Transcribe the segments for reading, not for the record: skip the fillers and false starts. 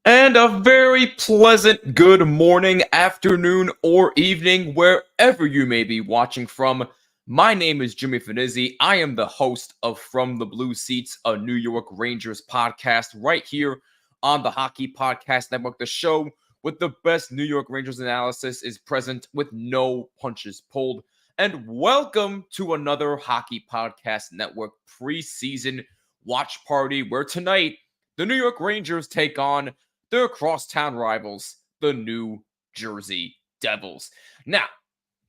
And a very pleasant good morning, afternoon, or evening, wherever you may be watching from. My name is Jimmy Finizzi. I am the host of From the Blue Seats, a New York Rangers podcast, right here on the Hockey Podcast Network. The show with the best New York Rangers analysis is present with no punches pulled. And welcome to another Hockey Podcast Network preseason watch party, where tonight the New York Rangers take on their crosstown rivals, the New Jersey Devils. Now,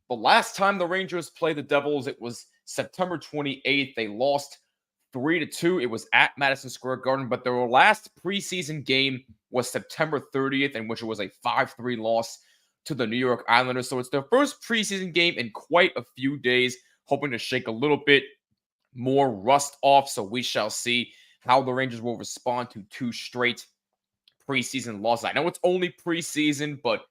the last time the Rangers played the Devils, it was September 28th. They lost 3-2. It was at Madison Square Garden, but their last preseason game was September 30th, in which it was a 5-3 loss to the New York Islanders. So it's their first preseason game in quite a few days, hoping to shake a little bit more rust off. So we shall see how the Rangers will respond to two straight preseason losses. I know it's only preseason, but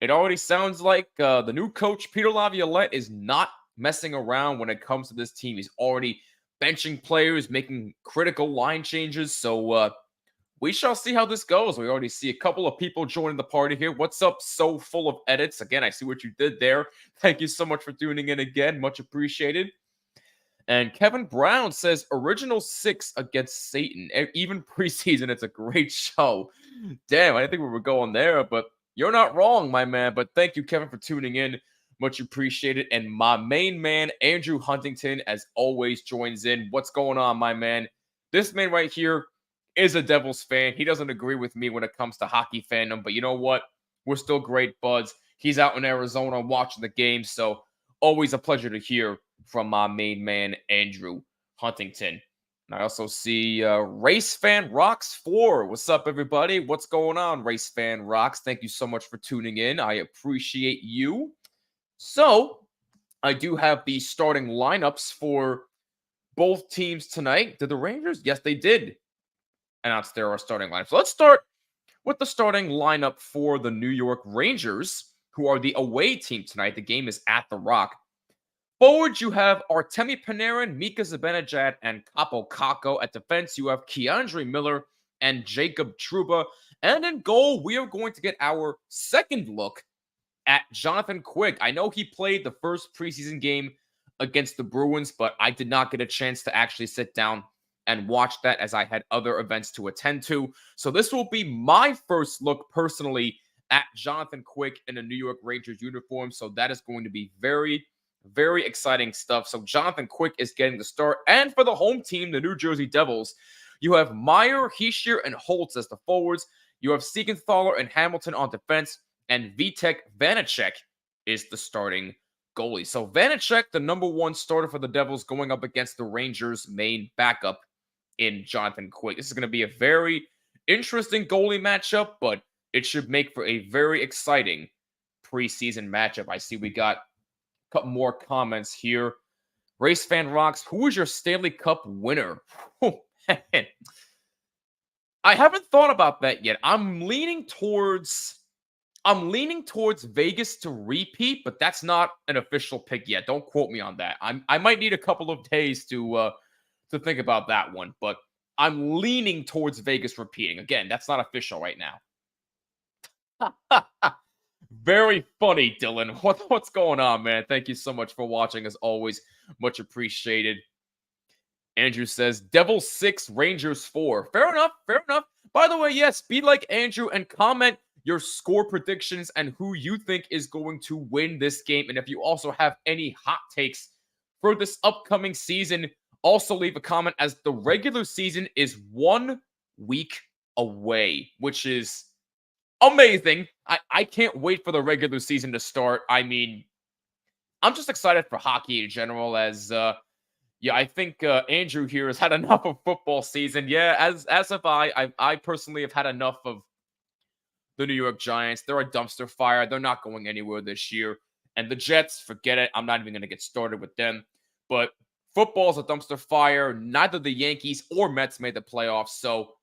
it already sounds like the new coach, Peter Laviolette, is not messing around when it comes to this team. He's already benching players, making critical line changes. So we shall see how this goes. We already see a couple of people joining the party here. What's up, so full of edits? Again, I see what you did there. Thank you so much for tuning in again. Much appreciated. And Kevin Brown says original six against Satan. Even preseason, it's a great show. Damn, I didn't think we were going there, but you're not wrong, my man. But thank you, Kevin, for tuning in. Much appreciated. And my main man, Andrew Huntington, as always, joins in. What's going on, my man? This man right here is a Devils fan. He doesn't agree with me when it comes to hockey fandom, but you know what? We're still great buds. He's out in Arizona watching the game, so always a pleasure to hear from my main man, Andrew Huntington. And I also see Race Fan Rocks 4. What's up, everybody? What's going on, Race Fan Rocks? Thank you so much for tuning in. I appreciate you. So, I do have the starting lineups for both teams tonight. Did the Rangers? Yes, they did announce their starting lineup. So let's start with the starting lineup for the New York Rangers, who are the away team tonight. The game is at the Rock. Forwards, you have Artemi Panarin, Mika Zibanejad, and Capo Caco. At defense, you have Keandre Miller and Jacob Trouba. And in goal, we are going to get our second look at Jonathan Quick. I know he played the first preseason game against the Bruins, but I did not get a chance to actually sit down and watch that as I had other events to attend to. So this will be my first look personally at Jonathan Quick in a New York Rangers uniform. So that is going to be very, very exciting stuff. So Jonathan Quick is getting the start. And for the home team, the New Jersey Devils, you have Meyer, Hischier, and Holtz as the forwards. You have Siegenthaler and Hamilton on defense. And Vitek Vanacek is the starting goalie. So Vanacek, the number one starter for the Devils, going up against the Rangers' main backup in Jonathan Quick. This is going to be a very interesting goalie matchup, but it should make for a very exciting preseason matchup. I see we got a couple more comments here. Race Fan Rocks, who is your Stanley Cup winner? Oh, man. I haven't thought about that yet. I'm leaning towards Vegas to repeat, but that's not an official pick yet. Don't quote me on that. I might need a couple of days to think about that one, but I'm leaning towards Vegas repeating. Again, that's not official right now. Very funny, Dylan. What's going on, man? Thank you so much for watching, as always. Much appreciated. Andrew says, Devils 6, Rangers 4. Fair enough, fair enough. By the way, yes, be like Andrew and comment your score predictions and who you think is going to win this game. And if you also have any hot takes for this upcoming season, also leave a comment, as the regular season is 1 week away, which is amazing. I can't wait for the regular season to start. I mean, I'm just excited for hockey in general, as I think Andrew here has had enough of football season. Yeah, as have I personally have had enough of the New York Giants. They're a dumpster fire. They're not going anywhere this year. And the Jets, forget it. I'm not even going to get started with them. But football's a dumpster fire. Neither the Yankees or Mets made the playoffs. So,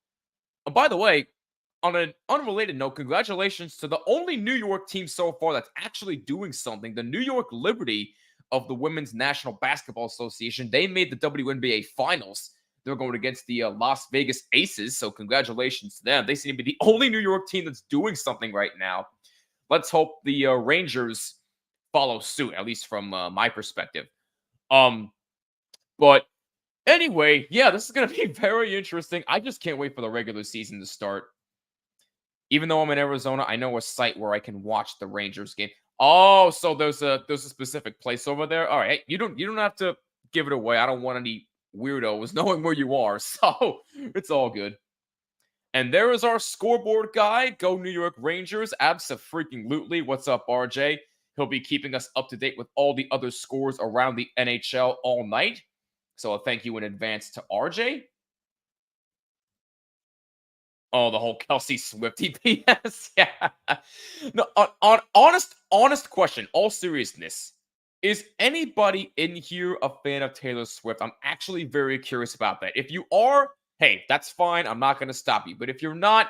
by the way, on an unrelated note, congratulations to the only New York team so far that's actually doing something. The New York Liberty of the Women's National Basketball Association. They made the WNBA Finals. They're going against the Las Vegas Aces, so congratulations to them. They seem to be the only New York team that's doing something right now. Let's hope the Rangers follow suit, at least from my perspective. But anyway, yeah, this is going to be very interesting. I just can't wait for the regular season to start. Even though I'm in Arizona, I know a site where I can watch the Rangers game. Oh, so there's a specific place over there. All right, you don't have to give it away. I don't want any weirdos knowing where you are, so it's all good. And there is our scoreboard guy. Go New York Rangers. Abso-freaking-lutely. What's up, RJ? He'll be keeping us up to date with all the other scores around the NHL all night. So a thank you in advance to RJ. Oh, the whole Kelsey Swift EPS. Yeah. No, on honest question, all seriousness. Is anybody in here a fan of Taylor Swift? I'm actually very curious about that. If you are, hey, that's fine. I'm not going to stop you. But if you're not,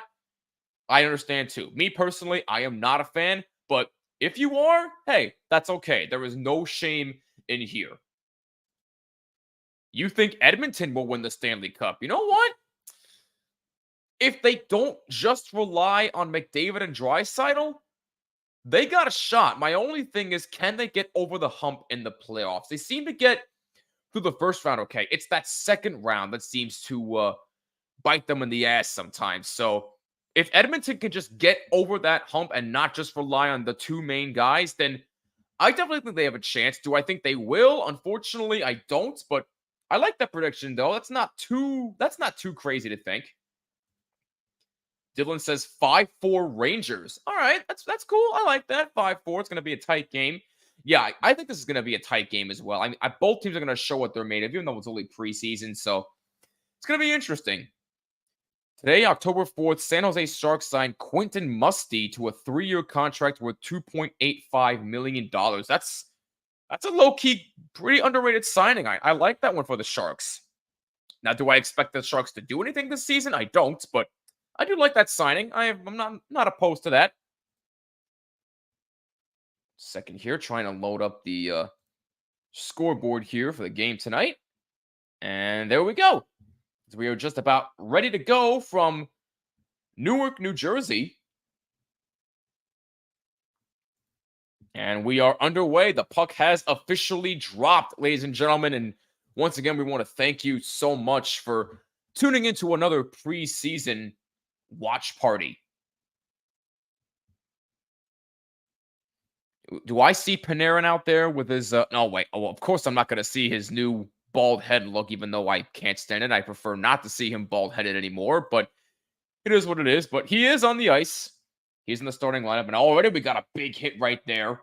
I understand too. Me personally, I am not a fan. But if you are, hey, that's okay. There is no shame in here. You think Edmonton will win the Stanley Cup? You know what? if they don't just rely on McDavid and Draisaitl, they got a shot. My only thing is, can they get over the hump in the playoffs? They seem to get through the first round okay. It's that second round that seems to bite them in the ass sometimes. So if Edmonton can just get over that hump and not just rely on the two main guys, then I definitely think they have a chance. Do I think they will? Unfortunately, I don't, but I like that prediction though. That's not too crazy to think. Dylan says 5-4 Rangers. All right, that's cool. I like that. 5-4. It's going to be a tight game. Yeah, I think this is going to be a tight game as well. I mean, both teams are going to show what they're made of, even though it's only preseason. So it's going to be interesting. Today, October 4th, San Jose Sharks signed Quentin Musty to a 3-year contract worth $2.85 million. That's a low-key, pretty underrated signing. I like that one for the Sharks. Now, do I expect the Sharks to do anything this season? I don't, but I do like that signing. I'm not opposed to that. Second here, trying to load up the scoreboard here for the game tonight. And there we go. We are just about ready to go from Newark, New Jersey. And we are underway. The puck has officially dropped, ladies and gentlemen. And once again, we want to thank you so much for tuning into another preseason watch party. Do I see Panarin out there with his... no, wait. Oh, well, of course I'm not going to see his new bald head look, even though I can't stand it. I prefer not to see him bald-headed anymore, but it is what it is. But he is on the ice. He's in the starting lineup, and already we got a big hit right there.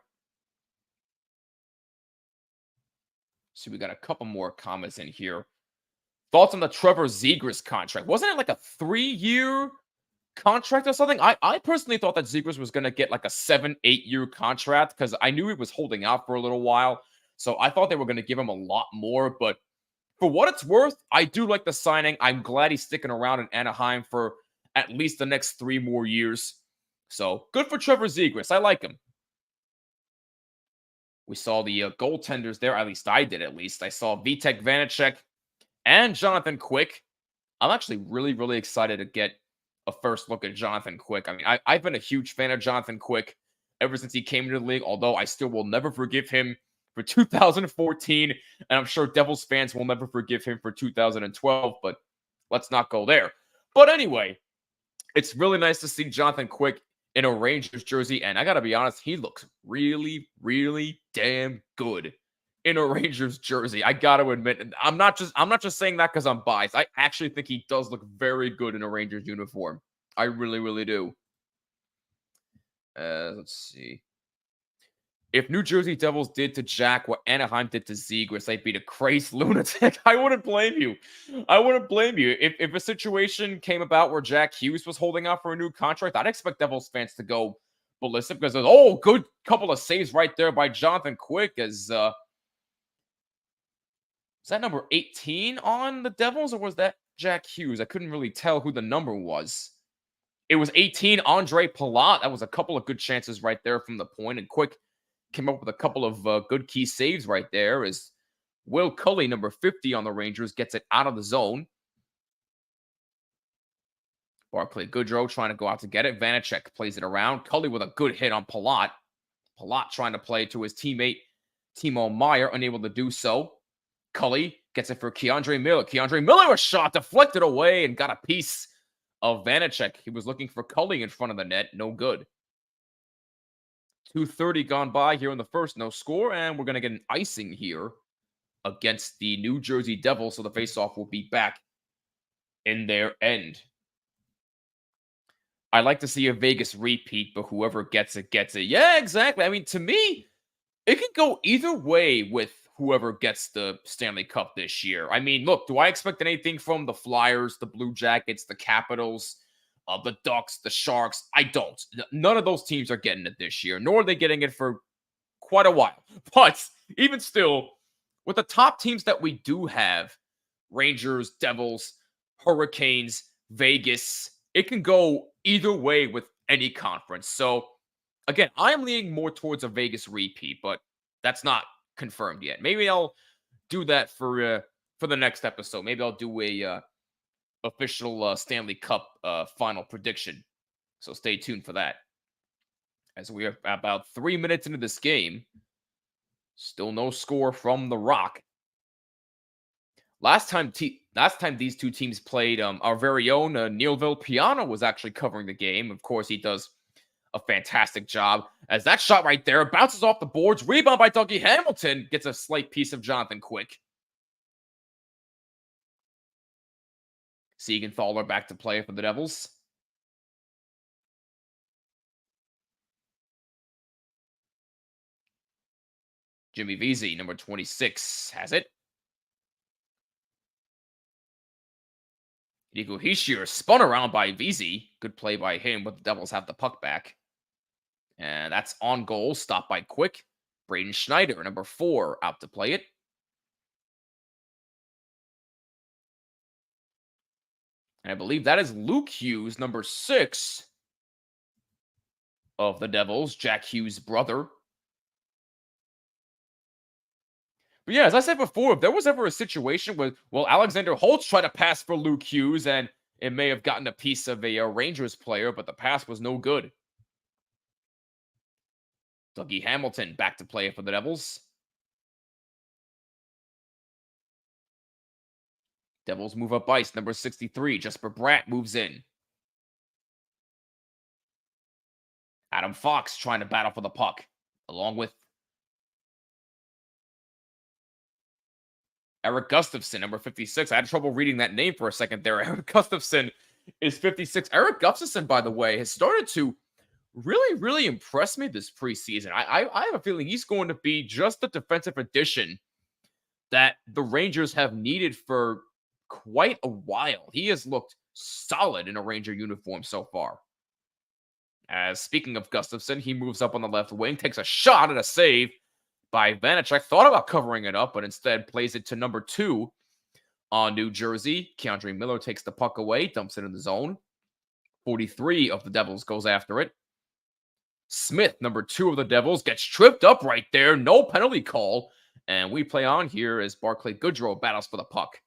So we got a couple more comments in here. Thoughts on the Trevor Zegras contract? Wasn't it like a 3-year contract or something? I personally thought that Zegras was going to get like a 7-8-year contract because I knew he was holding out for a little while. So I thought they were going to give him a lot more. But for what it's worth, I do like the signing. I'm glad he's sticking around in Anaheim for at least the next 3 more years. So good for Trevor Zegras. I like him. We saw the goaltenders there. At least I did, at least. I saw Vitek Vanacek and Jonathan Quick. I'm actually really, really excited to get a first look at Jonathan Quick. I mean, I've been a huge fan of Jonathan Quick ever since he came into the league, although I still will never forgive him for 2014, and I'm sure Devils fans will never forgive him for 2012, but let's not go there. But anyway, it's really nice to see Jonathan Quick in a Rangers jersey, and I gotta be honest, he looks really, really damn good in a Rangers jersey. I gotta admit, I'm not just saying that because I'm biased. I actually think he does look very good in a Rangers uniform. I really, really do. Let's see. If New Jersey Devils did to Jack what Anaheim did to Zegras, they'd be the crazed lunatic. I wouldn't blame you. I wouldn't blame you. If a situation came about where Jack Hughes was holding out for a new contract, I'd expect Devils fans to go ballistic because there's, good couple of saves right there by Jonathan Quick. Is that number 18 on the Devils, or was that Jack Hughes? I couldn't really tell who the number was. It was 18, Andre Palat. That was a couple of good chances right there from the point, and Quick came up with a couple of good key saves right there as Will Cully, number 50 on the Rangers, gets it out of the zone. Barclay Goodrow trying to go out to get it. Vanacek plays it around. Cully with a good hit on Palat. Palat trying to play to his teammate, Timo Meier, unable to do so. Cully gets it for Keandre Miller. Keandre Miller, a shot deflected away and got a piece of Vanacek. He was looking for Cully in front of the net. No good. 2:30 gone by here in the first, no score, and we're going to get an icing here against the New Jersey Devils, so the faceoff will be back in their end. I like to see a Vegas repeat, but whoever gets it, gets it. Yeah, exactly. I mean, to me, it could go either way with whoever gets the Stanley Cup this year. I mean, look, do I expect anything from the Flyers, the Blue Jackets, the Capitals, the Ducks, the Sharks? I don't. None of those teams are getting it this year, nor are they getting it for quite a while. But even still, with the top teams that we do have, Rangers, Devils, Hurricanes, Vegas, it can go either way with any conference. So, again, I'm leaning more towards a Vegas repeat, but that's not confirmed yet. Maybe I'll do that for the next episode. Maybe I'll do official Stanley Cup final prediction. So stay tuned for that. As we are about 3 minutes into this game, still no score from The Rock. Last time these two teams played, our very own Neil Piano was actually covering the game. Of course, he does a fantastic job. As that shot right there bounces off the boards, rebound by Dougie Hamilton, gets a slight piece of Jonathan Quick. Siegenthaler back to play for the Devils. Jimmy Vesey, number 26, has it. Nico Hischier spun around by Vesey. Good play by him, but the Devils have the puck back. And that's on goal, stopped by Quick. Braden Schneider, number 4, out to play it. And I believe that is Luke Hughes, number 6 of the Devils, Jack Hughes' brother. But yeah, as I said before, if there was ever a situation where, well, Alexander Holtz tried to pass for Luke Hughes, and it may have gotten a piece of a Rangers player, but the pass was no good. Dougie Hamilton back to play for the Devils. Devils move up ice, number 63. Jesper Bratt moves in. Adam Fox trying to battle for the puck, along with Eric Gustafsson, number 56. I had trouble reading that name for a second there. Eric Gustafsson is 56. Eric Gustafsson, by the way, has started to really impress me this preseason. I have a feeling he's going to be just the defensive addition that the Rangers have needed for quite a while. He has looked solid in a Ranger uniform so far. As speaking of Gustafsson, he moves up on the left wing, takes a shot and a save by Vanacek. Thought about covering it up, but instead plays it to number 2 on New Jersey. Keandre Miller takes the puck away, dumps it in the zone. 43 of the Devils goes after it. Smith, number 2 of the Devils, gets tripped up right there. No penalty call. And we play on here as Barclay Goodrow battles for the puck.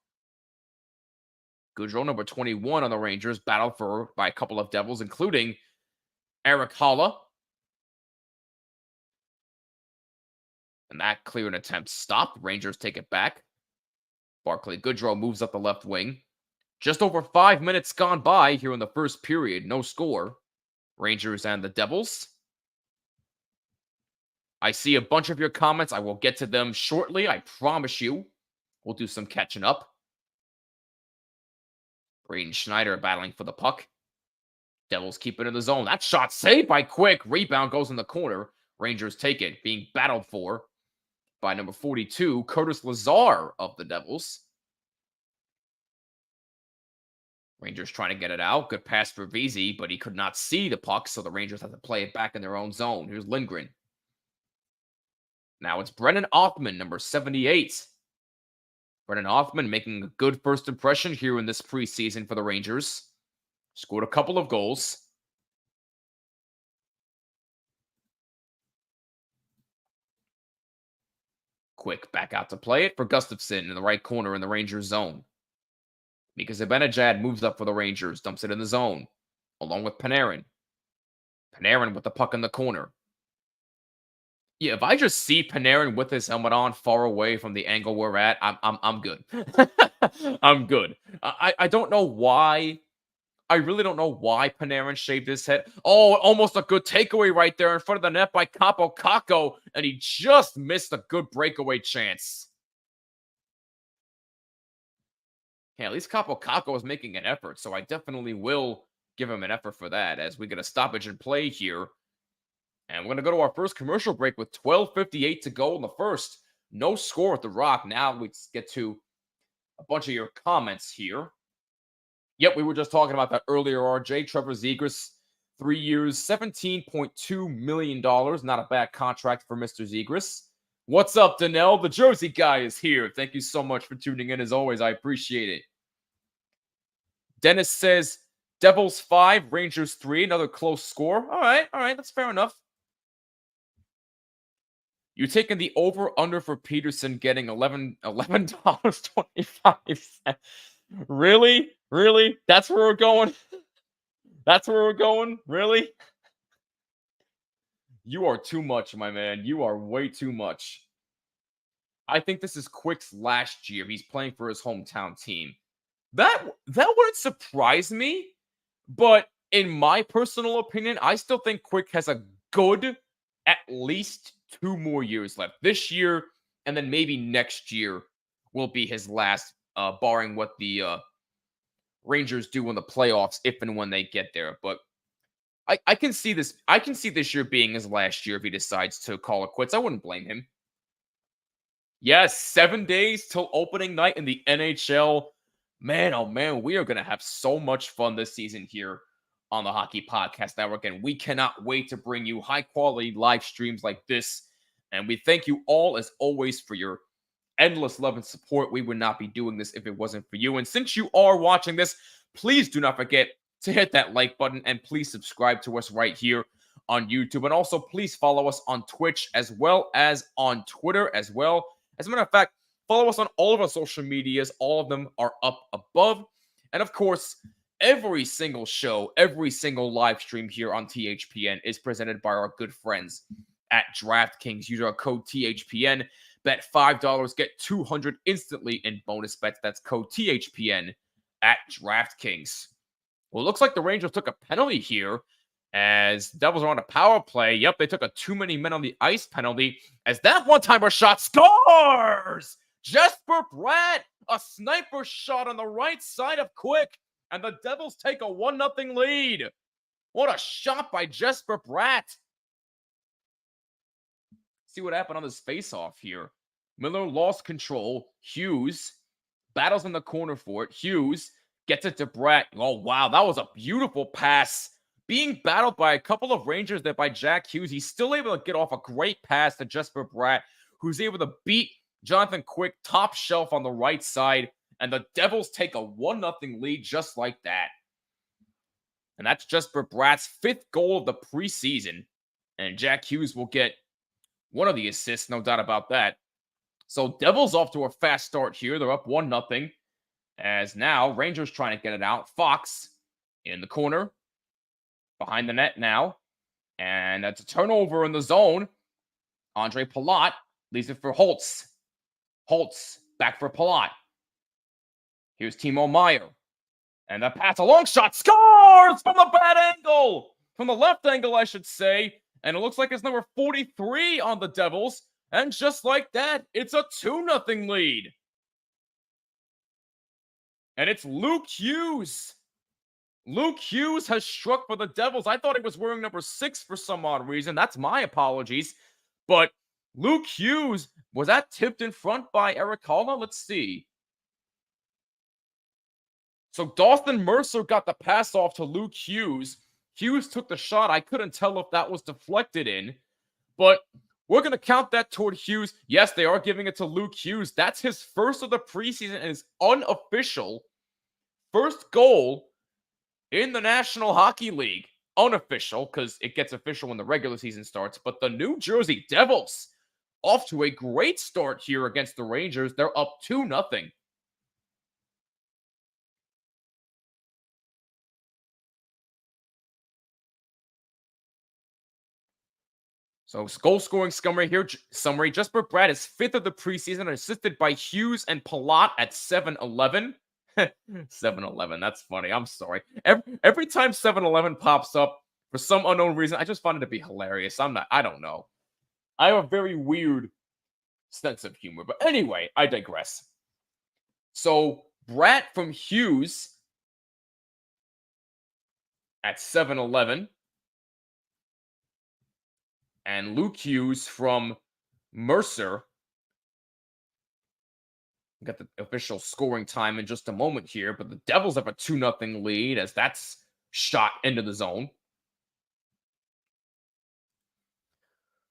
Goodrow, number 21 on the Rangers, battled for by a couple of Devils, including Eric Holla. And that clearing attempt stopped. Rangers take it back. Barclay Goodrow moves up the left wing. Just over 5 minutes gone by here in the first period. No score. Rangers and the Devils. I see a bunch of your comments. I will get to them shortly. I promise you. We'll do some catching up. Braden Schneider battling for the puck. Devils keep it in the zone. That shot saved by Quick. Rebound goes in the corner. Rangers take it. Being battled for by number 42, Curtis Lazar of the Devils. Rangers trying to get it out. Good pass for Vesey, but he could not see the puck, so the Rangers have to play it back in their own zone. Here's Lindgren. Now it's Brennan Othman, number 78. Brennan Othman making a good first impression here in this preseason for the Rangers. Scored a couple of goals. Quick back out to play it for Gustafsson in the right corner in the Rangers zone. Mika Zibanejad moves up for the Rangers, dumps it in the zone, along with Panarin. Panarin with the puck in the corner. Yeah, if I just see Panarin with his helmet on far away from the angle we're at, I'm good. I'm good. I don't know why. I really don't know why Panarin shaved his head. Oh, almost a good takeaway right there in front of the net by Capo Caco, and he just missed a good breakaway chance. Yeah, at least Capo Caco is making an effort, so I definitely will give him an effort for that as we get a stoppage in play here. And we're going to go to our first commercial break with 12:58 to go in the first. No score at the Rock. Now let's get to a bunch of your comments here. Yep, we were just talking about that earlier, RJ. Trevor Zegras, 3 years, $17.2 million. Not a bad contract for Mr. Zegras. What's up, Danelle? The Jersey guy is here. Thank you so much for tuning in. As always, I appreciate it. Dennis says, Devils 5, Rangers 3. Another close score. All right. That's fair enough. You taking the over-under for Peterson getting $11.25. Really? Really? That's where we're going? That's where we're going? Really? You are too much, my man. You are way too much. I think this is Quick's last year. He's playing for his hometown team. That wouldn't surprise me, but in my personal opinion, I still think Quick has a good at least 2 more years left. This year and then maybe next year will be his last, barring what the Rangers do in the playoffs if and when they get there. But I can see this. I can see this year being his last year if he decides to call it quits. I wouldn't blame him. Yes, 7 days till opening night in the NHL. Man, oh man, we are going to have so much fun this season here on the Hockey Podcast Network. And we cannot wait to bring you high quality live streams like this. And we thank you all, as always, for your endless love and support. We would not be doing this if it wasn't for you. And since you are watching this, please do not forget to hit that like button and please subscribe to us right here on YouTube. And also, please follow us on Twitch as well as on Twitter as well. As a matter of fact, follow us on all of our social medias. All of them are up above. And of course, every single show, every single live stream here on THPN is presented by our good friends at DraftKings. Use our code THPN. Bet $5, get 200 instantly in bonus bets. That's code THPN at DraftKings. Well, it looks like the Rangers took a penalty here as Devils are on a power play. Yep, they took a too many men on the ice penalty as that one-timer shot scores! Jesper Bratt, a sniper shot on the right side of Quick, and the Devils take a 1-0 lead. What a shot by Jesper Bratt. See what happened on this face-off here. Miller lost control. Hughes battles in the corner for it. Hughes gets it to Bratt. Oh, wow, that was a beautiful pass. Being battled by a couple of Rangers there by Jack Hughes, he's still able to get off a great pass to Jesper Bratt, who's able to beat Jonathan Quick top shelf on the right side, and the Devils take a 1-0 lead just like that. And that's Jesper Bratt's 5th goal of the preseason, and Jack Hughes will get one of the assists, no doubt about that. So Devils off to a fast start here. They're up 1-0, as now Rangers trying to get it out. Fox in the corner, behind the net now, and that's a turnover in the zone. Andre Palat leaves it for Holtz. Holtz back for Palat. Here's Timo Meier. And that pass, a long shot, scores from the bad angle! From the left angle, I should say. And it looks like it's number 43 on the Devils. And just like that, it's a 2-0 lead. And it's Luke Hughes. Luke Hughes has struck for the Devils. I thought he was wearing number 6 for some odd reason. That's my apologies. But Luke Hughes, was that tipped in front by Eric Halla? Let's see. So Dawson Mercer got the pass off to Luke Hughes. Hughes took the shot. I couldn't tell if that was deflected in. But we're going to count that toward Hughes. Yes, they are giving it to Luke Hughes. That's his first of the preseason and his unofficial first goal in the National Hockey League. Unofficial, because it gets official when the regular season starts. But the New Jersey Devils off to a great start here against the Rangers. They're up 2-0. So goal scoring summary here. Jesper Bratt is 5th of the preseason, assisted by Hughes and Palat at 7-11. 7-11, that's funny. I'm sorry. Every time 7-11 pops up, for some unknown reason, I just find it to be hilarious. I don't know. I have a very weird sense of humor. But anyway, I digress. So Bratt from Hughes at 7-11. And Luke Hughes from Mercer. We got the official scoring time in just a moment here, but the Devils have a 2-0 lead as that's shot into the zone.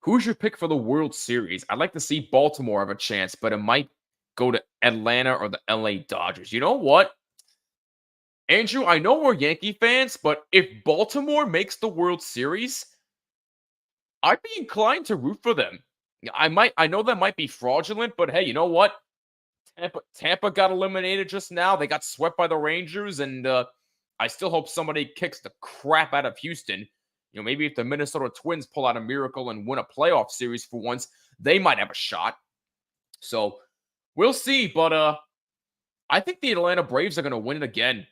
Who's your pick for the World Series? I'd like to see Baltimore have a chance, but it might go to Atlanta or the LA Dodgers. You know what? Andrew, I know we're Yankee fans, but if Baltimore makes the World Series, I'd be inclined to root for them. I know that might be fraudulent, but hey, you know what? Tampa got eliminated just now. They got swept by the Rangers, and I still hope somebody kicks the crap out of Houston. Maybe if the Minnesota Twins pull out a miracle and win a playoff series for once, they might have a shot. So we'll see. But I think the Atlanta Braves are going to win it again.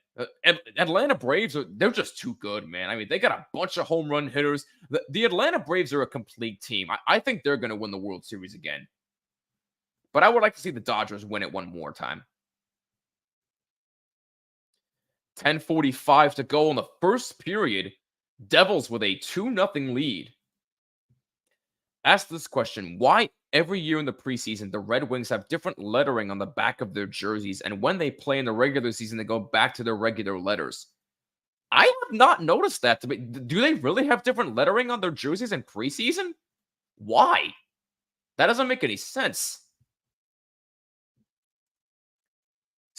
Atlanta Braves, they're just too good, man. I mean, they got a bunch of home run hitters. The Atlanta Braves are a complete team. I think they're going to win the World Series again. But I would like to see the Dodgers win it one more time. 10:45 to go in the first period. Devils with a 2-0 lead. Ask this question. Why every year in the preseason, the Red Wings have different lettering on the back of their jerseys, and when they play in the regular season, they go back to their regular letters? I have not noticed that. Do they really have different lettering on their jerseys in preseason? Why? That doesn't make any sense.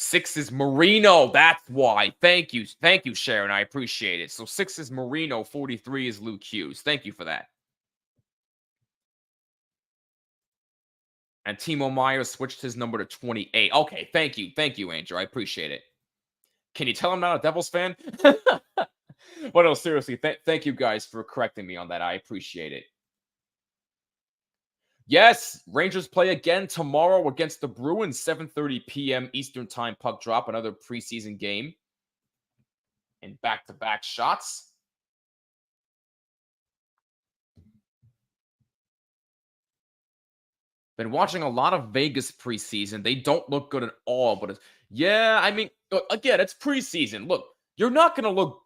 6 is Marino. That's why. Thank you. Thank you, Sharon. I appreciate it. So 6 is Marino. 43 is Luke Hughes. Thank you for that. And Timo Meyer switched his number to 28. Okay, thank you. Thank you, Angel. I appreciate it. Can you tell I'm not a Devils fan? But no, seriously, thank you guys for correcting me on that. I appreciate it. Yes, Rangers play again tomorrow against the Bruins, 7:30 p.m. Eastern Time puck drop, another preseason game. And back-to-back shots. Been watching a lot of Vegas preseason. They don't look good at all, but yeah, I mean, again, it's preseason. Look, you're not gonna look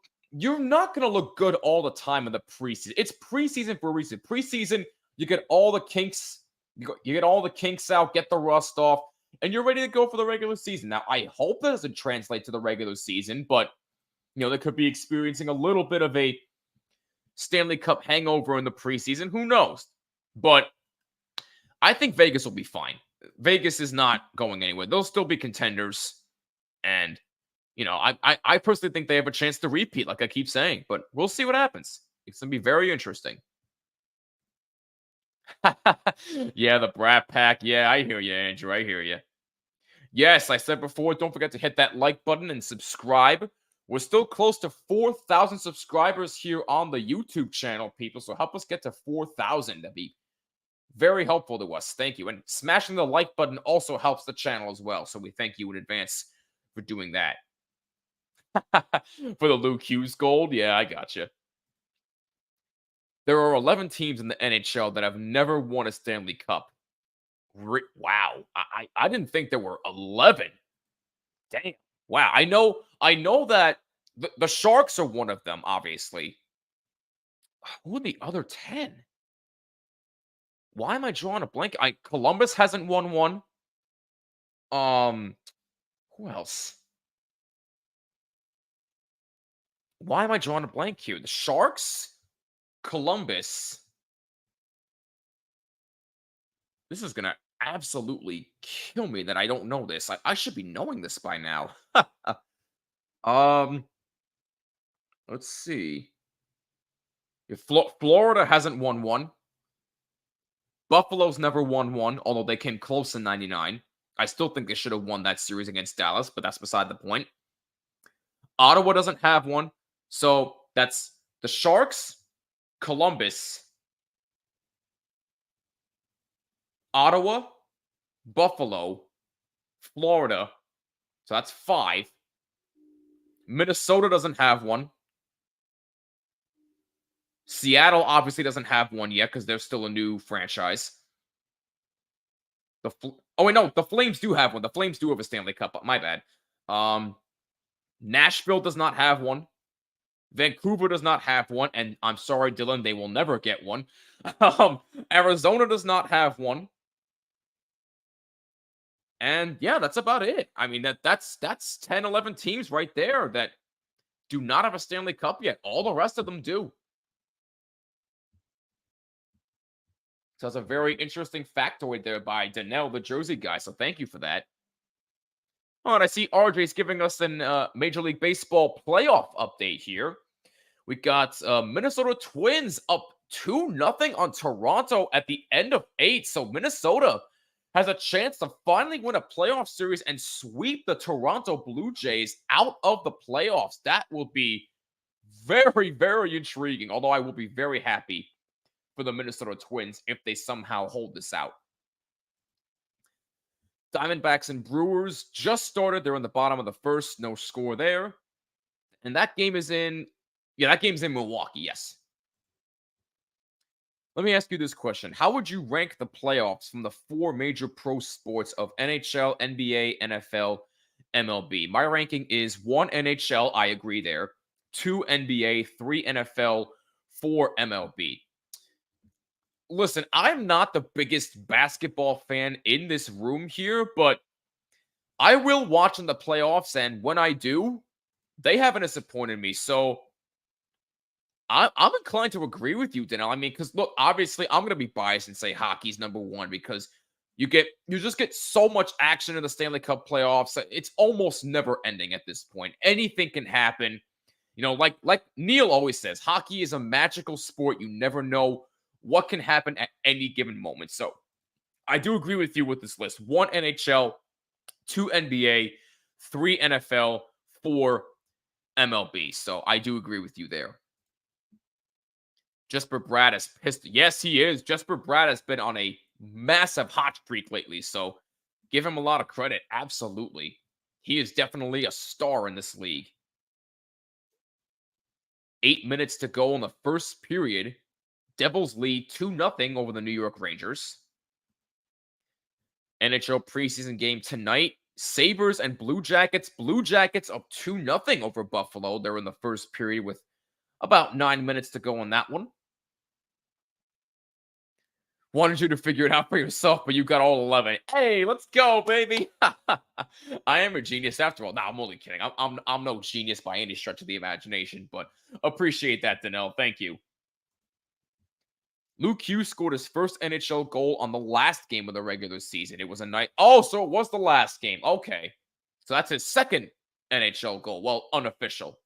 good all the time in the preseason. It's preseason for a reason. Preseason, you get all the kinks, you get all the kinks out, get the rust off, and you're ready to go for the regular season. Now, I hope that doesn't translate to the regular season, but they could be experiencing a little bit of a Stanley Cup hangover in the preseason. Who knows? But I think Vegas will be fine. Vegas is not going anywhere. They'll still be contenders. And, I personally think they have a chance to repeat, like I keep saying. But we'll see what happens. It's going to be very interesting. Yeah, the Brat Pack. Yeah, I hear you, Andrew. I hear you. Yes, I said before, don't forget to hit that like button and subscribe. We're still close to 4,000 subscribers here on the YouTube channel, people. So help us get to 4,000. That'd be very helpful to us. Thank you. And smashing the like button also helps the channel as well. So we thank you in advance for doing that. For the Luke Hughes gold? Yeah, I gotcha. There are 11 teams in the NHL that have never won a Stanley Cup. Wow. I didn't think there were 11. Damn. Wow. I know that the Sharks are one of them, obviously. Who are the other 10? Why am I drawing a blank? Columbus hasn't won one. Who else? Why am I drawing a blank here? The Sharks, Columbus. This is gonna absolutely kill me that I don't know this. I should be knowing this by now. Let's see. Florida hasn't won one. Buffalo's never won one, although they came close in 99. I still think they should have won that series against Dallas, but that's beside the point. Ottawa doesn't have one. So that's the Sharks, Columbus, Ottawa, Buffalo, Florida. So that's 5. Minnesota doesn't have one. Seattle obviously doesn't have one yet because they're still a new franchise. Oh, wait, no. The Flames do have one. The Flames do have a Stanley Cup. My bad. Nashville does not have one. Vancouver does not have one. And I'm sorry, Dylan, they will never get one. Arizona does not have one. And yeah, that's about it. I mean, that's 10, 11 teams right there that do not have a Stanley Cup yet. All the rest of them do. So that's a very interesting factoid there by Donnell, the Jersey guy. So thank you for that. All right, I see RJ's giving us an Major League Baseball playoff update here. We got Minnesota Twins up 2-0 on Toronto at the end of 8. So Minnesota has a chance to finally win a playoff series and sweep the Toronto Blue Jays out of the playoffs. That will be very, very intriguing, although I will be very happy for the Minnesota Twins if they somehow hold this out. Diamondbacks and Brewers just started. They're in the bottom of the first. No score there. And that game is in, that game's in Milwaukee, yes. Let me ask you this question. How would you rank the playoffs from the four major pro sports of NHL, NBA, NFL, MLB? My ranking is 1 NHL, I agree there, 2 NBA, 3 NFL, 4 MLB. Listen, I'm not the biggest basketball fan in this room here, but I will watch in the playoffs, and when I do, they haven't disappointed me. So I'm inclined to agree with you, Danelle. I mean, because look, obviously, I'm gonna be biased and say hockey's number one because you just get so much action in the Stanley Cup playoffs. It's almost never ending at this point. Anything can happen. Like Neil always says, hockey is a magical sport. You never know what can happen at any given moment. So I do agree with you with this list. 1 NHL, 2 NBA, 3 NFL, 4 MLB. So I do agree with you there. Jesper Bratt is pissed. Yes, he is. Jesper Bratt has been on a massive hot streak lately. So give him a lot of credit. Absolutely. He is definitely a star in this league. 8 minutes to go in the first period. Devils lead 2-0 over the New York Rangers. NHL preseason game tonight. Sabres and Blue Jackets. Blue Jackets up 2-0 over Buffalo. They're in the first period with about 9 minutes to go on that one. Wanted you to figure it out for yourself, but you got all 11. Hey, let's go, baby. I am a genius after all. No, I'm only kidding. I'm no genius by any stretch of the imagination, but appreciate that, Danelle. Thank you. Luke Hughes scored his first NHL goal on the last game of the regular season. It was a night. Oh, so it was the last game. Okay. So that's his second NHL goal. Well, unofficial.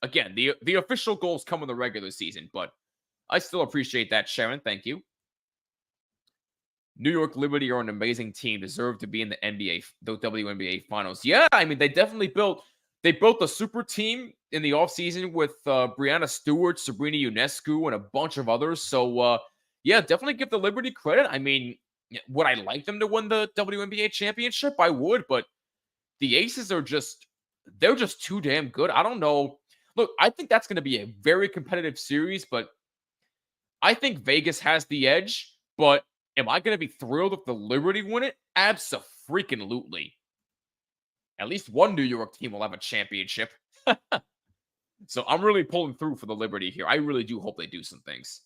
Again, the official goals come in the regular season, but I still appreciate that, Sharon. Thank you. New York Liberty are an amazing team, deserve to be in the WNBA finals. Yeah, I mean, they built a super team in the offseason with Brianna Stewart, Sabrina Ionescu, and a bunch of others. So, yeah, definitely give the Liberty credit. I mean, would I like them to win the WNBA championship? I would, but the Aces they're just too damn good. I don't know. Look, I think that's going to be a very competitive series, but I think Vegas has the edge, but am I going to be thrilled if the Liberty win it? Abso-freaking-lutely. At least one New York team will have a championship. So I'm really pulling through for the Liberty here. I really do hope they do some things.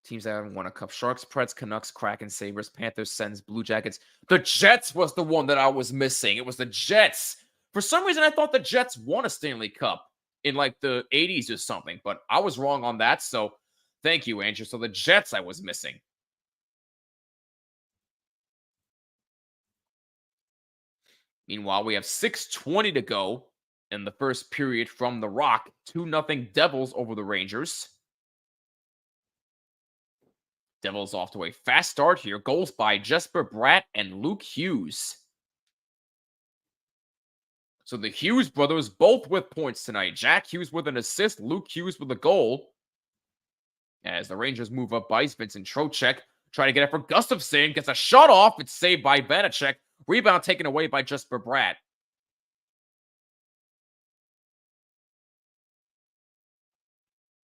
Teams that haven't won a cup. Sharks, Preds, Canucks, Kraken, Sabres, Panthers, Sens, Blue Jackets. The Jets was the one that I was missing. It was the Jets. For some reason, I thought the Jets won a Stanley Cup in like the 80s or something, but I was wrong on that. So thank you, Andrew. So the Jets I was missing. Meanwhile, we have 6:20 to go in the first period from the Rock. 2-0 Devils over the Rangers. Devils off to a fast start here. Goals by Jesper Bratt and Luke Hughes. So the Hughes brothers both with points tonight. Jack Hughes with an assist. Luke Hughes with a goal. As the Rangers move up ice, Vincent Trocheck trying to get it for Gustafsson. Gets a shot off. It's saved by Vanacek. Rebound taken away by Jesper Bratt.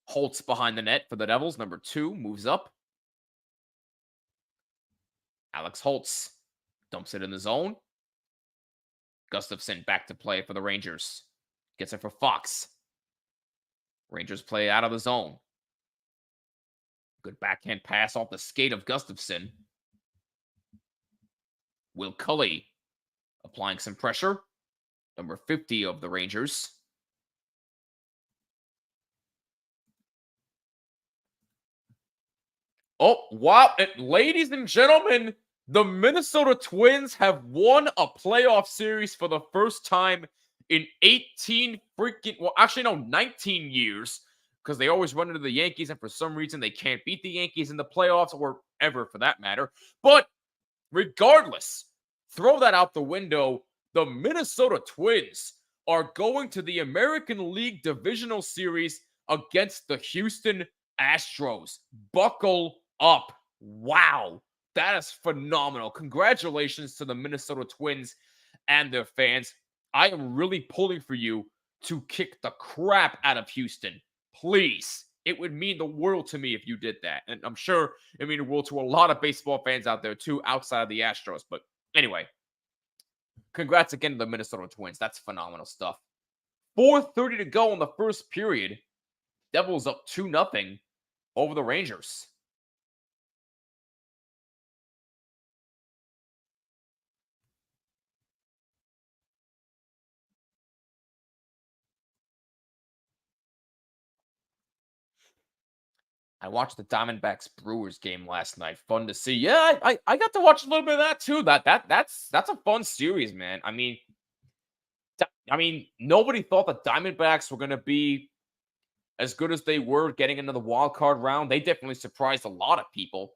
Holtz behind the net for the Devils. Number 2 moves up. Alex Holtz dumps it in the zone. Gustafsson back to play for the Rangers. Gets it for Fox. Rangers play out of the zone. Good backhand pass off the skate of Gustafsson. Will Cully applying some pressure. Number 50 of the Rangers. Oh, wow. Ladies and gentlemen, the Minnesota Twins have won a playoff series for the first time in 18 freaking, well, actually, no, 19 years, because they always run into the Yankees, and for some reason, they can't beat the Yankees in the playoffs or ever for that matter. But regardless, throw that out the window. The Minnesota Twins are going to the American League Divisional Series against the Houston Astros. Buckle up. Wow. That is phenomenal. Congratulations to the Minnesota Twins and their fans. I am really pulling for you to kick the crap out of Houston. Please. It would mean the world to me if you did that. And I'm sure it mean the world to a lot of baseball fans out there too, outside of the Astros. But anyway, congrats again to the Minnesota Twins. That's phenomenal stuff. 4:30 to go in the first period. Devils up 2-0 over the Rangers. I watched the Diamondbacks Brewers game last night. Fun to see. Yeah, I got to watch a little bit of that too. That's a fun series, man. Nobody thought the Diamondbacks were gonna be as good as they were getting into the wild card round. They definitely surprised a lot of people.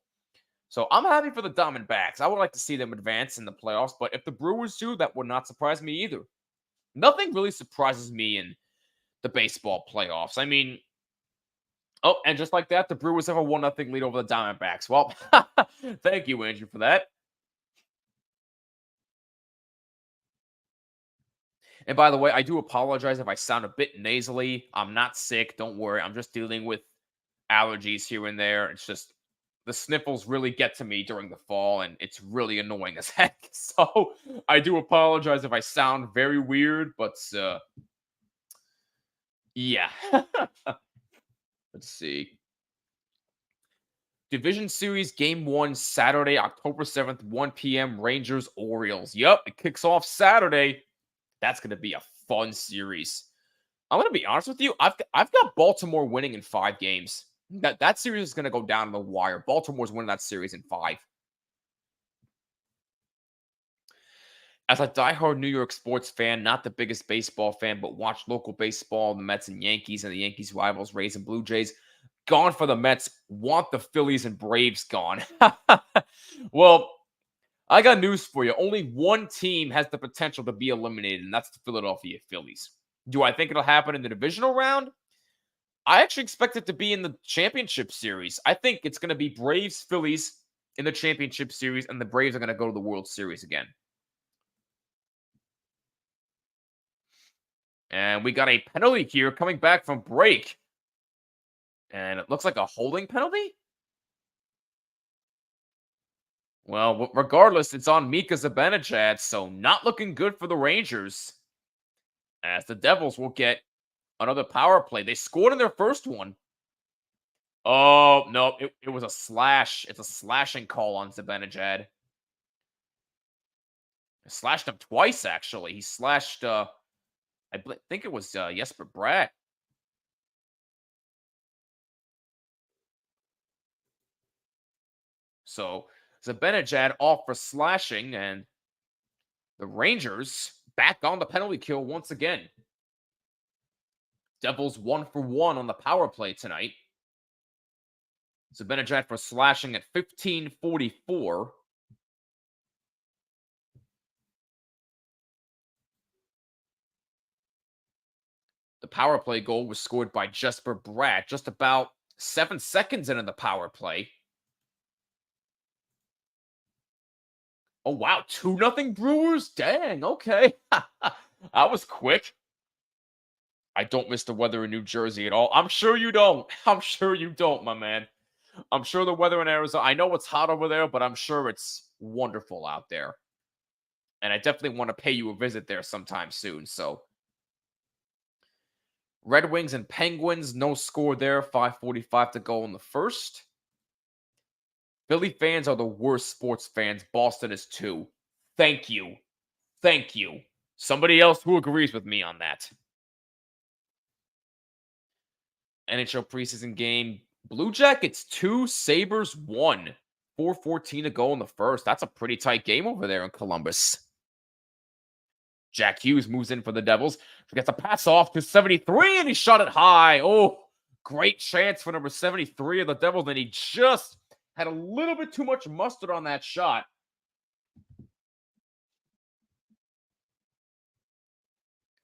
So I'm happy for the Diamondbacks. I would like to see them advance in the playoffs, but if the Brewers do, that would not surprise me either. Nothing really surprises me in the baseball playoffs. Oh, and just like that, the Brewers have a 1-0 lead over the Diamondbacks. Well, thank you, Andrew, for that. And by the way, I do apologize if I sound a bit nasally. I'm not sick. Don't worry. I'm just dealing with allergies here and there. It's just the sniffles really get to me during the fall, and it's really annoying as heck. So I do apologize if I sound very weird, but yeah. Let's see. Division Series Game 1, Saturday, October 7th, 1 p.m. Rangers Orioles. Yep, it kicks off Saturday. That's going to be a fun series. I'm going to be honest with you. I've got Baltimore winning in 5 games. That series is going to go down to the wire. Baltimore's winning that series in 5. As a diehard New York sports fan, not the biggest baseball fan, but watch local baseball, the Mets and Yankees, and the Yankees rivals, Rays and Blue Jays. Gone for the Mets. Want the Phillies and Braves gone. Well, I got news for you. Only one team has the potential to be eliminated, and that's the Philadelphia Phillies. Do I think it'll happen in the divisional round? I actually expect it to be in the championship series. I think it's going to be Braves Phillies in the championship series, and the Braves are going to go to the World Series again. And we got a penalty here coming back from break. And it looks like a holding penalty? Well, regardless, it's on Mika Zibanejad, so not looking good for the Rangers. As the Devils will get another power play. They scored in their first one. Oh, no, it was a slash. It's a slashing call on Zibanejad. Slashed him twice, actually. He slashed, think it was Jesper Bratt. So Zibanejad off for slashing, and the Rangers back on the penalty kill once again. Devils 1-for-1 on the power play tonight. Zibanejad for slashing at 15:44. The power play goal was scored by Jesper Bratt just about 7 seconds into the power play. Oh, wow. 2-0 Brewers? Dang, okay. That was quick. I don't miss the weather in New Jersey at all. I'm sure you don't. I'm sure you don't, my man. I'm sure the weather in Arizona, I know it's hot over there, but I'm sure it's wonderful out there. And I definitely want to pay you a visit there sometime soon. So, Red Wings and Penguins, no score there. 5:45 to go in the first. Philly fans are the worst sports fans. Boston is too. Thank you. Thank you. Somebody else who agrees with me on that. NHL preseason game. Blue Jackets 2, Sabres 1. 4:14 to go in the first. That's a pretty tight game over there in Columbus. Jack Hughes moves in for the Devils. He gets a pass off to 73, and he shot it high. Oh, great chance for number 73 of the Devils, and he just had a little bit too much mustard on that shot.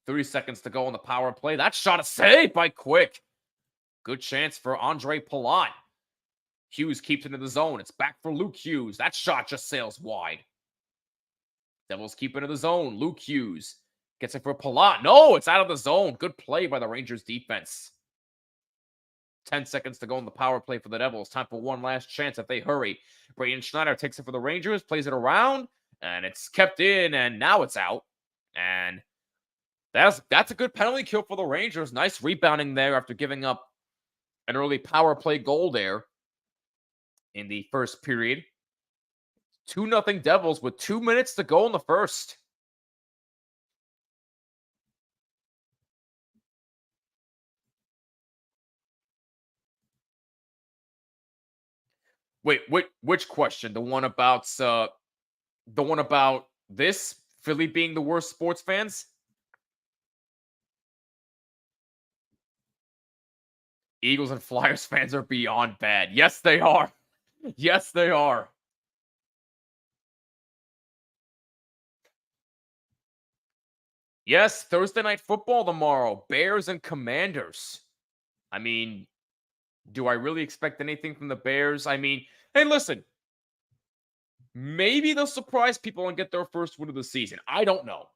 30 seconds to go on the power play. That shot is saved by Quick. Good chance for Andre Palat. Hughes keeps it in the zone. It's back for Luke Hughes. That shot just sails wide. Devils keep it in the zone. Luke Hughes gets it for Palat. No, it's out of the zone. Good play by the Rangers defense. 10 seconds to go on the power play for the Devils. Time for one last chance if they hurry. Braden Schneider takes it for the Rangers, plays it around, and it's kept in, and now it's out. And that's a good penalty kill for the Rangers. Nice rebounding there after giving up an early power play goal there in the first period. 2-0 Devils with 2 minutes to go in the first. Wait, which question? The one about this Philly being the worst sports fans? Eagles and Flyers fans are beyond bad. Yes, they are. Yes, they are. Yes, Thursday night football tomorrow. Bears and Commanders. I mean, do I really expect anything from the Bears? I mean, hey, listen. Maybe they'll surprise people and get their first win of the season. I don't know.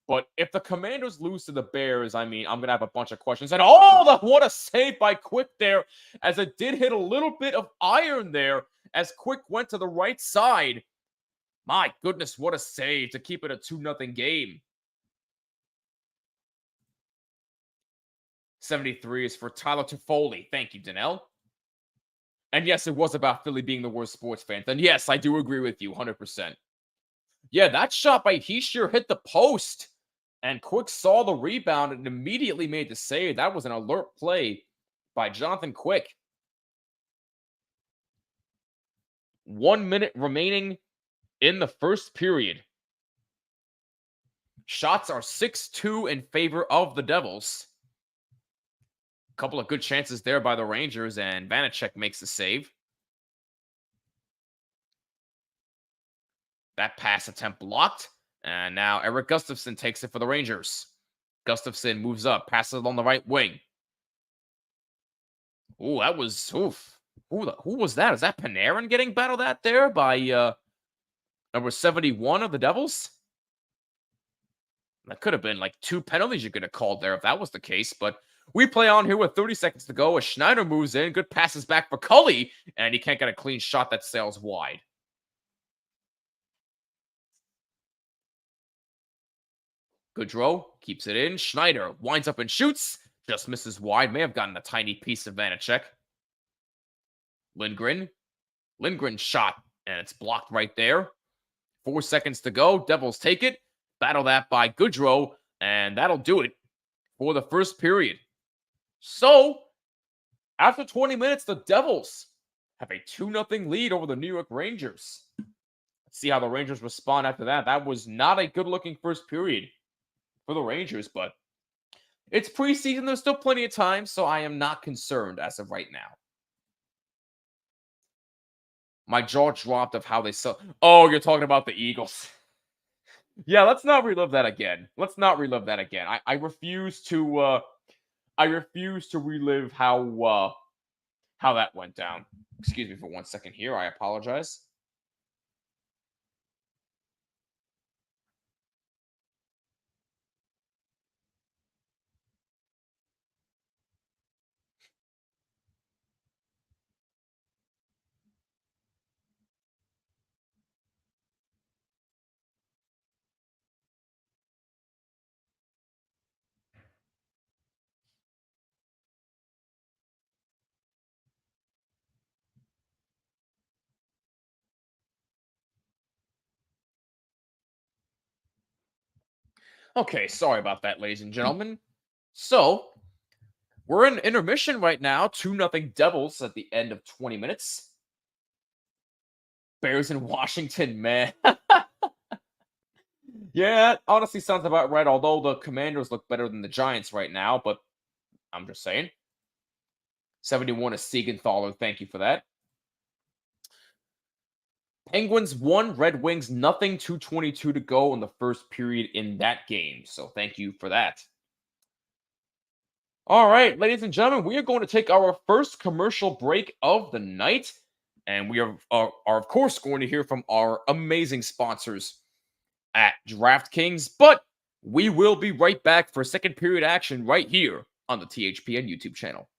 But if the Commanders lose to the Bears, I mean, I'm going to have a bunch of questions. And what a save by Quick there, as it did hit a little bit of iron there as Quick went to the right side. My goodness, what a save to keep it a 2-0 game. 73 is for Tyler Toffoli. Thank you, Danelle. And yes, it was about Philly being the worst sports fans. And yes, I do agree with you 100%. Yeah, that shot by Hischier hit the post. And Quick saw the rebound and immediately made the save. That was an alert play by Jonathan Quick. 1 minute remaining in the first period. Shots are 6-2 in favor of the Devils. A couple of good chances there by the Rangers, and Vanacek makes the save. That pass attempt blocked, and now Eric Gustafsson takes it for the Rangers. Gustafsson moves up, passes it on the right wing. Ooh, that was, oof. Who was that? Is that Panarin getting battled at there by number 71 of the Devils? That could have been like 2 penalties you could have called there if that was the case, but we play on here with 30 seconds to go as Schneider moves in. Good passes back for Cully, and he can't get a clean shot that sails wide. Goodrow keeps it in. Schneider winds up and shoots. Just misses wide. May have gotten a tiny piece of Vanacek. Lindgren shot, and it's blocked right there. 4 seconds to go. Devils take it. Battle that by Goodrow, and that'll do it for the first period. So, after 20 minutes, the Devils have a 2-0 lead over the New York Rangers. Let's see how the Rangers respond after that. That was not a good-looking first period for the Rangers, but it's preseason. There's still plenty of time, so I am not concerned as of right now. My jaw dropped of how they saw. Oh, you're talking about the Eagles. Yeah, let's not relive that again. I refuse to relive how that went down. Excuse me for 1 second here. I apologize. Okay, sorry about that, ladies and gentlemen. So, we're in intermission right now. 2-0 Devils at the end of 20 minutes. Bears in Washington, man. Yeah, that honestly sounds about right. Although the Commanders look better than the Giants right now, but I'm just saying. 71 is Siegenthaler. Thank you for that. Penguins 1, Red Wings nothing. 2:22 to go in the first period in that game. So thank you for that. All right, ladies and gentlemen, we are going to take our first commercial break of the night. And we are of course, going to hear from our amazing sponsors at DraftKings. But we will be right back for second period action right here on the THPN YouTube channel.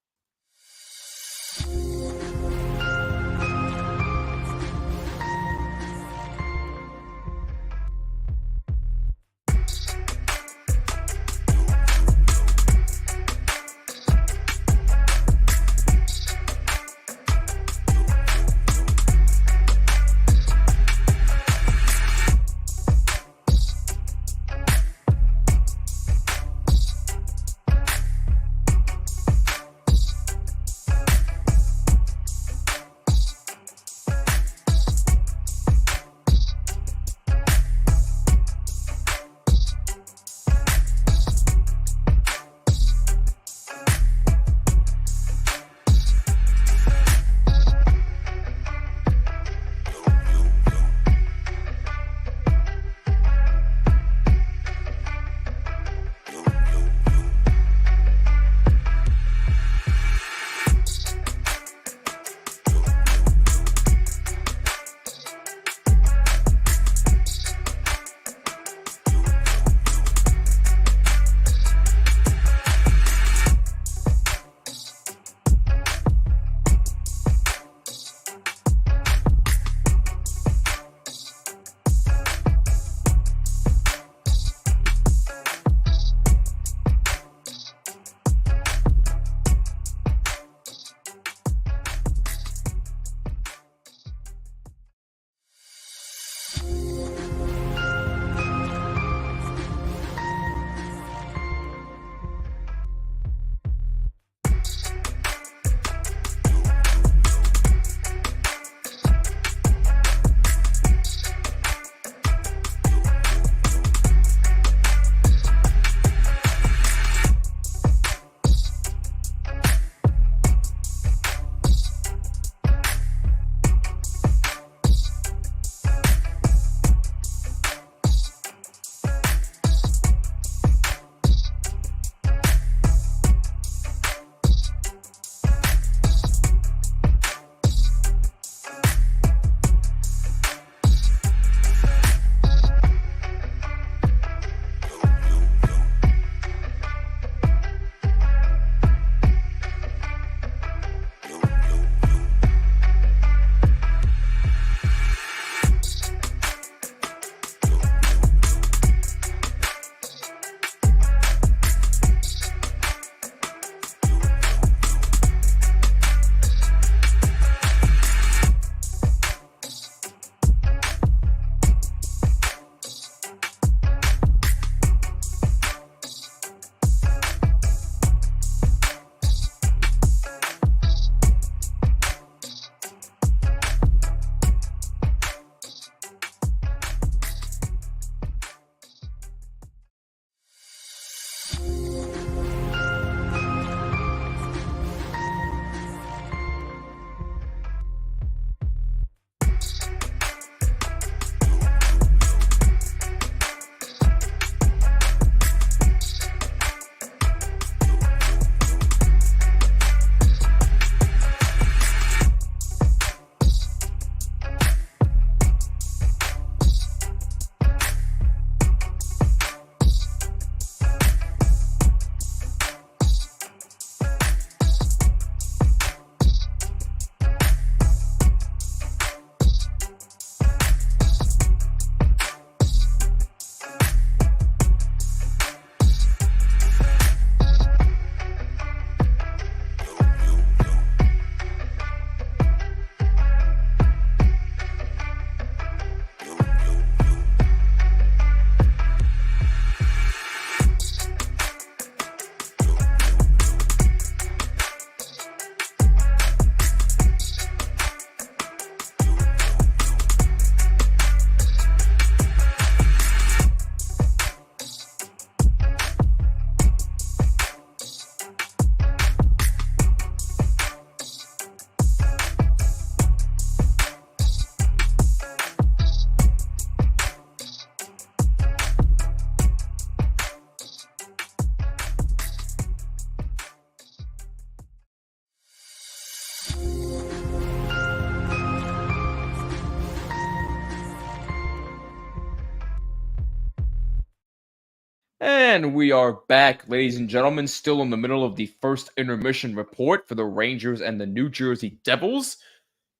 And we are back, ladies and gentlemen, still in the middle of the first intermission report for the Rangers and the New Jersey Devils.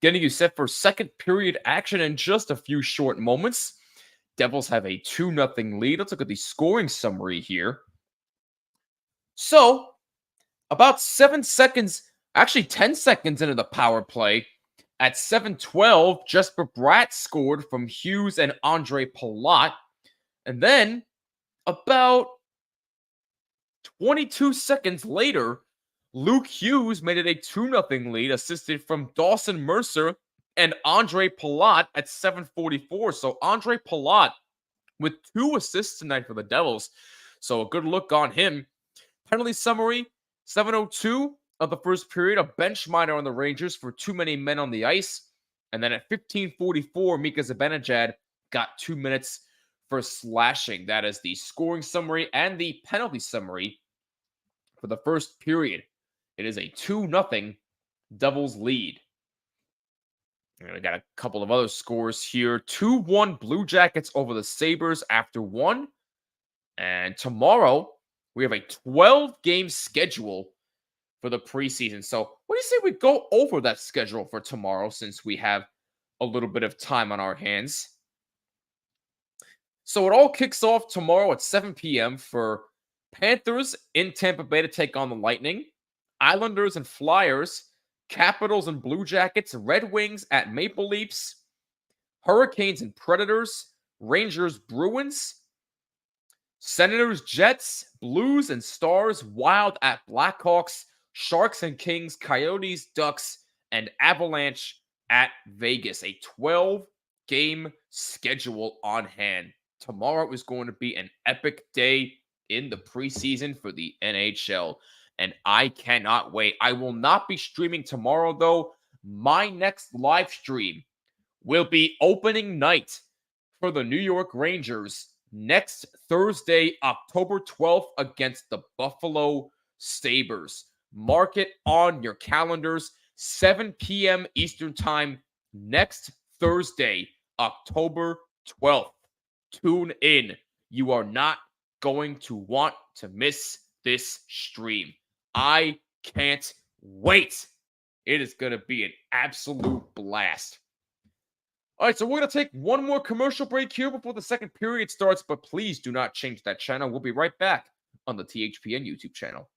Getting you set for second period action in just a few short moments. Devils have a 2-0 lead. Let's look at the scoring summary here. So, about 7 seconds, actually 10 seconds into the power play, at 7:12, Jesper Bratt scored from Hughes and Andre Palat. And then, about 22 seconds later, Luke Hughes made it a 2-0 lead, assisted from Dawson Mercer and Andre Palat at 7:44. So Andre Palat with 2 assists tonight for the Devils. So a good look on him. Penalty summary, 7:02 of the first period, a bench minor on the Rangers for too many men on the ice. And then at 15:44, Mika Zibanejad got 2 minutes for slashing. That is the scoring summary and the penalty summary for the first period. It is a 2-0 Devils lead. And we got a couple of other scores here. 2-1 Blue Jackets over the Sabres after 1. And tomorrow, we have a 12-game schedule for the preseason. So what do you say we go over that schedule for tomorrow, since we have a little bit of time on our hands? So it all kicks off tomorrow at 7 p.m. for Panthers in Tampa Bay to take on the Lightning, Islanders and Flyers, Capitals and Blue Jackets, Red Wings at Maple Leafs, Hurricanes and Predators, Rangers, Bruins, Senators, Jets, Blues and Stars, Wild at Blackhawks, Sharks and Kings, Coyotes, Ducks, and Avalanche at Vegas. A 12-game schedule on hand. Tomorrow is going to be an epic day in the preseason for the NHL, and I cannot wait. I will not be streaming tomorrow, though. My next live stream will be opening night for the New York Rangers next Thursday, October 12th, against the Buffalo Sabres. Mark it on your calendars, 7 p.m. Eastern Time, next Thursday, October 12th. Tune in. You are not going to want to miss this stream. I can't wait. It is going to be an absolute blast. All right, so we're going to take one more commercial break here before the second period starts, but please do not change that channel. We'll be right back on the THPN YouTube channel.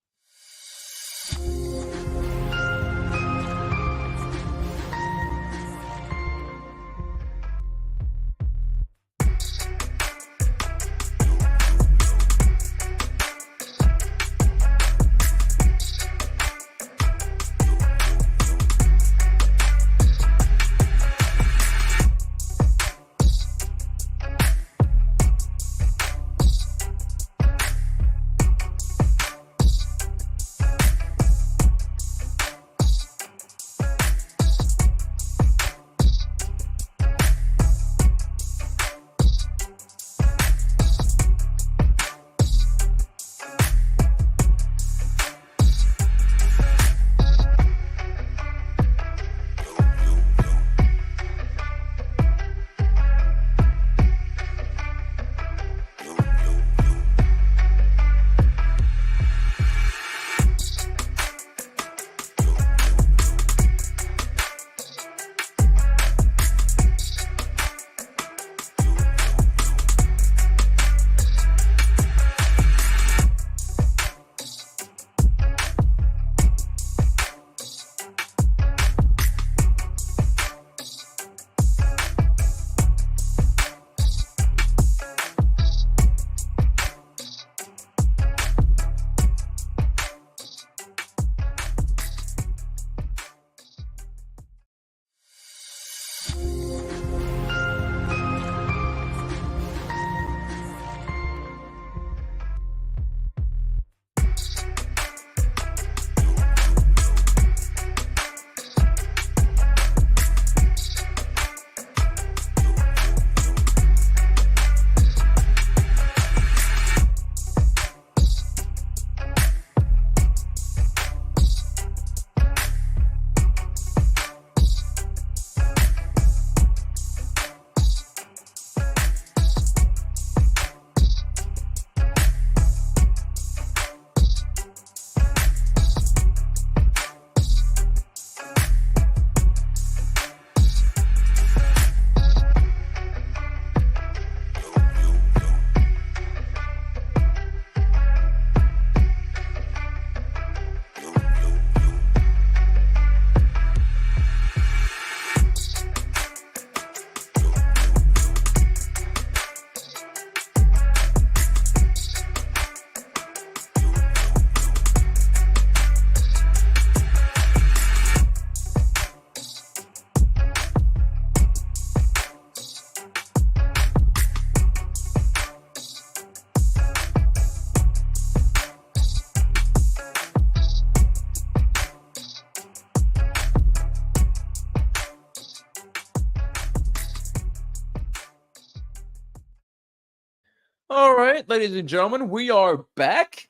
All right, ladies and gentlemen, we are back.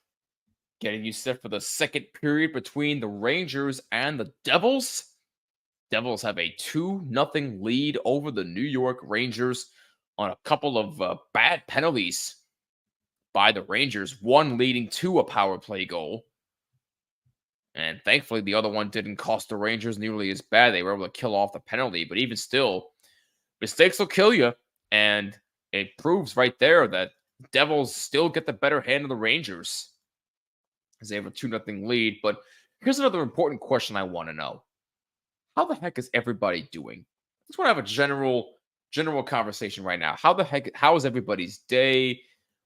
Getting you set for the second period between the Rangers and the Devils. Devils have a 2-0 lead over the New York Rangers on a couple of bad penalties by the Rangers, one leading to a power play goal. And thankfully, the other one didn't cost the Rangers nearly as bad. They were able to kill off the penalty. But even still, mistakes will kill you. And it proves right there that Devils still get the better hand of the Rangers as they have a 2-0 lead. But here's another important question I want to know. How the heck is everybody doing? I just want to have a general conversation right now. How is everybody's day?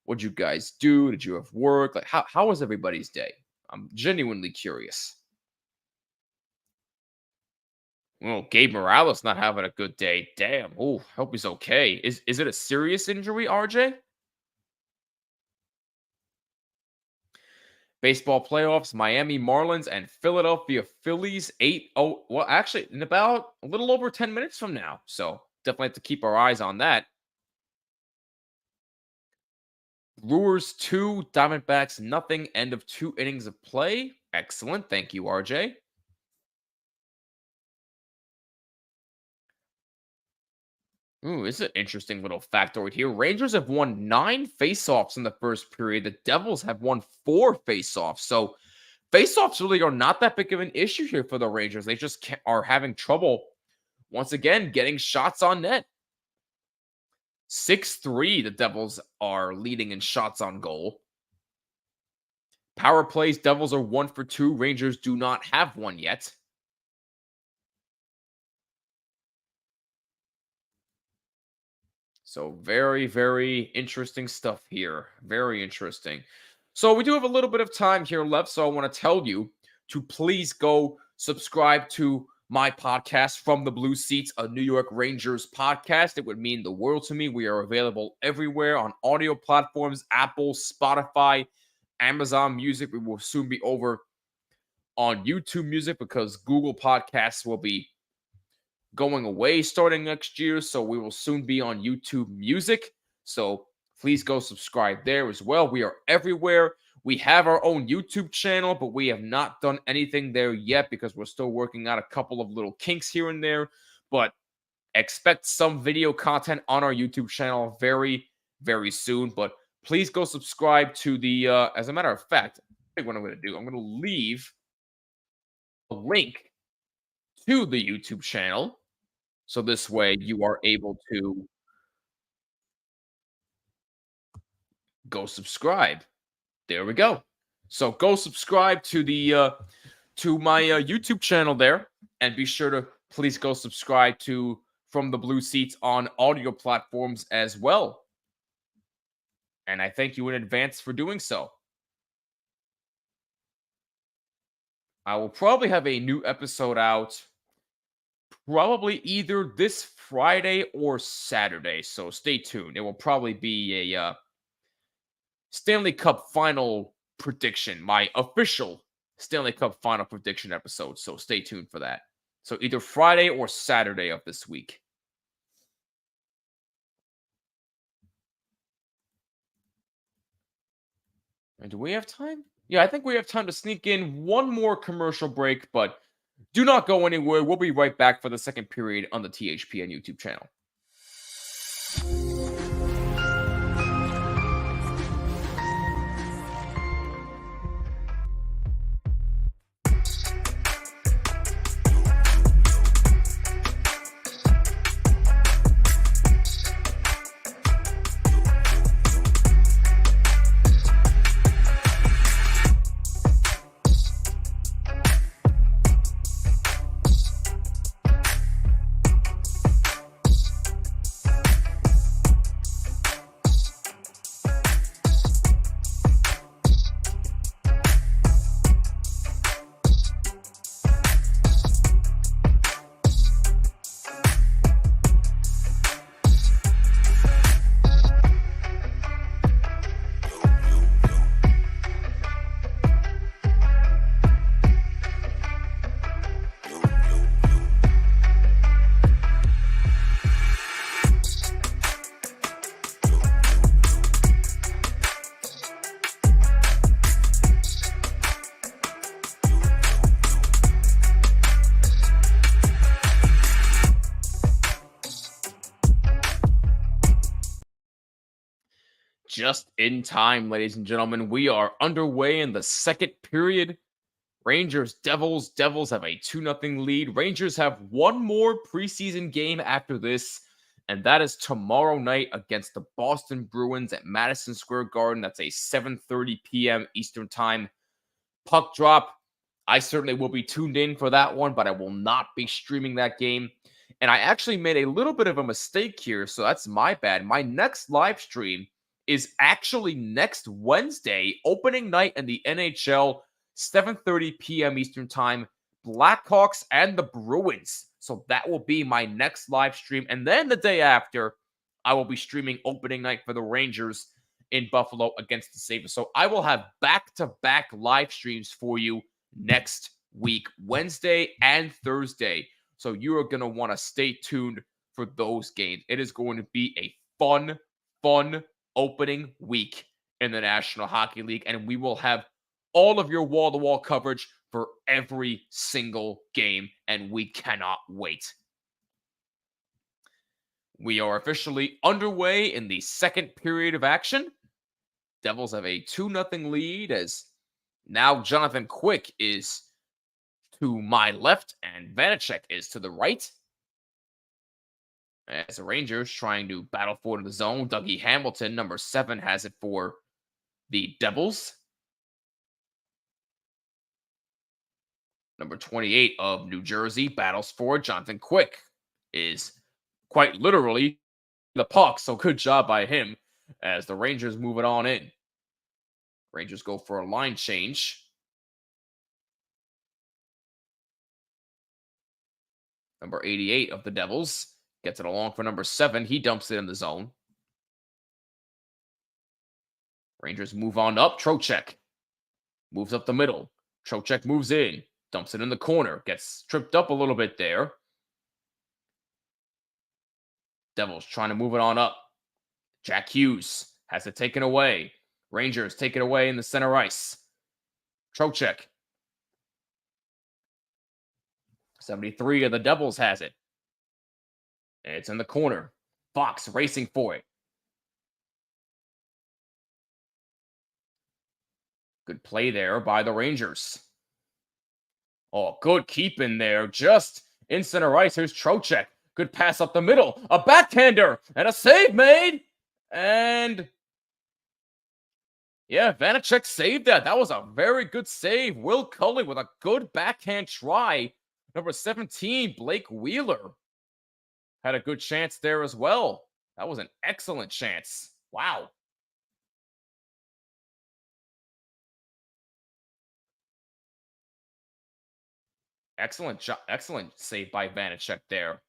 What'd you guys do? Did you have work? Like, how was everybody's day? I'm genuinely curious. Well, Gabe Morales not having a good day. Damn. Oh, hope he's okay. Is it a serious injury, RJ? Baseball playoffs, Miami Marlins and Philadelphia Phillies 8-0. Well, actually, in about a little over 10 minutes from now. So definitely have to keep our eyes on that. Brewers 2, Diamondbacks nothing. End of 2 innings of play. Excellent. Thank you, RJ. Ooh, this is an interesting little factoid here. Rangers have won 9 faceoffs in the first period. The Devils have won 4 faceoffs. So faceoffs really are not that big of an issue here for the Rangers. They just are having trouble, once again, getting shots on net. 6-3, the Devils are leading in shots on goal. Power plays, Devils are 1 for 2. Rangers do not have one yet. So very, very interesting stuff here. Very interesting. So we do have a little bit of time here left. So I want to tell you to please go subscribe to my podcast, From the Blue Seats, a New York Rangers podcast. It would mean the world to me. We are available everywhere on audio platforms, Apple, Spotify, Amazon Music. We will soon be over on YouTube Music because Google Podcasts will be going away starting next year. So we will soon be on YouTube Music. So please go subscribe there as well. We are everywhere. We have our own YouTube channel, but we have not done anything there yet because we're still working out a couple of little kinks here and there. But expect some video content on our YouTube channel very, very soon. But please go subscribe to the, as a matter of fact, I think what I'm going to do, I'm going to leave a link to the YouTube channel. So this way you are able to go subscribe. There we go. So go subscribe to the to my YouTube channel there, and be sure to please go subscribe to From the Blue Seats on audio platforms as well. And I thank you in advance for doing so. I will probably have a new episode out probably either this Friday or Saturday, so stay tuned. It will probably be a Stanley Cup final prediction, my official Stanley Cup final prediction episode. So stay tuned for that. So either Friday or Saturday of this week. And do we have time? Yeah, I think we have time to sneak in one more commercial break, but do not go anywhere. We'll be right back for the second period on the THPN YouTube channel. just in time, ladies and gentlemen. We are underway in the second period. Rangers, Devils. Devils have a 2-0 lead. Rangers have one more preseason game after this, and that is tomorrow night against the Boston Bruins at Madison Square Garden. That's a 7:30 p.m. Eastern Time puck drop. I certainly will be tuned in for that one, but I will not be streaming that game. And I actually made a little bit of a mistake here, so that's my bad. My next live stream is actually next Wednesday, opening night in the NHL, 7:30 p.m. Eastern Time, Blackhawks and the Bruins. So that will be my next live stream. And then the day after, I will be streaming opening night for the Rangers in Buffalo against the Sabres. So I will have back-to-back live streams for you next week, Wednesday and Thursday. So you are going to want to stay tuned for those games. It is going to be a fun opening week in the National Hockey League, and we will have all of your wall-to-wall coverage for every single game, and we cannot wait. We are officially underway in the second period of action. Devils have a 2-0 lead as now Jonathan Quick is to my left and Vanacek is to the right. As the Rangers trying to battle forward in the zone, Dougie Hamilton, number 7, has it for the Devils. Number 28 of New Jersey battles for Jonathan Quick. Is quite literally the puck, so good job by him as the Rangers move it on in. Rangers go for a line change. Number 88 of the Devils gets it along for number 7. He dumps it in the zone. Rangers move on up. Trocheck moves up the middle. Trocheck moves in. Dumps it in the corner. Gets tripped up a little bit there. Devils trying to move it on up. Jack Hughes has it taken away. Rangers take it away in the center ice. Trocheck. 73 of the Devils has it. And it's in the corner. Fox racing for it. Good play there by the Rangers. Oh, good keep in there. Just in center ice. Here's Trocheck. Good pass up the middle. A backhander. And a save made. And yeah, Vanacek saved that. That was a very good save. Will Cully with a good backhand try. Number 17, Blake Wheeler, had a good chance there as well. That was an excellent chance. Wow. Excellent save by Vanacek there.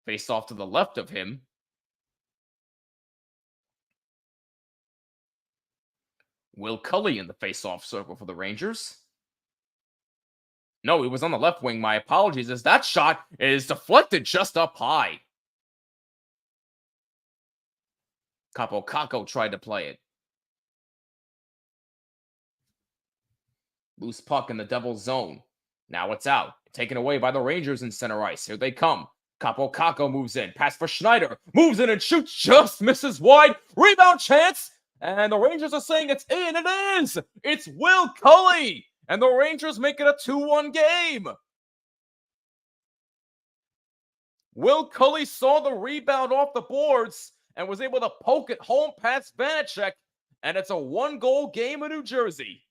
Face off to the left of him. Will Cully in the face-off circle for the Rangers. No, he was on the left wing. My apologies, as that shot is deflected just up high. Capo Caco tried to play it. Loose puck in the Devils zone. Now it's out. Taken away by the Rangers in center ice. Here they come. Capo Caco moves in. Pass for Schneider. Moves in and shoots. Just misses wide. Rebound chance. And the Rangers are saying it's in. It is. It's Will Cully. And the Rangers make it a 2-1 game. Will Cully saw the rebound off the boards and was able to poke it home past Vanacek. And it's a 1-goal game in New Jersey.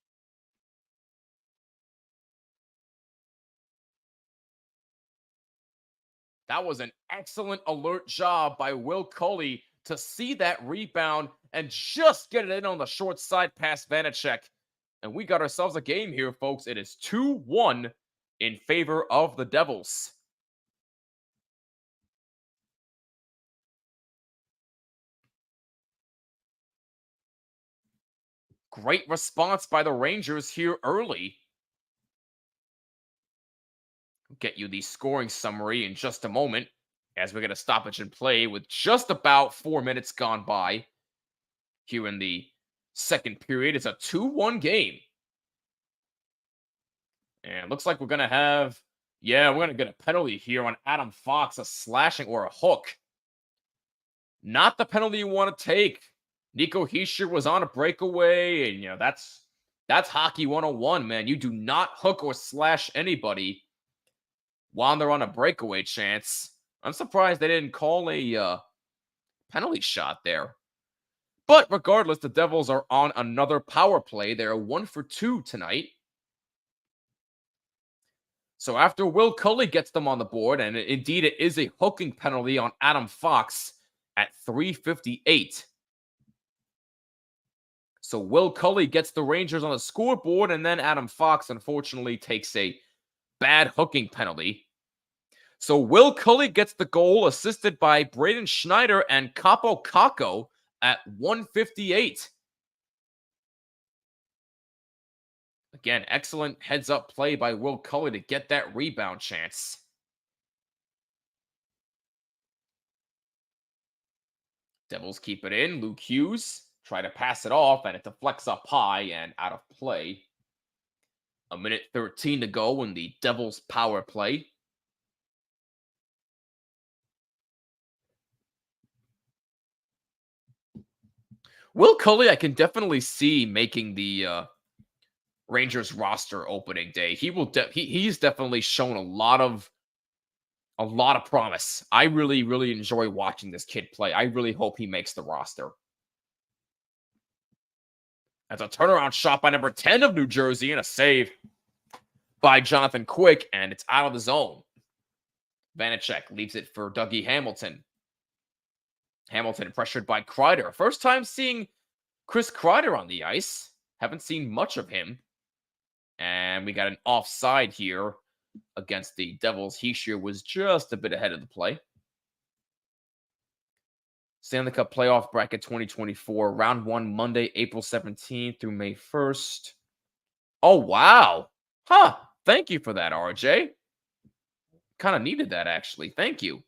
That was an excellent alert job by Will Cully to see that rebound and just get it in on the short side past Vanacek. And we got ourselves a game here, folks. It is 2-1 in favor of the Devils. Great response by the Rangers here early. Get you the scoring summary in just a moment as we get a stoppage in play with just about 4 minutes gone by here in the second period. It's a 2-1 game. And looks like we're going to have, we're going to get a penalty here on Adam Fox, a slashing or a hook. Not the penalty you want to take. Nico Hischier was on a breakaway, and that's hockey 101, man. You do not hook or slash anybody while they're on a breakaway chance. I'm surprised they didn't call a penalty shot there. But regardless, the Devils are on another power play. They're 1 for 2 tonight. So after Will Cully gets them on the board, and indeed it is a hooking penalty on Adam Fox at 3:58. So Will Cully gets the Rangers on the scoreboard, and then Adam Fox unfortunately takes a bad hooking penalty. So Will Cully gets the goal, assisted by Braden Schneider and Capo Caco at 1:58. Again, excellent heads-up play by Will Cully to get that rebound chance. Devils keep it in. Luke Hughes try to pass it off, and it deflects up high and out of play. A minute 13 to go in the Devils power play. Will Cully, I can definitely see making the Rangers roster opening day. He's definitely shown a lot of promise. I really enjoy watching this kid play. I really hope he makes the roster. That's a turnaround shot by number 10 of New Jersey and a save by Jonathan Quick, and it's out of the zone. Vanacek leaves it for Dougie Hamilton. Hamilton pressured by Kreider. First time seeing Chris Kreider on the ice. Haven't seen much of him. And we got an offside here against the Devils. Hischier was just a bit ahead of the play. Stanley Cup Playoff Bracket 2024. Round 1, Monday, April 17th through May 1st. Oh, wow. Huh. Thank you for that, RJ. Kind of needed that, actually. Thank you.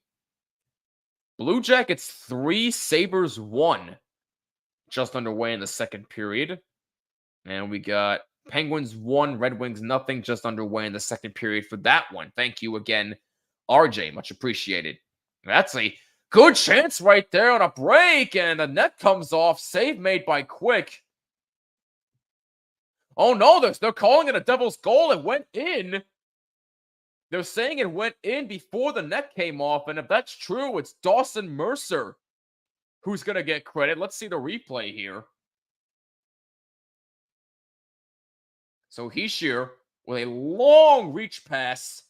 Blue Jackets 3, Sabres 1. Just underway in the second period. And we got Penguins 1, Red Wings nothing, just underway in the second period for that one. Thank you again, RJ. Much appreciated. That's a good chance right there on a break, and the net comes off. Save made by Quick. Oh no, they're calling it a Devils goal. It went in. They're saying it went in before the net came off, and if that's true, it's Dawson Mercer who's going to get credit. Let's see the replay here. So Hischier with a long reach pass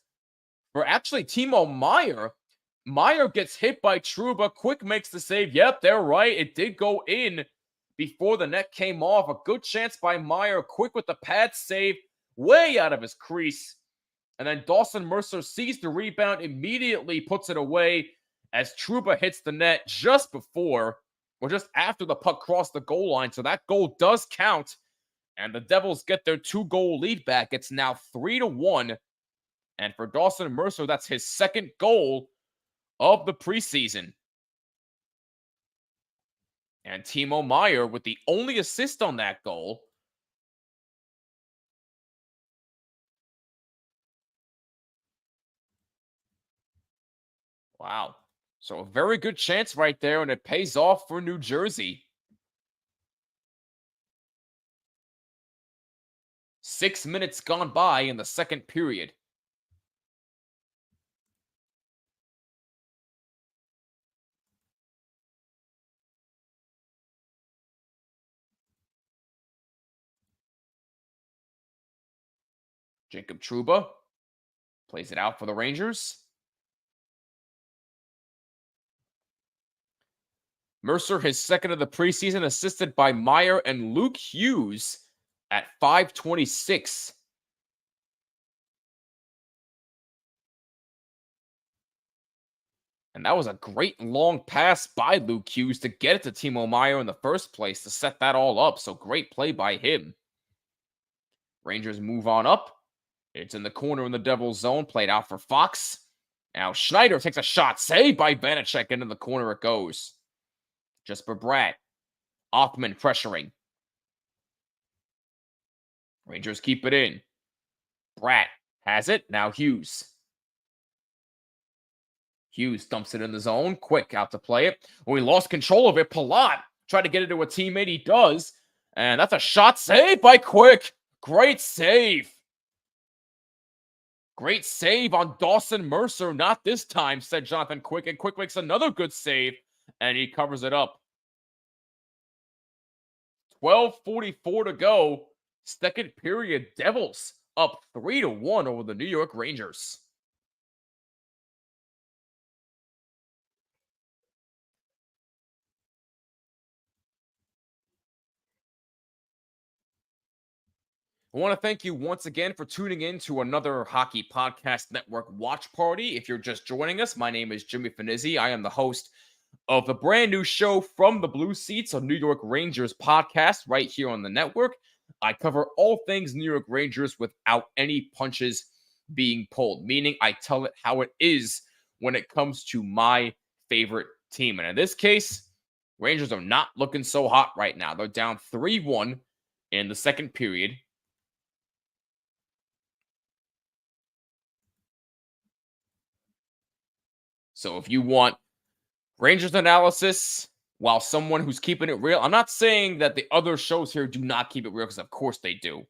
for actually Timo Meier. Meier gets hit by Trouba. Quick makes the save. Yep, they're right. It did go in before the net came off. A good chance by Meier. Quick with the pad save. Way out of his crease. And then Dawson Mercer sees the rebound, immediately puts it away as Trouba hits the net just before or just after the puck crossed the goal line. So that goal does count. And the Devils get their 2-goal lead back. It's now 3-1. And for Dawson Mercer, that's his second goal of the preseason. And Timo Meier with the only assist on that goal. Wow. So a very good chance right there, and it pays off for New Jersey. 6 minutes gone by in the second period. Jacob Trouba plays it out for the Rangers. Mercer, his second of the preseason, assisted by Meier and Luke Hughes at 5:26. And that was a great long pass by Luke Hughes to get it to Timo Meier in the first place to set that all up. So great play by him. Rangers move on up. It's in the corner in the Devils zone. Played out for Fox. Now Schneider takes a shot. Saved by Vanacek. Into the corner it goes. Just for Brad. Offman pressuring. Rangers keep it in. Brad has it. Now Hughes. Hughes dumps it in the zone. Quick out to play it. Well, he lost control of it. Palat Try to get it to a teammate. He does. And that's a shot save by Quick. Great save. Great save on Dawson Mercer. Not this time, said Jonathan Quick. And Quick makes another good save. And he covers it up. 12:44 to go. Second period. Devils up 3-1 over the New York Rangers. I want to thank you once again for tuning in to another Hockey Podcast Network watch party. If you're just joining us, my name is Jimmy Finizzi. I am the host of the brand new show From the Blue Seats, a New York Rangers podcast right here on the network. I cover all things New York Rangers without any punches being pulled, meaning I tell it how it is when it comes to my favorite team. And in this case, Rangers are not looking so hot right now. They're down 3-1 in the second period. So if you want Rangers analysis while someone who's keeping it real, I'm not saying that the other shows here do not keep it real, because of course they do.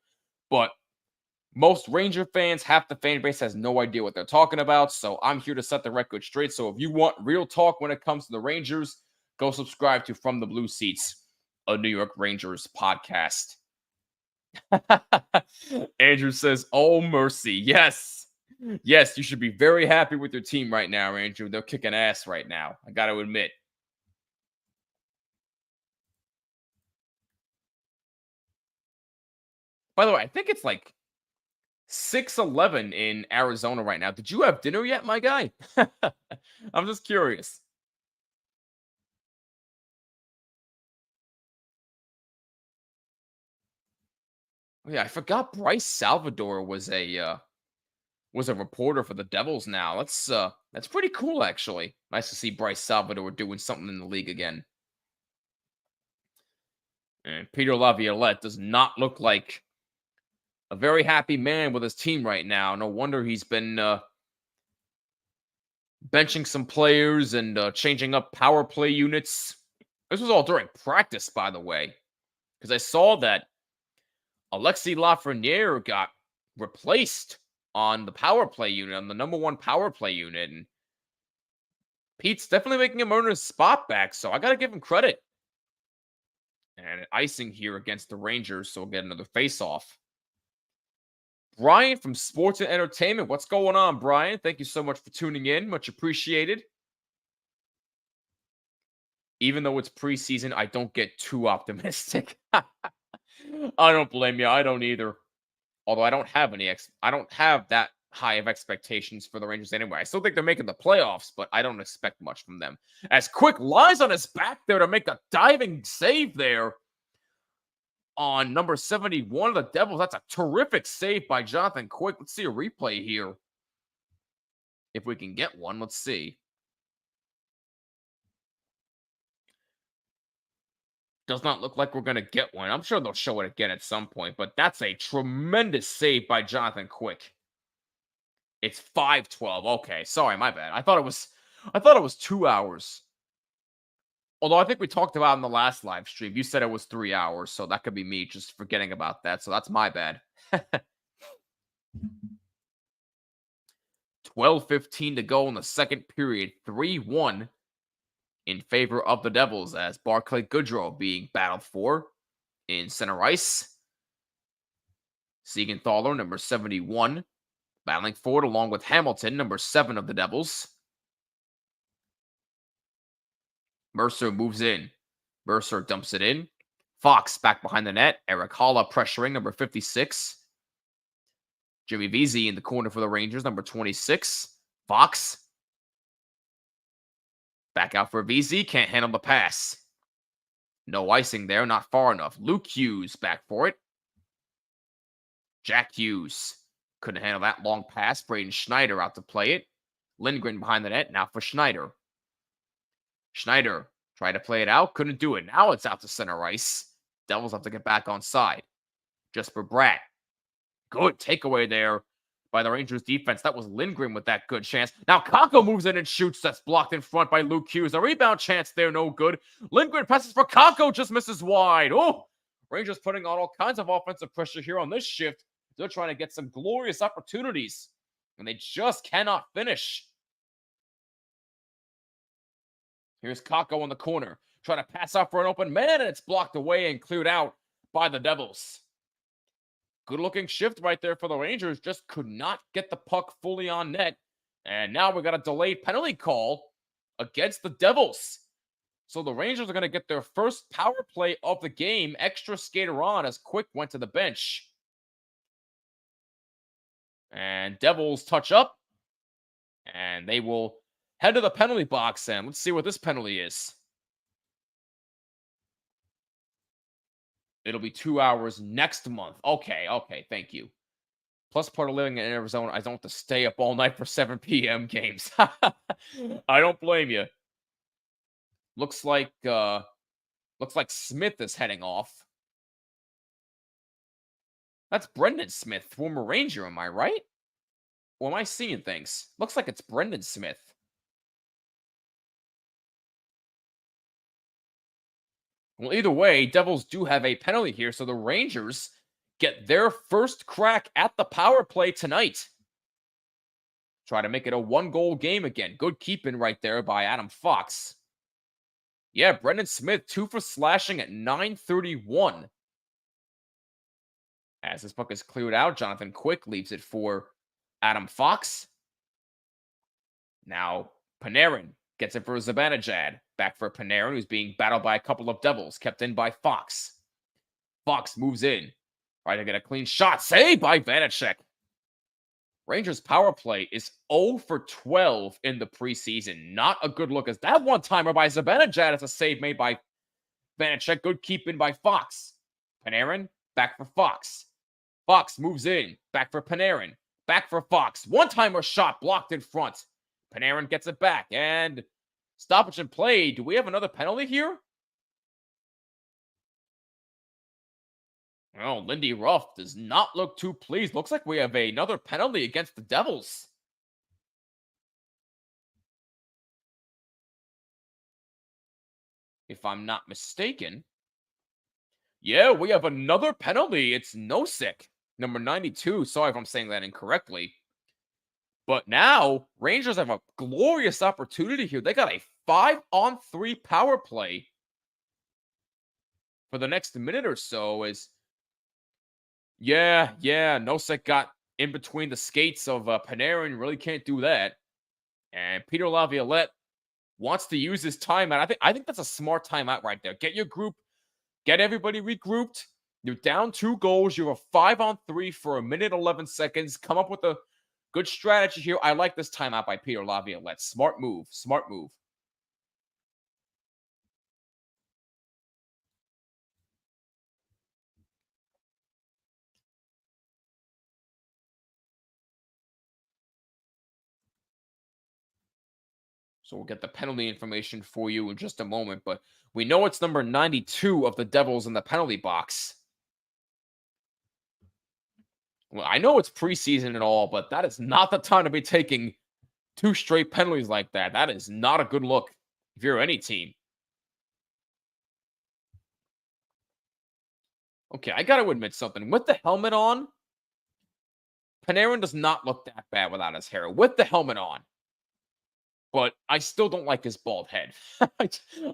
But most Ranger fans, half the fan base has no idea what they're talking about. So I'm here to set the record straight. So if you want real talk when it comes to the Rangers, go subscribe to From the Blue Seats, a New York Rangers podcast. Andrew says, "Oh, mercy. Yes. Yes, you should be very happy with your team right now, Andrew. They're kicking ass right now. I got to admit." By the way, I think it's like 6:11 in Arizona right now. Did you have dinner yet, my guy? I'm just curious. Oh, yeah, I forgot Bryce Salvador was a reporter for the Devils now. That's pretty cool, actually. Nice to see Bryce Salvador doing something in the league again. And Peter Laviolette does not look like a very happy man with his team right now. No wonder he's been benching some players and changing up power play units. This was all during practice, by the way, because I saw that Alexis Lafreniere got replaced on the power play unit, on the number one power play unit, and Pete's definitely making him earn his spot back, so I got to give him credit. And icing here against the Rangers, so we'll get another face-off. Brian from Sports and Entertainment. What's going on, Brian? Thank you so much for tuning in. Much appreciated. Even though it's preseason, I don't get too optimistic. I don't blame you. I don't either. Although I don't have I don't have that high of expectations for the Rangers anyway. I still think they're making the playoffs, but I don't expect much from them. As Quick lies on his back there to make a diving save there on number 71 of the Devils. That's a terrific save by Jonathan Quick. Let's see a replay here. If we can get one, let's see. Does not look like we're going to get one. I'm sure they'll show it again at some point, but that's a tremendous save by Jonathan Quick. It's 5:12. Okay, sorry, my bad. I thought it was 2 hours. Although I think we talked about in the last live stream. You said it was 3 hours, so that could be me just forgetting about that. So that's my bad. 12:15 to go in the second period. 3-1 in favor of the Devils, as Barclay Goodrow being battled for in center ice. Siegenthaler, number 71, battling forward along with Hamilton, number 7 of the Devils. Mercer moves in. Mercer dumps it in. Fox back behind the net. Eric Holla pressuring, number 56. Jimmy Vesey in the corner for the Rangers, number 26. Fox back out for Vesey. Can't handle the pass. No icing there. Not far enough. Luke Hughes back for it. Jack Hughes couldn't handle that long pass. Braden Schneider out to play it. Lindgren behind the net. Now for Schneider. Schneider tried to play it out. Couldn't do it. Now it's out to center ice. Devils have to get back on side. Just for Bratt. Good takeaway there by the Rangers defense. That was Lindgren with that good chance. Now Kakko moves in and shoots. That's blocked in front by Luke Hughes. A rebound chance there, no good. Lindgren passes for Kakko, just misses wide. Oh, Rangers putting on all kinds of offensive pressure here on this shift. They're trying to get some glorious opportunities, and they just cannot finish. Here's Kakko in the corner, trying to pass out for an open man, and it's blocked away and cleared out by the Devils. Good looking shift right there for the Rangers. Just could not get the puck fully on net. And now we got a delayed penalty call against the Devils. So the Rangers are going to get their first power play of the game. Extra skater on as Quick went to the bench. And Devils touch up. And they will head to the penalty box. And let's see what this penalty is. It'll be 2 hours next month. Okay, thank you. Plus, part of living in Arizona, I don't have to stay up all night for 7 p.m. games. I don't blame you. Looks like Smith is heading off. That's Brendan Smith, former Ranger, am I right? Or am I seeing things? Looks like it's Brendan Smith. Well, either way, Devils do have a penalty here, so the Rangers get their first crack at the power play tonight. Try to make it a 1-goal game again. Good keeping right there by Adam Fox. Yeah, Brendan Smith, 2 for slashing at 9:31. As this puck is cleared out, Jonathan Quick leaves it for Adam Fox. Now, Panarin gets it for Zibanejad. Back for Panarin, who's being battled by a couple of Devils. Kept in by Fox. Fox moves in. Right to get a clean shot. Saved by Vanacek. Rangers power play is 0 for 12 in the preseason. Not a good look as that one-timer by Zibanejad is a save made by Vanacek. Good keeping by Fox. Panarin, back for Fox. Fox moves in. Back for Panarin. Back for Fox. One-timer shot blocked in front. Panarin gets it back. And stoppage in play. Do we have another penalty here? Oh, Lindy Ruff does not look too pleased. Looks like we have another penalty against the Devils. If I'm not mistaken. Yeah, we have another penalty. It's Nosek, number 92. Sorry if I'm saying that incorrectly. But now, Rangers have a glorious opportunity here. They got a 5-on-3 power play for the next minute or so. Yeah, Nosek got in between the skates of Panarin. Really can't do that. And Peter Laviolette wants to use his timeout. I think that's a smart timeout right there. Get your group, get everybody regrouped. You're down 2 goals. You're a 5-on-3 for 1:11. Come up with a good strategy here. I like this timeout by Peter Laviolette. Smart move. So we'll get the penalty information for you in just a moment. But we know it's number 92 of the Devils in the penalty box. Well, I know it's preseason and all, but that is not the time to be taking 2 straight penalties like that. That is not a good look if you're any team. Okay, I got to admit something. With the helmet on, Panarin does not look that bad without his hair. With the helmet on. But I still don't like his bald head.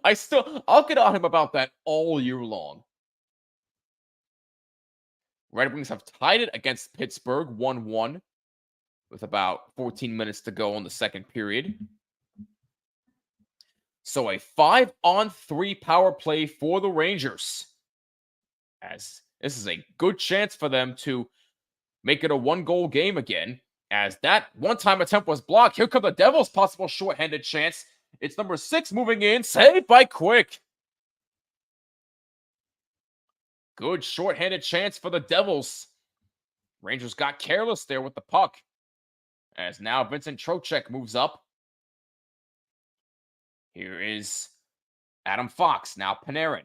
I'll get on him about that all year long. Red Wings have tied it against Pittsburgh 1-1 with about 14 minutes to go in the second period. So a 5-on-3 power play for the Rangers. As this is a good chance for them to make it a 1-goal game again. As that one-time attempt was blocked. Here come the Devils' possible shorthanded chance. It's number 6 moving in. Saved by Quick. Good shorthanded chance for the Devils. Rangers got careless there with the puck. As now Vincent Trocheck moves up. Here is Adam Fox. Now Panarin.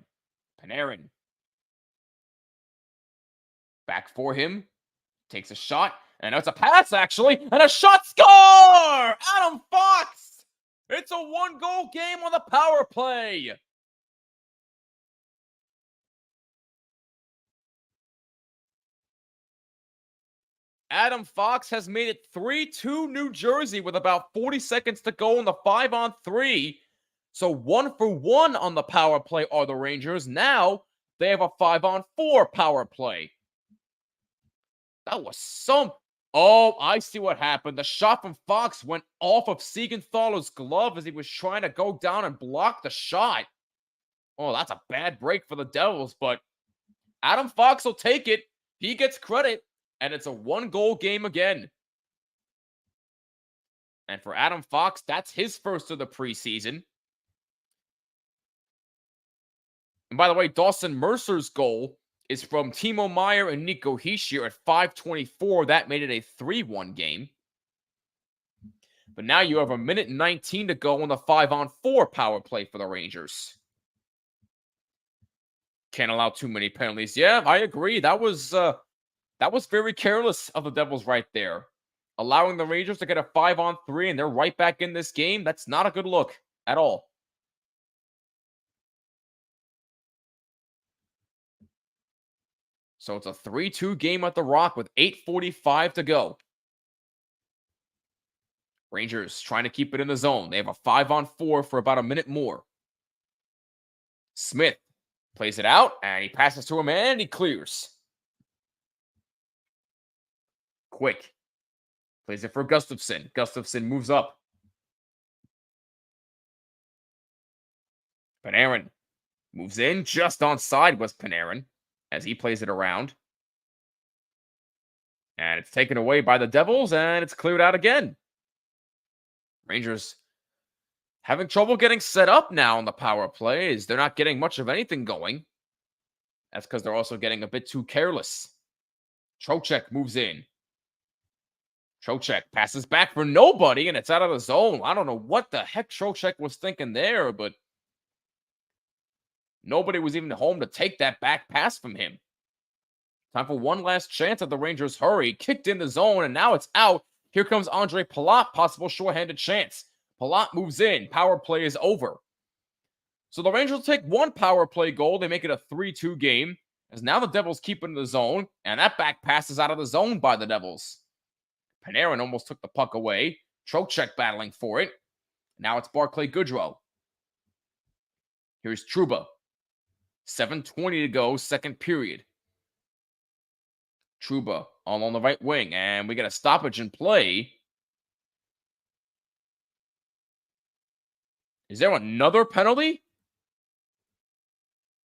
Back for him. Takes a shot. And it's a pass, actually, and a shot score! Adam Fox! It's a one-goal game on the power play. Adam Fox has made it 3-2 New Jersey with about 40 seconds to go in the 5-on-3. So 1-for-1 on the power play are the Rangers. Now they have a 5-on-4 power play. That was some... Oh, I see what happened. The shot from Fox went off of Siegenthaler's glove as he was trying to go down and block the shot. Oh, that's a bad break for the Devils, but Adam Fox will take it. He gets credit, and it's a one-goal game again. And for Adam Fox, that's his first of the preseason. And by the way, Dawson Mercer's goal is from Timo Meier and Nico Hischier at 5:24. That made it a 3-1 game. But now you have 1:19 to go on the 5-on-4 power play for the Rangers. Can't allow too many penalties. Yeah, I agree. That was very careless of the Devils right there. Allowing the Rangers to get a 5-on-3 and they're right back in this game. That's not a good look at all. So it's a 3-2 game at the Rock with 8:45 to go. Rangers trying to keep it in the zone. They have a 5-on-4 for about a minute more. Smith plays it out, and he passes to him, and he clears. Quick. Plays it for Gustafsson. Gustafsson moves up. Panarin moves in. Just onside was Panarin as he plays it around. And it's taken away by the Devils, and it's cleared out again. Rangers having trouble getting set up now on the power play as they're not getting much of anything going. That's because they're also getting a bit too careless. Trocheck moves in. Trocheck passes back for nobody, and it's out of the zone. I don't know what the heck Trocheck was thinking there, but nobody was even home to take that back pass from him. Time for one last chance at the Rangers' hurry. Kicked in the zone, and now it's out. Here comes Andre Palat, possible shorthanded chance. Palat moves in. Power play is over. So the Rangers take one power play goal. They make it a 3-2 game. As now the Devils keep it in the zone, and that back pass is out of the zone by the Devils. Panarin almost took the puck away. Trocheck battling for it. Now it's Barclay Goodrow. Here's Trouba. 7:20 to go, second period. Trouba all on the right wing, and we get a stoppage in play. Is there another penalty?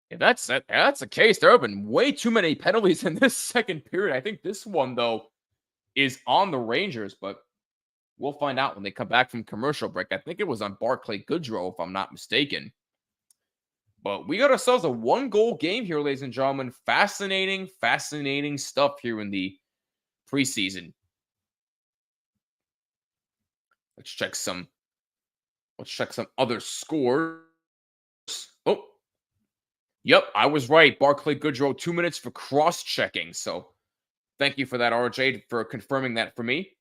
If that's the case, there have been way too many penalties in this second period. I think this one, though, is on the Rangers, but we'll find out when they come back from commercial break. I think it was on Barclay Goodrow, if I'm not mistaken. But we got ourselves a one-goal game here, ladies and gentlemen. Fascinating, fascinating stuff here in the preseason. Let's check some other scores. Oh, yep, I was right. Barclay Goodrow, 2 minutes for cross-checking. So thank you for that, RJ, for confirming that for me.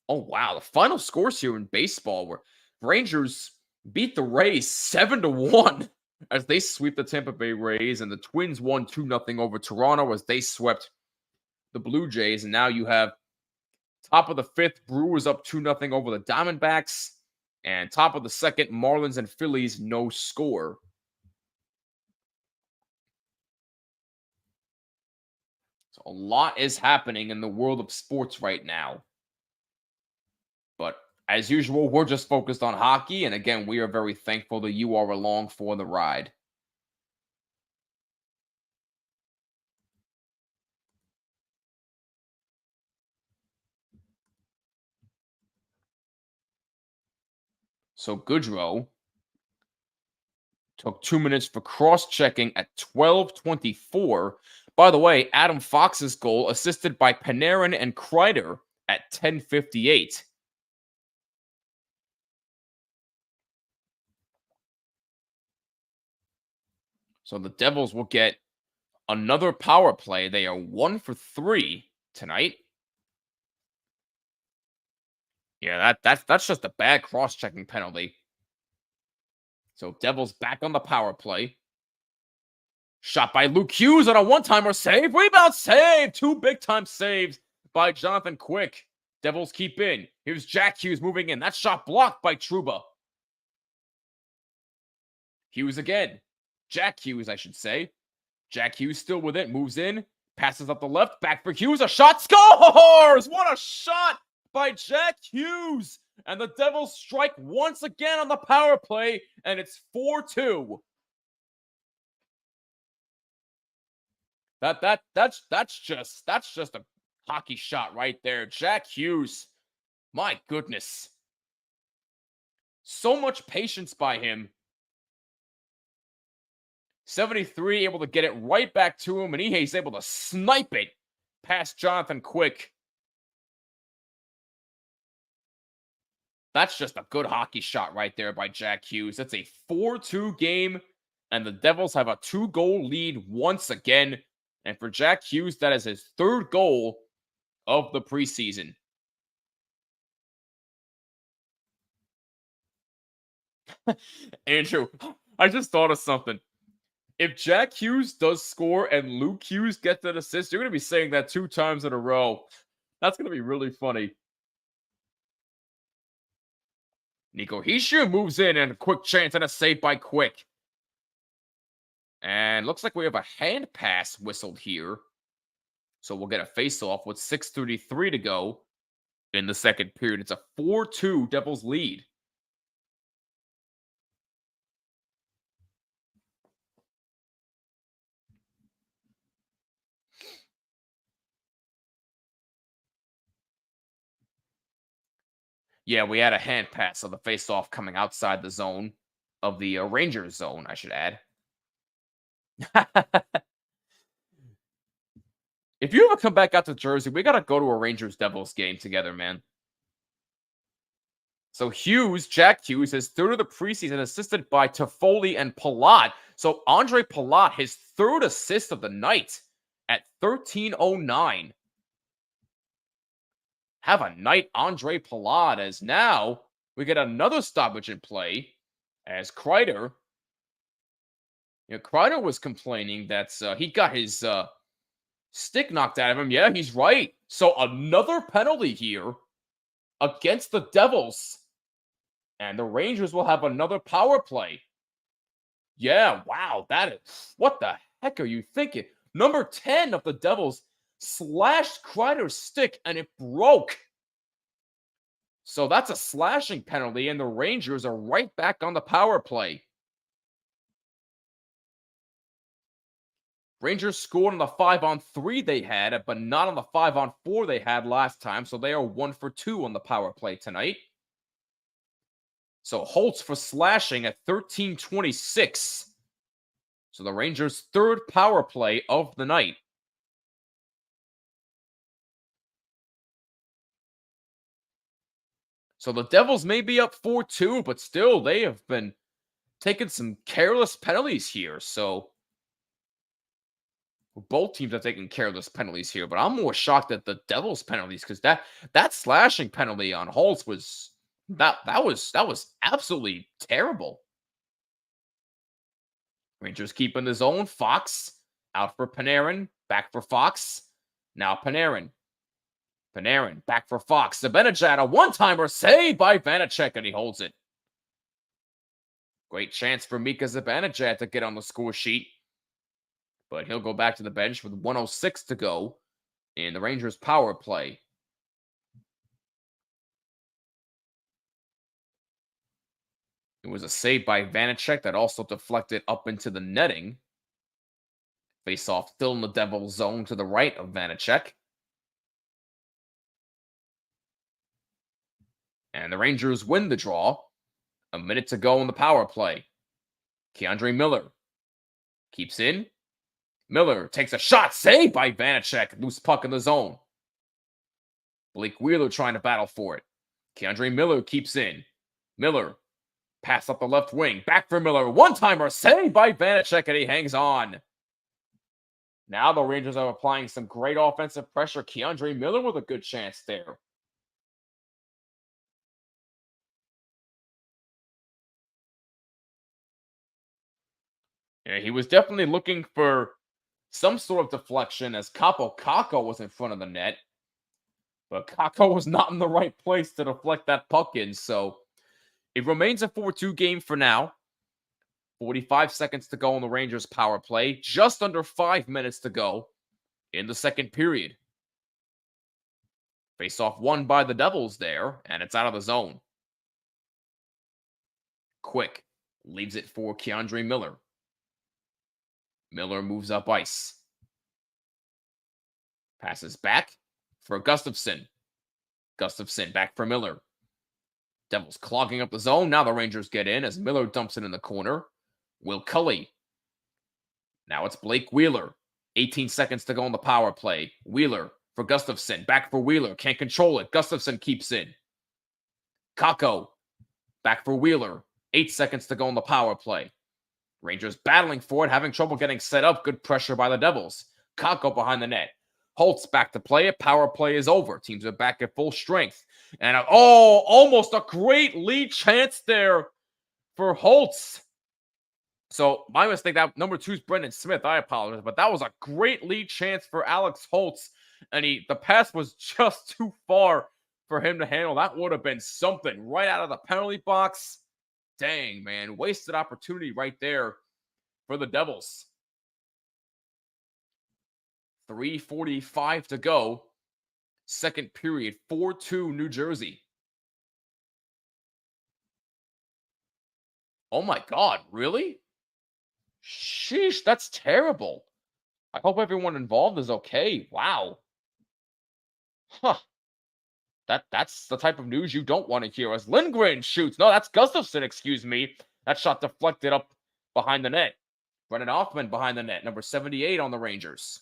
Oh, wow. The final scores here in baseball were Rangers beat the Rays 7-1 as they sweep the Tampa Bay Rays, and the Twins won 2-0 over Toronto as they swept the Blue Jays. And now you have top of the fifth, Brewers up 2-0 over the Diamondbacks, and top of the second, Marlins and Phillies, no score. So a lot is happening in the world of sports right now. But as usual, we're just focused on hockey. And again, we are very thankful that you are along for the ride. So Goodrow took 2 minutes for cross-checking at 12:24. By the way, Adam Fox's goal assisted by Panarin and Kreider at 10:58. So the Devils will get another power play. They are 1 for 3 tonight. Yeah, that's just a bad cross-checking penalty. So Devils back on the power play. Shot by Luke Hughes on a one-timer save. Rebound save! Two big-time saves by Jonathan Quick. Devils keep in. Here's Jack Hughes moving in. That shot blocked by Trouba. Hughes again. Jack Hughes, I should say. Jack Hughes still with it. Moves in. Passes up the left. Back for Hughes. A shot. Scores! What a shot by Jack Hughes. And the Devils strike once again on the power play. And it's 4-2. That's just a hockey shot right there. Jack Hughes. My goodness. So much patience by him. 73 able to get it right back to him, and he's able to snipe it past Jonathan Quick. That's just a good hockey shot right there by Jack Hughes. That's a 4-2 game, and the Devils have a 2-goal lead once again. And for Jack Hughes, that is his third goal of the preseason. Andrew, I just thought of something. If Jack Hughes does score and Luke Hughes gets an assist, you're going to be saying that 2 times in a row. That's going to be really funny. Nico Hischier moves in and a quick chance and a save by Quick. And looks like we have a hand pass whistled here. So we'll get a face-off with 6:33 to go in the second period. It's a 4-2 Devils lead. Yeah, we had a hand pass of the face-off coming outside the zone of the Rangers zone, I should add. If you ever come back out to Jersey, we got to go to a Rangers-Devils game together, man. So Hughes, Jack Hughes, his third of the preseason, assisted by Toffoli and Palat. So Andre Palat, his third assist of the night at 13:09. Have a night, Andre Palat, as now we get another stoppage in play as Kreider. Kreider was complaining that he got his stick knocked out of him. Yeah, he's right. So another penalty here against the Devils. And the Rangers will have another power play. Yeah, wow. What the heck are you thinking? Number 10 of the Devils slashed Kreider's stick and it broke. So that's a slashing penalty, and the Rangers are right back on the power play. Rangers scored on the 5-on-3 they had, but not on the 5-on-4 they had last time, so they are 1 for 2 on the power play tonight. So Holtz for slashing at 13:26. So the Rangers' third power play of the night. So the Devils may be up 4-2, but still, they have been taking some careless penalties here. So both teams are taking careless penalties here, but I'm more shocked at the Devils' penalties because that slashing penalty on Holtz was that was absolutely terrible. Rangers keep in the zone. Fox out for Panarin, back for Fox. Now Panarin. Panarin back for Fox. Zibanejad, a one-timer save by Vanacek, and he holds it. Great chance for Mika Zibanejad to get on the score sheet. But he'll go back to the bench with 1:06 to go in the Rangers' power play. It was a save by Vanacek that also deflected up into the netting. Face-off still in the Devils' zone to the right of Vanacek. And the Rangers win the draw. A minute to go in the power play. Keandre Miller keeps in. Miller takes a shot. Saved by Vanacek. Loose puck in the zone. Blake Wheeler trying to battle for it. Keandre Miller keeps in. Miller pass up the left wing. Back for Miller. One-timer saved by Vanacek, and he hangs on. Now the Rangers are applying some great offensive pressure. Keandre Miller with a good chance there. Yeah, he was definitely looking for some sort of deflection as Kako was in front of the net. But Kako was not in the right place to deflect that puck in. So it remains a 4-2 game for now. 45 seconds to go on the Rangers power play. Just under 5 minutes to go in the second period. Face off won by the Devils there, and it's out of the zone. Quick leaves it for Keandre Miller. Miller moves up ice. Passes back for Gustafsson. Gustafsson back for Miller. Devils clogging up the zone. Now the Rangers get in as Miller dumps it in the corner. Will Cully. Now it's Blake Wheeler. 18 seconds to go on the power play. Wheeler for Gustafsson. Back for Wheeler. Can't control it. Gustafsson keeps in. Kako. Back for Wheeler. 8 seconds to go on the power play. Rangers battling for it, having trouble getting set up. Good pressure by the Devils. Kako behind the net. Holtz back to play it. Power play is over. Teams are back at full strength. And almost a great lead chance there for Holtz. So my mistake, that number 2 is Brendan Smith. I apologize, but that was a great lead chance for Alex Holtz. And the pass was just too far for him to handle. That would have been something right out of the penalty box. Dang, man. Wasted opportunity right there for the Devils. 3:45 to go. Second period, 4-2 New Jersey. Oh my God, really? Sheesh, that's terrible. I hope everyone involved is okay. Wow. Huh. That's the type of news you don't want to hear as Lindgren shoots. No, that's Gustafsson, excuse me. That shot deflected up behind the net. Brennan Hoffman behind the net, number 78 on the Rangers.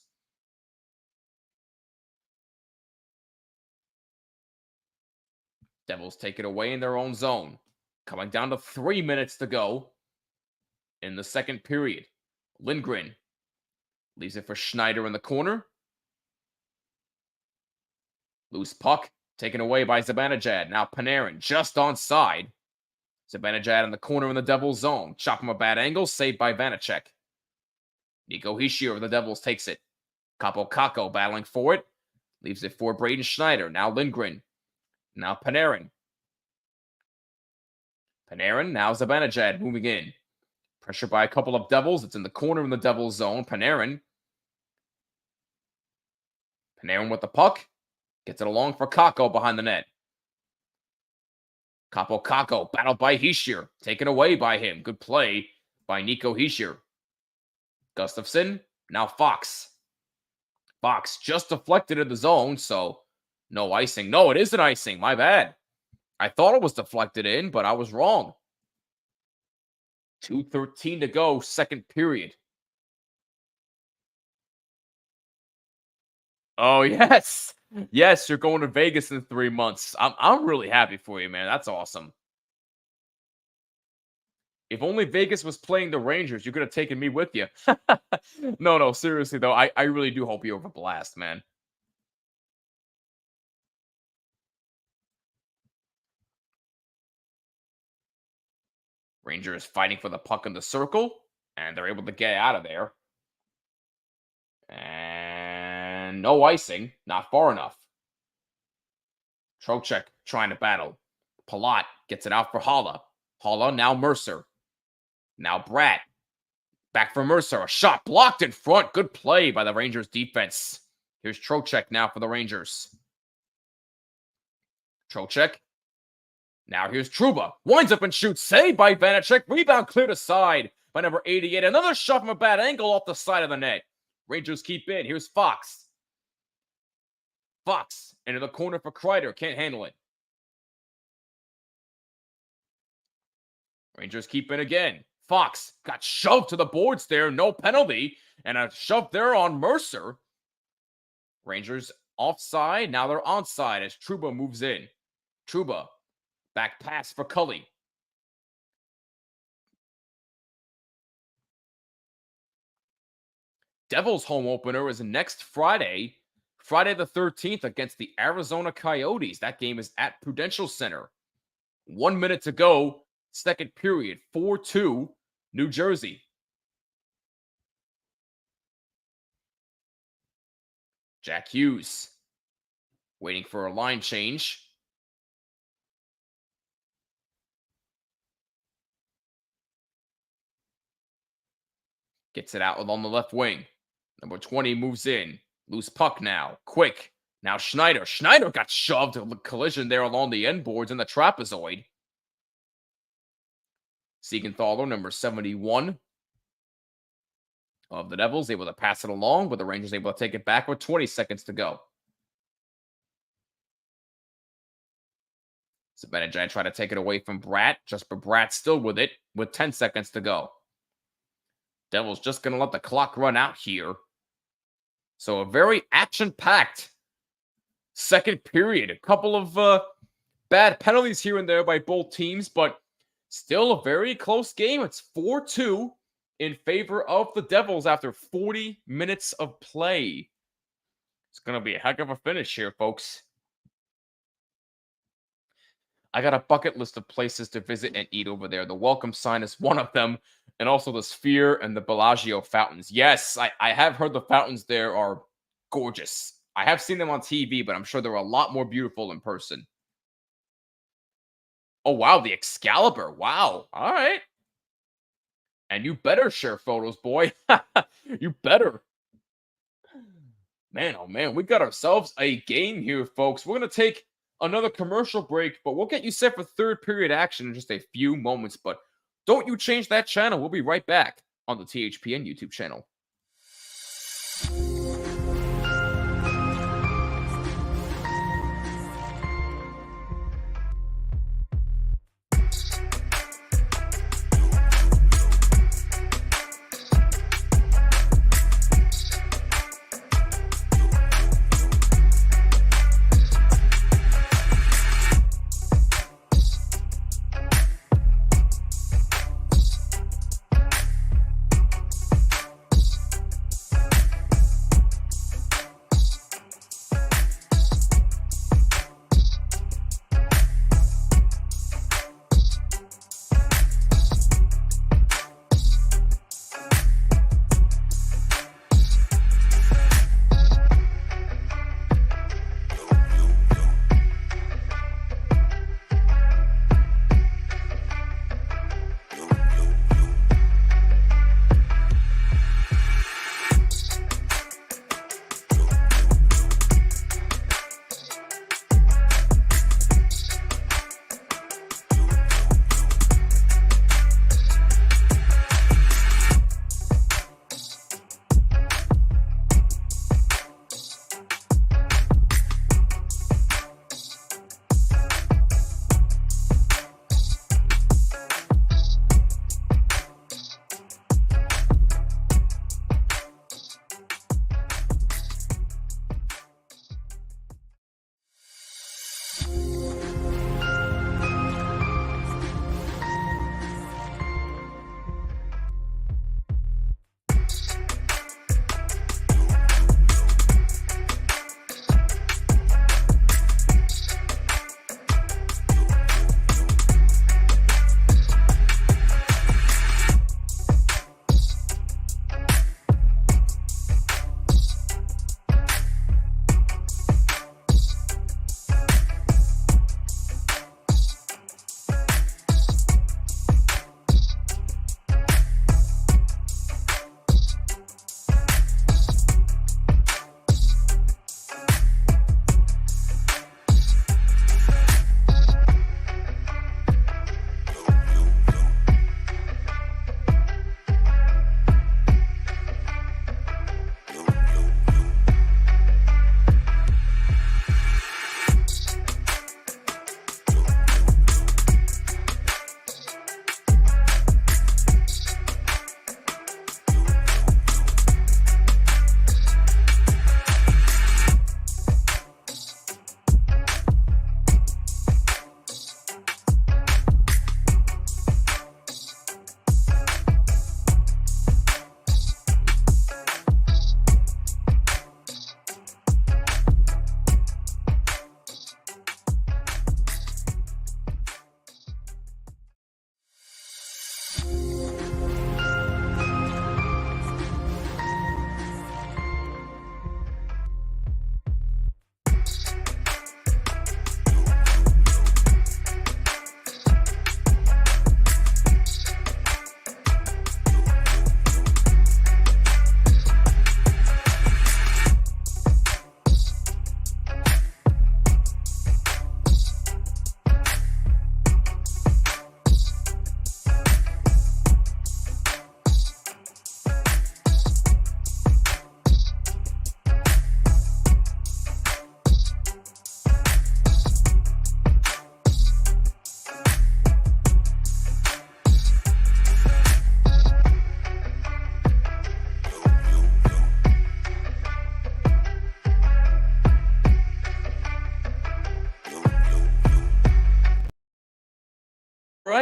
Devils take it away in their own zone. Coming down to 3 minutes to go in the second period. Lindgren leaves it for Schneider in the corner. Loose puck taken away by Zibanejad. Now Panarin just onside. Zibanejad in the corner in the Devils zone. Chop him a bad angle. Saved by Vanacek. Nico Hischier of the Devils takes it. Kako battling for it. Leaves it for Braden Schneider. Now Lindgren. Now Panarin. Panarin. Now Zibanejad moving in. Pressure by a couple of Devils. It's in the corner in the Devils zone. Panarin. Panarin with the puck. Gets it along for Kako behind the net. Kako battled by Hischier. Taken away by him. Good play by Nico Hischier. Gustafsson. Now Fox. Fox just deflected in the zone, so no icing. No, it isn't icing. My bad. I thought it was deflected in, but I was wrong. 2:13 to go, second period. Oh, yes. Yes, you're going to Vegas in 3 months. I'm really happy for you, man. That's awesome. If only Vegas was playing the Rangers, you could have taken me with you. No, seriously, though, I really do hope you have a blast, man. Rangers fighting for the puck in the circle, and they're able to get out of there. And no icing, not far enough. Trocheck trying to battle. Palat gets it out for Haula. Haula, now Mercer. Now Bratt. Back for Mercer. A shot blocked in front. Good play by the Rangers defense. Here's Trocheck now for the Rangers. Trocheck. Now here's Trouba. Winds up and shoots. Saved by Vanacek. Rebound cleared aside by number 88. Another shot from a bad angle off the side of the net. Rangers keep in. Here's Fox. Fox into the corner for Kreider. Can't handle it. Rangers keep in again. Fox got shoved to the boards there. No penalty. And a shove there on Mercer. Rangers offside. Now they're onside as Trouba moves in. Trouba. Back pass for Cully. Devils' home opener is next Friday, Friday the 13th, against the Arizona Coyotes. That game is at Prudential Center. 1 minute to go, second period, 4-2, New Jersey. Jack Hughes waiting for a line change. Gets it out along the left wing. Number 20 moves in. Loose puck now. Quick. Now Schneider. Schneider got shoved. A collision there along the end boards in the trapezoid. Siegenthaler, number 71 of the Devils, able to pass it along, but the Rangers able to take it back with 20 seconds to go. Zibanejad try to take it away from Bratt. Jesper Bratt still with it with 10 seconds to go. Devils just going to let the clock run out here. So a very action-packed second period. A couple of bad penalties here and there by both teams, but still a very close game. It's 4-2 in favor of the Devils after 40 minutes of play. It's going to be a heck of a finish here, folks. I got a bucket list of places to visit and eat over there. The welcome sign is one of them, and also the Sphere and the Bellagio fountains. Yes, I have heard the fountains there are gorgeous. I have seen them on TV, but I'm sure they're a lot more beautiful in person. Oh, wow, the Excalibur. Wow. All right. And you better share photos, boy. You better. Man, oh man, we got ourselves a game here, folks. We're going to take another commercial break, but we'll get you set for third period action in just a few moments. But don't you change that channel. We'll be right back on the THPN YouTube channel.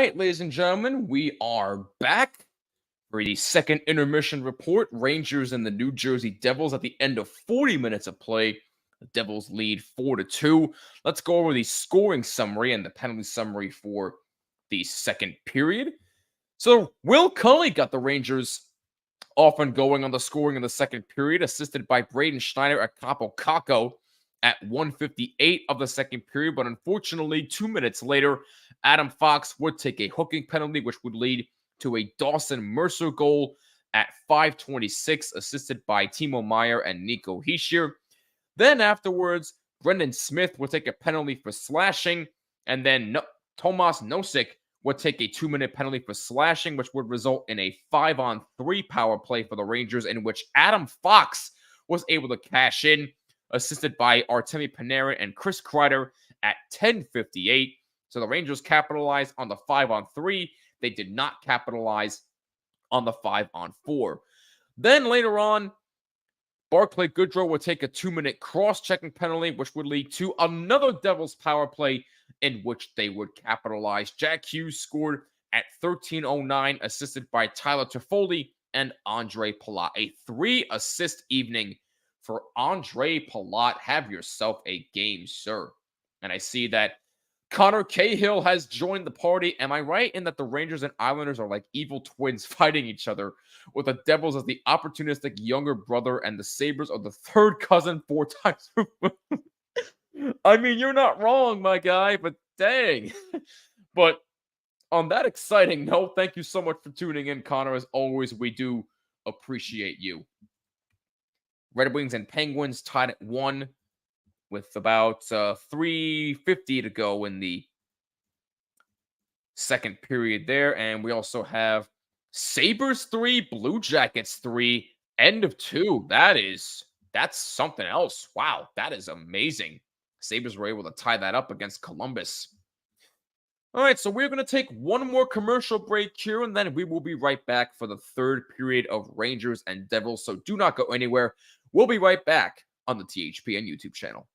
right, ladies and gentlemen, we are back for the second intermission report. Rangers and the New Jersey Devils at the end of 40 minutes of play. The Devils lead 4-2. Let's go over the scoring summary and the penalty summary for the second period. So, Will Cully got the Rangers off and going on the scoring in the second period, assisted by Braden Schneider at Capo Caco at 1:58 of the second period. But unfortunately, 2 minutes later, Adam Fox would take a hooking penalty, which would lead to a Dawson Mercer goal at 5:26, assisted by Timo Meyer and Nico Hischier. Then afterwards, Brendan Smith would take a penalty for slashing, and then Tomas Nosek would take a 2-minute penalty for slashing, which would result in a 5-on-3 power play for the Rangers, in which Adam Fox was able to cash in, assisted by Artemi Panarin and Chris Kreider at 10:58. So the Rangers capitalized on the 5-on-3. They did not capitalize on the 5-on-4. Then later on, Barclay Goodrow would take a 2-minute cross-checking penalty, which would lead to another Devils power play in which they would capitalize. Jack Hughes scored at 13:09, assisted by Tyler Toffoli and Andre Palat. A 3-assist evening for Andre Palat. Have yourself a game, sir. And I see that Connor Cahill has joined the party. Am I right in that the Rangers and Islanders are like evil twins fighting each other, with the Devils as the opportunistic younger brother and the Sabres are the third cousin 4 times? I mean, you're not wrong, my guy, but dang. But on that exciting note, thank you so much for tuning in, Connor. As always, we do appreciate you. Red Wings and Penguins tied at 1 with about 3:50 to go in the second period there. And we also have Sabres 3, Blue Jackets 3, end of 2. That's something else. Wow, that is amazing. Sabres were able to tie that up against Columbus. All right, so we're going to take one more commercial break here, and then we will be right back for the third period of Rangers and Devils. So do not go anywhere. We'll be right back on the THPN YouTube channel.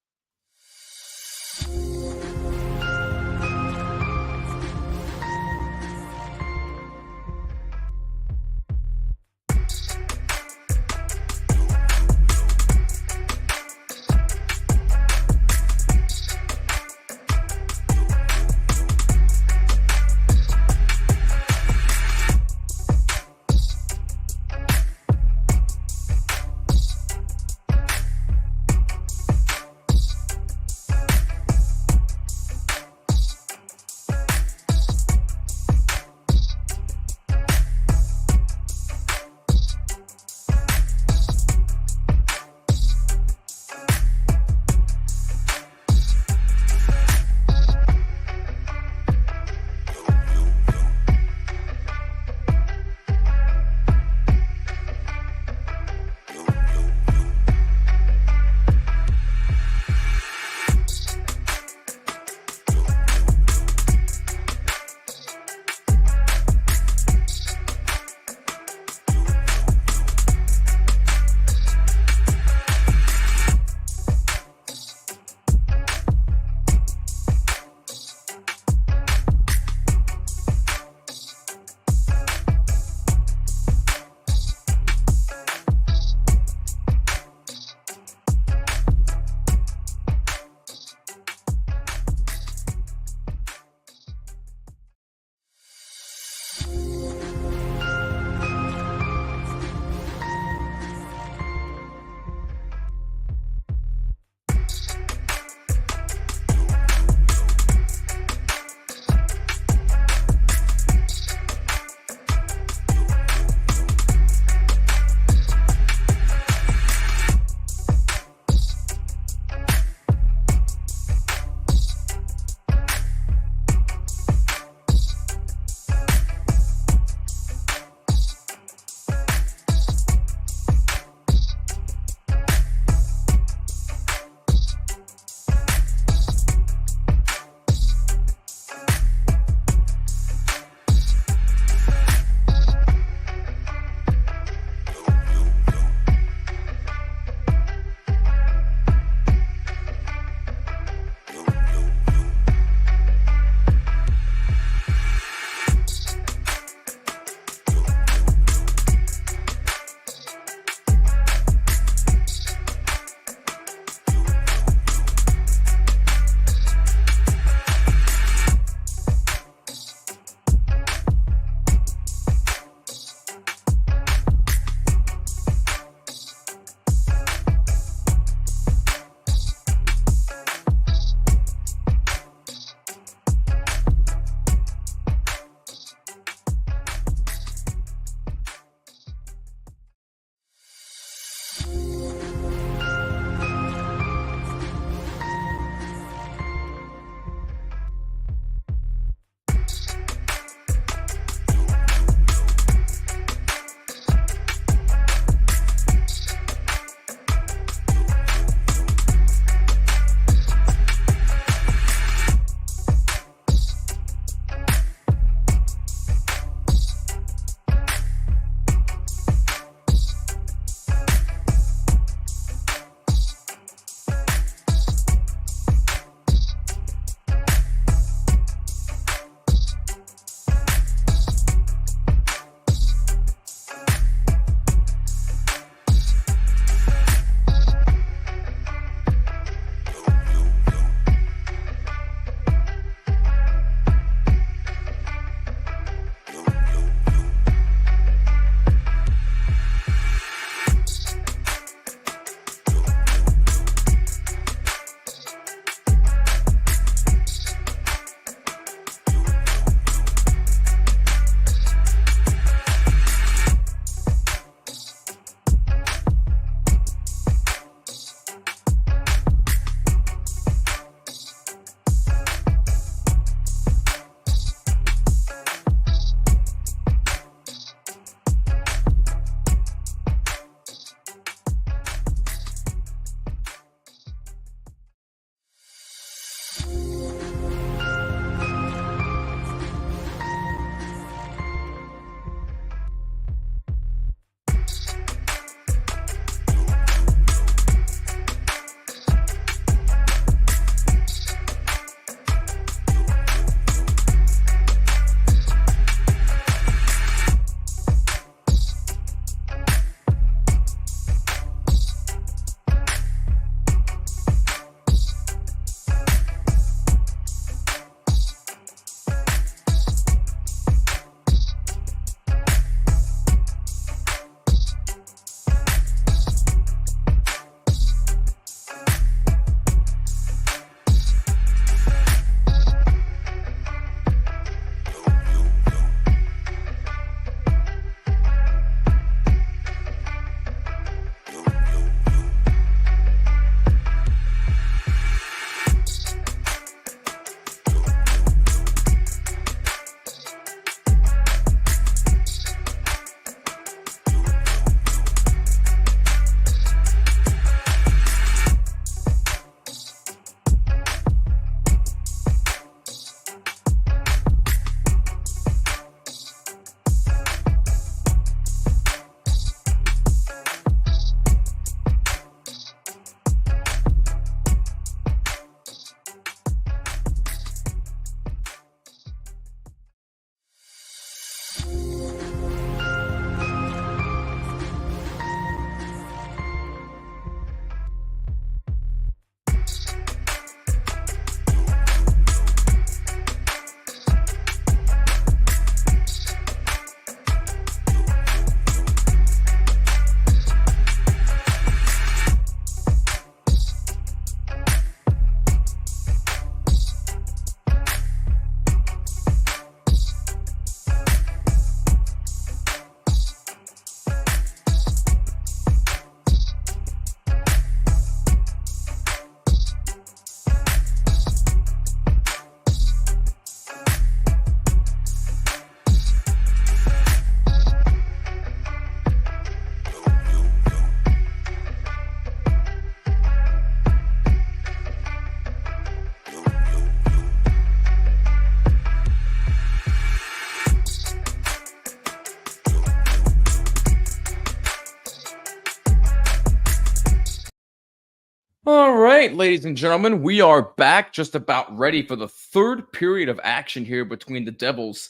right, ladies and gentlemen, we are back just about ready for the third period of action here between the Devils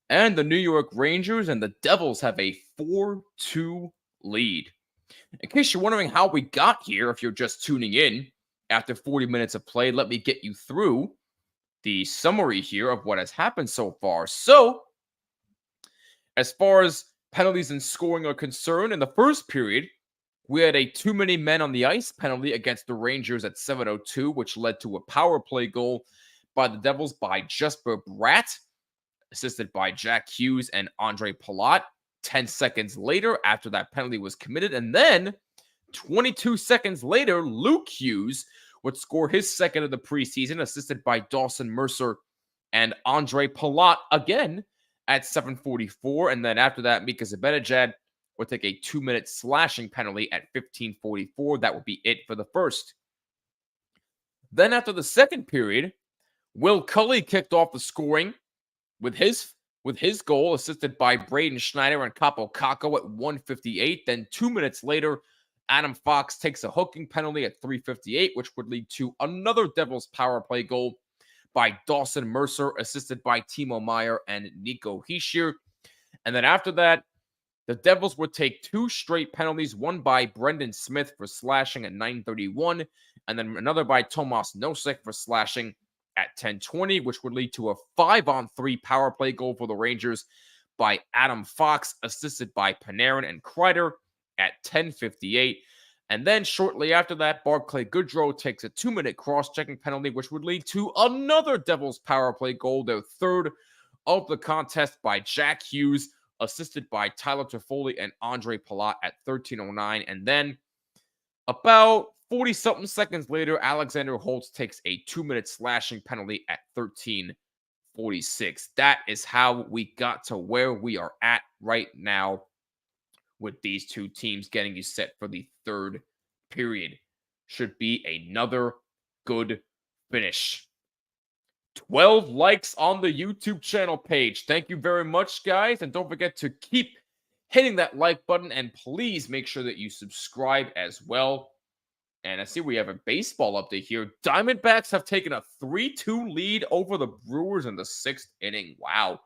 and the New York Rangers, and the Devils have a 4-2 lead. In case you're wondering how we got here, if you're just tuning in after 40 minutes of play, let me get you through the summary here of what has happened so far. So, as far as penalties and scoring are concerned, in the first period, we had a too many men on the ice penalty against the Rangers at 7:02, which led to a power play goal by the Devils by Jesper Bratt, assisted by Jack Hughes and Andre Palat. 10 seconds later, after that penalty was committed, and then 22 seconds later, Luke Hughes would score his second of the preseason, assisted by Dawson Mercer and Andre Palat again at 7:44. And then after that, Mika Zibanejad would take a 2-minute slashing penalty at 15:44. That would be it for the first. Then after the second period, Will Cully kicked off the scoring with his goal, assisted by Braden Schneider and Capo Caco at 1:58. Then 2 minutes later, Adam Fox takes a hooking penalty at 3:58, which would lead to another Devils power play goal by Dawson Mercer, assisted by Timo Meyer and Nico Hischier. And then after that, the Devils would take 2 straight penalties, one by Brendan Smith for slashing at 9:31, and then another by Tomas Nosek for slashing at 10:20, which would lead to a 5-on-3 power play goal for the Rangers by Adam Fox, assisted by Panarin and Kreider at 10:58. And then shortly after that, Barclay Goodrow takes a 2-minute cross-checking penalty, which would lead to another Devils power play goal, their third of the contest by Jack Hughes, assisted by Tyler Toffoli and Andre Palat at 13:09. And then about 40-something seconds later, Alexander Holtz takes a 2-minute slashing penalty at 13:46. That is how we got to where we are at right now with these two teams getting you set for the third period. Should be another good finish. 12 likes on the YouTube channel page. Thank you very much, guys. And don't forget to keep hitting that like button. And please make sure that you subscribe as well. And I see we have a baseball update here. Diamondbacks have taken a 3-2 lead over the Brewers in the 6th inning. Wow.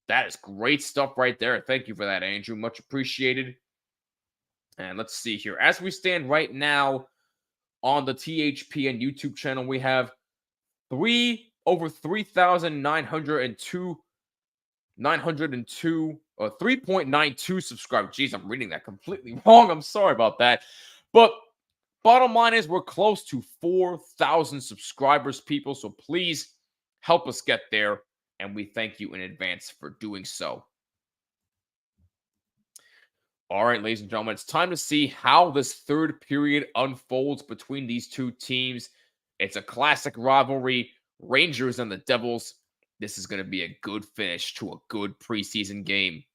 That is great stuff right there. Thank you for that, Andrew. Much appreciated. And let's see here. As we stand right now on the THPN YouTube channel, we have over 3,902 3.92 subscribers. Jeez, I'm reading that completely wrong. I'm sorry about that. But bottom line is we're close to 4,000 subscribers, people. So please help us get there. And we thank you in advance for doing so. All right, ladies and gentlemen, it's time to see how this third period unfolds between these two teams. It's a classic rivalry, Rangers and the Devils. This is going to be a good finish to a good preseason game.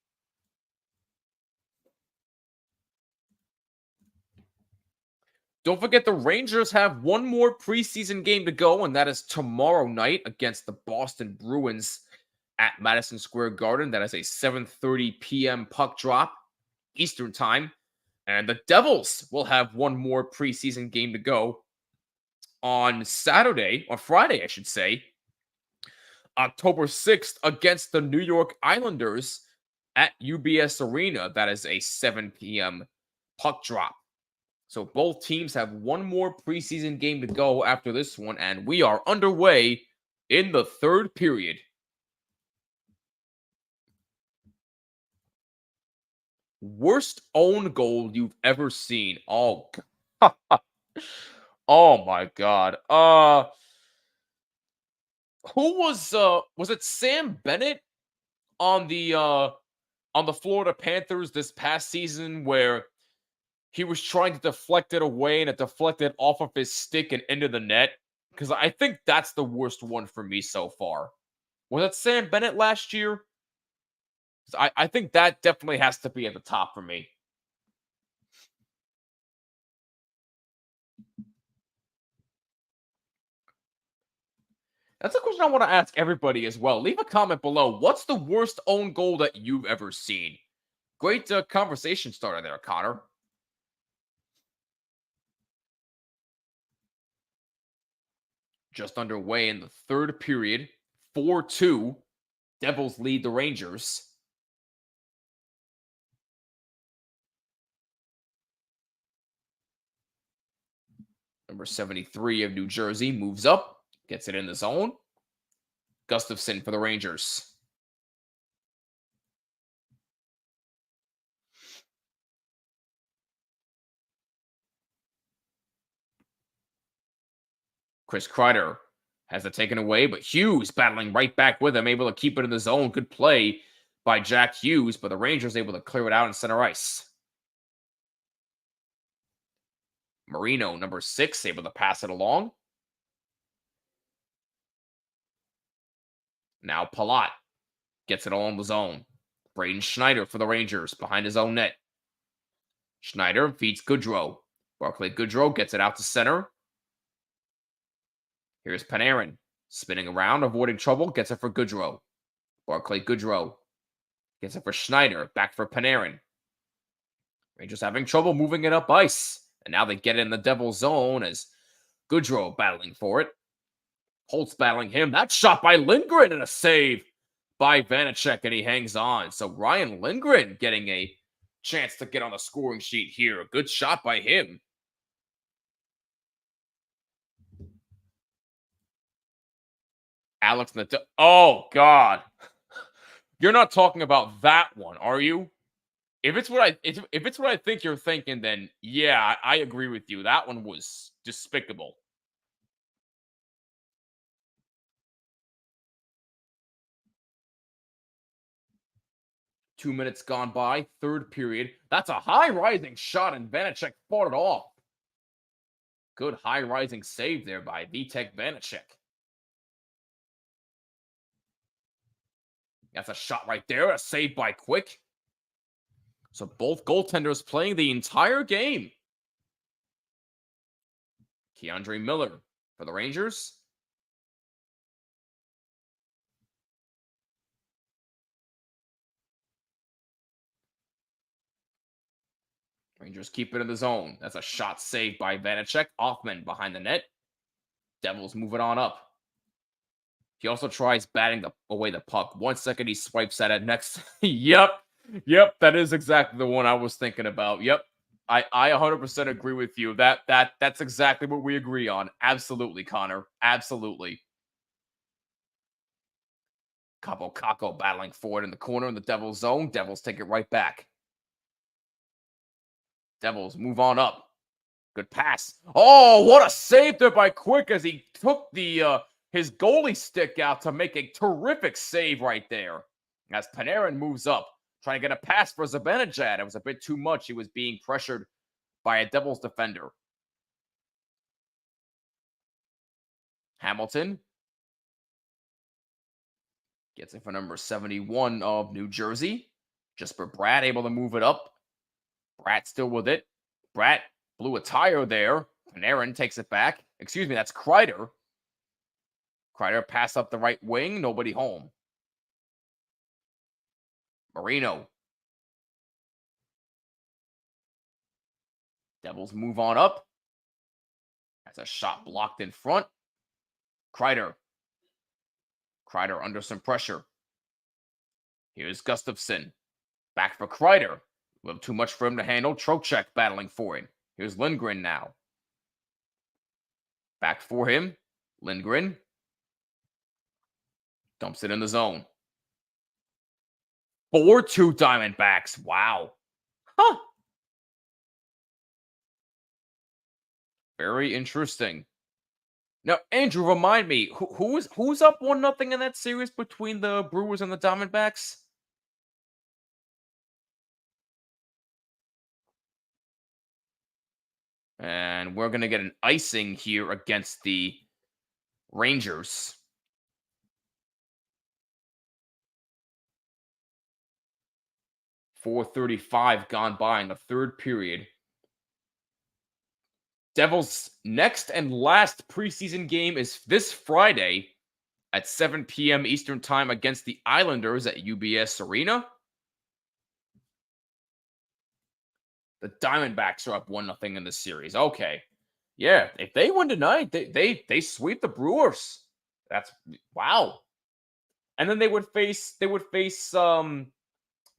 Don't forget the Rangers have one more preseason game to go, and that is tomorrow night against the Boston Bruins at Madison Square Garden. That is a 7:30 p.m. puck drop Eastern time. And the Devils will have one more preseason game to go on Friday, I should say, October 6th against the New York Islanders at UBS Arena. That is a 7 p.m. puck drop. So both teams have one more preseason game to go after this one, and we are underway in the third period. Worst own goal you've ever seen? Oh, oh my God. Who was it Sam Bennett on the Florida Panthers this past season where he was trying to deflect it away and it deflected off of his stick and into the net? Because I think that's the worst one for me so far. Was it Sam Bennett last year? I think that definitely has to be at the top for me. That's a question I want to ask everybody as well. Leave a comment below. What's the worst own goal that you've ever seen? Great conversation starter there, Connor. Just underway in the third period. 4-2. Devils lead the Rangers. Number 73 of New Jersey moves up, gets it in the zone. Gustafsson for the Rangers. Chris Kreider has it taken away, but Hughes battling right back with him, able to keep it in the zone. Good play by Jack Hughes, but the Rangers able to clear it out in center ice. Marino, number 6, able to pass it along. Now Palat gets it all in the zone. Braden Schneider for the Rangers behind his own net. Schneider feeds Goodrow. Barclay Goodrow gets it out to center. Here's Panarin spinning around, avoiding trouble, gets it for Goodrow. Barclay Goodrow gets it for Schneider, back for Panarin. Rangers having trouble moving it up ice. And now they get it in the Devil's zone as Goodrow battling for it. Holtz battling him. That shot by Lindgren and a save by Vanacek, and he hangs on. So Ryan Lindgren getting a chance to get on the scoring sheet here. A good shot by him. Alex oh, God. You're not talking about that one, are you? If it's what I think you're thinking, then yeah, I agree with you. That one was despicable. Two minutes gone by, third period. That's a high rising shot, and Vanacek fought it off. Good high rising save there by Vitek Vanacek. That's a shot right there, a save by Quick. So both goaltenders playing the entire game. Keandre Miller for the Rangers. Rangers keep it in the zone. That's a shot saved by Vanacek. Offman behind the net. Devils move it on up. He also tries batting away the puck. 1 second, he swipes at it. Next, yep, that is exactly the one I was thinking about. Yep, I 100% agree with you. That's exactly what we agree on. Absolutely, Connor. Absolutely. Capo Caco battling forward in the corner in the Devils zone. Devils take it right back. Devils move on up. Good pass. Oh, what a save there by Quick as he took the his goalie stick out to make a terrific save right there. As Panarin moves up, trying to get a pass for Zibanejad. It was a bit too much. He was being pressured by a Devils defender. Hamilton gets it for number 71 of New Jersey. Just for Brad, able to move it up. Bratt still with it. Bratt blew a tire there. Panarin takes it back. Excuse me, that's Kreider. Kreider pass up the right wing. Nobody home. Marino. Devils move on up. That's a shot blocked in front. Kreider. Kreider under some pressure. Here's Gustafsson. Back for Kreider. A little too much for him to handle. Trocheck battling for it. Here's Lindgren now. Back for him. Lindgren. Dumps it in the zone. 4-2 Diamondbacks. Wow. Huh. Very interesting. Now, Andrew, remind me, who's up 1-0 in that series between the Brewers and the Diamondbacks? And we're going to get an icing here against the Rangers. .435 gone by in the third period. Devils' next and last preseason game is this Friday at 7 p.m. Eastern Time against the Islanders at UBS Arena. The Diamondbacks are up 1-0 in this series. Okay. Yeah, if they win tonight, they sweep the Brewers. That's wow. And then they would face will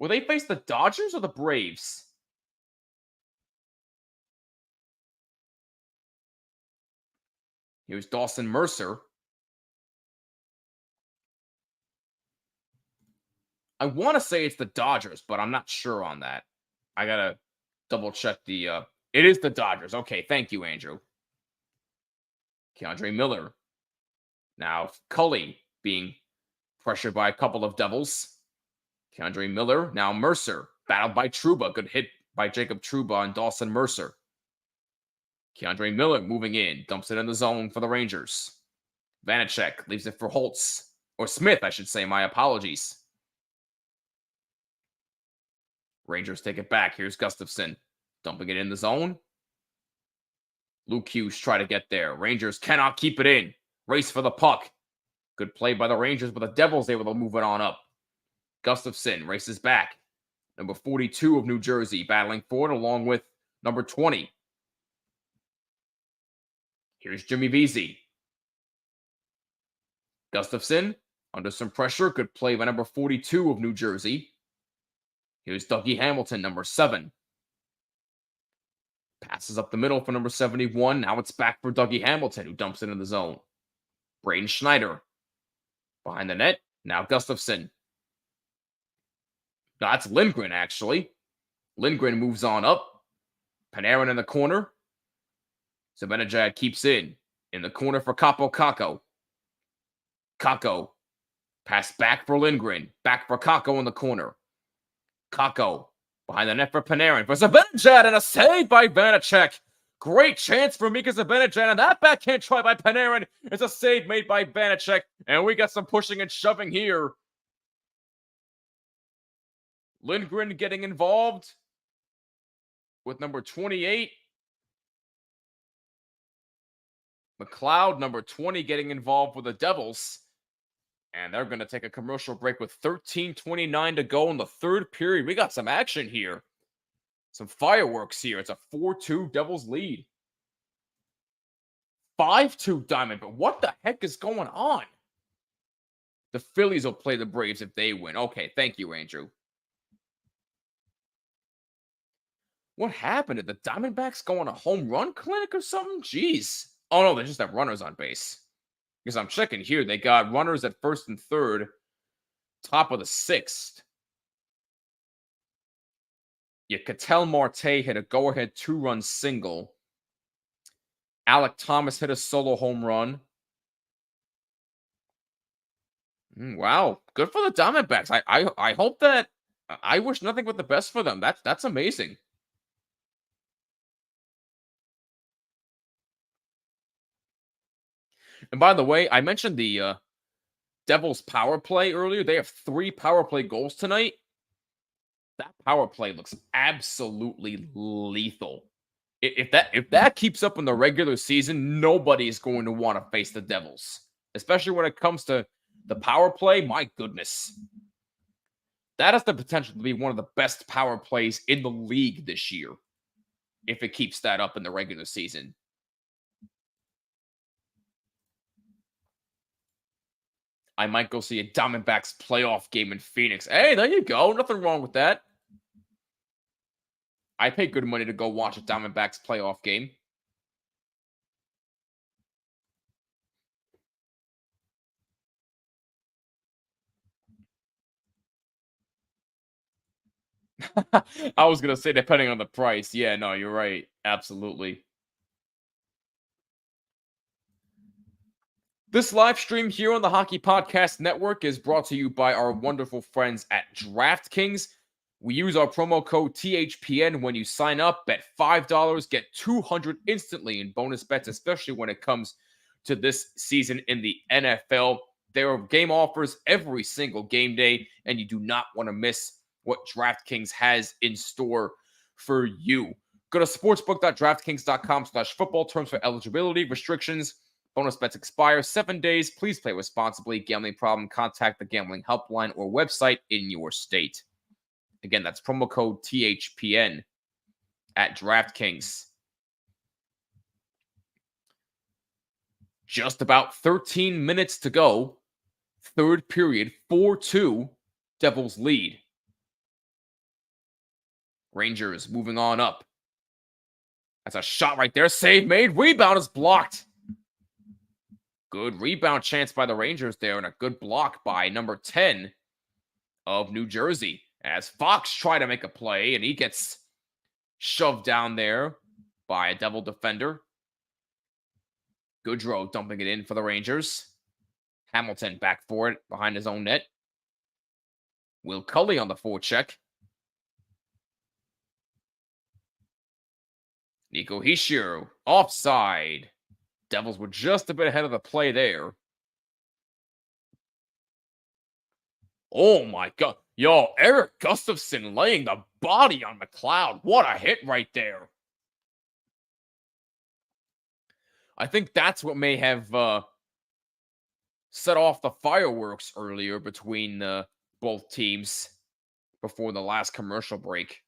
they face the Dodgers or the Braves? Here's Dawson Mercer. I want to say it's the Dodgers, but I'm not sure on that. I gotta double check the. It is the Dodgers. Okay, thank you, Andrew. Keandre Miller. Now Cully being pressured by a couple of Devils. Keandre Miller. Now Mercer battled by Trouba. Good hit by Jacob Trouba and Dawson Mercer. Keandre Miller moving in, dumps it in the zone for the Rangers. Vanacek leaves it for Holtz. Or Smith, I should say. My apologies. Rangers take it back. Here's Gustafson. Dumping it in the zone. Luke Hughes try to get there. Rangers cannot keep it in. Race for the puck. Good play by the Rangers, but the Devils able to move it on up. Gustafson races back. Number 42 of New Jersey battling for it along with number 20. Here's Jimmy Vesey. Gustafson under some pressure. Good play by number 42 of New Jersey. Here's Dougie Hamilton, number 7. Passes up the middle for number 71. Now it's back for Dougie Hamilton, who dumps it in the zone. Braden Schneider behind the net. Now Gustafson. That's Lindgren, actually. Lindgren moves on up. Panarin in the corner. Zibanejad keeps in the corner for Capo Kakko. Kakko. Pass back for Lindgren. Back for Kakko in the corner. Kakko. Behind the net for Panarin. For Zibanejad and a save by Vanacek. Great chance for Mika Zibanejad. And that backhand try by Panarin is a save made by Vanacek. And we got some pushing and shoving here. Lindgren getting involved with number 28. McLeod, number 20, getting involved with the Devils. And they're going to take a commercial break with 13:29 to go in the third period. We got some action here. Some fireworks here. It's a 4-2 Devils lead. 5-2 Diamond, but what the heck is going on? The Phillies will play the Braves if they win. Okay, thank you, Andrew. What happened? Did the Diamondbacks go on a home run clinic or something? Jeez. Oh, no, they just have runners on base. Because I'm checking here. They got runners at first and third, top of the 6th. Yeah, Ketel Marte hit a go-ahead 2-run single. Alec Thomas hit a solo home run. Wow, good for the Diamondbacks. I hope that I wish nothing but the best for them. That's amazing. And by the way, I mentioned the Devils power play earlier. They have 3 power play goals tonight. That power play looks absolutely lethal. If that keeps up in the regular season, nobody is going to want to face the Devils, especially when it comes to the power play. My goodness, that has the potential to be one of the best power plays in the league this year if it keeps that up in the regular season. I might go see a Diamondbacks playoff game in Phoenix. Hey, there you go. Nothing wrong with that. I pay good money to go watch a Diamondbacks playoff game. I was going to say, depending on the price. Yeah, no, you're right. Absolutely. This live stream here on the Hockey Podcast Network is brought to you by our wonderful friends at DraftKings. We use our promo code THPN when you sign up. Bet $5, get $200 instantly in bonus bets, especially when it comes to this season in the NFL. There are game offers every single game day, and you do not want to miss what DraftKings has in store for you. Go to sportsbook.draftkings.com/football. Terms for eligibility, restrictions. Bonus bets expire 7 days. Please play responsibly. Gambling problem, contact the gambling helpline or website in your state. Again, that's promo code THPN at DraftKings. Just about 13 minutes to go. Third period, 4-2. Devils lead. Rangers moving on up. That's a shot right there. Save made. Rebound is blocked. Good rebound chance by the Rangers there, and a good block by number 10 of New Jersey. As Fox tried to make a play, and he gets shoved down there by a Devil defender. Goodrow dumping it in for the Rangers. Hamilton back for it behind his own net. Will Cully on the forecheck. Nico Hischier offside. Devils were just a bit ahead of the play there. Oh my god. Yo, Eric Gustafsson laying the body on McLeod. What a hit right there. I think that's what may have set off the fireworks earlier between both teams before the last commercial break.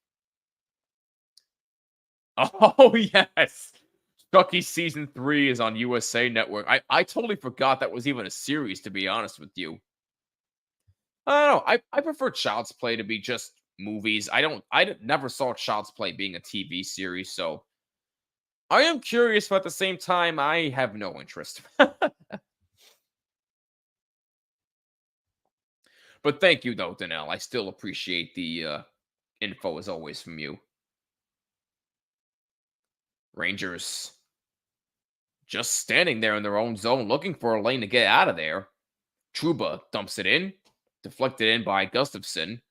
Oh, yes. Chucky Season 3 is on USA Network. I totally forgot that was even a series, to be honest with you. I don't know. I prefer Child's Play to be just movies. I never saw Child's Play being a TV series, so I am curious, but at the same time, I have no interest. But thank you, though, Danelle. I still appreciate the info, as always, from you. Rangers just standing there in their own zone, looking for a lane to get out of there. Trouba dumps it in. Deflected in by Gustafsson.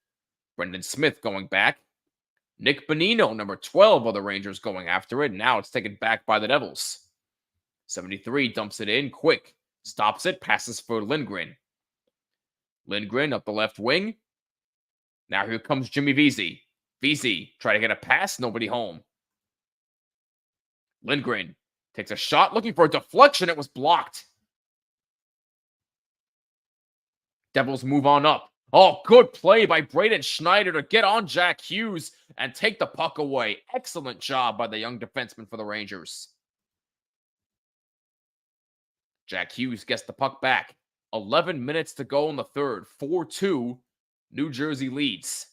Brendan Smith going back. Nick Bonino, number 12 of the Rangers, going after it. Now it's taken back by the Devils. 73 dumps it in quick. Stops it. Passes for Lindgren. Lindgren up the left wing. Now here comes Jimmy Vesey. Vesey try to get a pass. Nobody home. Lindgren takes a shot looking for a deflection. It was blocked. Devils move on up. Oh, good play by Braden Schneider to get on Jack Hughes and take the puck away. Excellent job by the young defenseman for the Rangers. Jack Hughes gets the puck back. 11 minutes to go in the third. 4-2. New Jersey leads.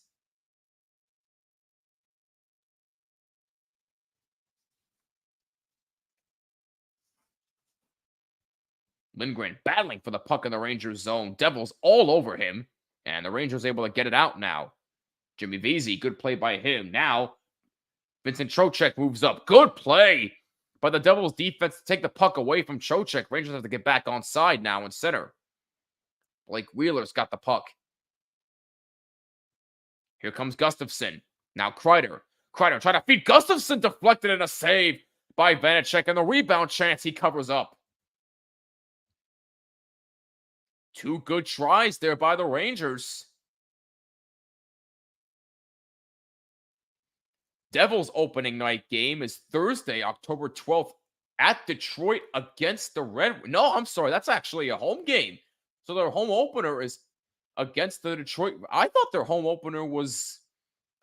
Lindgren battling for the puck in the Rangers zone. Devils all over him. And the Rangers able to get it out now. Jimmy Vesey, good play by him. Now, Vincent Trocheck moves up. Good play by the Devils defense to take the puck away from Trocheck. Rangers have to get back on side now in center. Blake Wheeler's got the puck. Here comes Gustafsson. Now Kreider. Kreider trying to feed Gustafsson. Deflected in a save by Vanacek. And the rebound chance he covers up. Two good tries there by the Rangers. Devils opening night game is Thursday, October 12th at Detroit against the Red. No, I'm sorry. That's actually a home game. So their home opener is against the Detroit. I thought their home opener was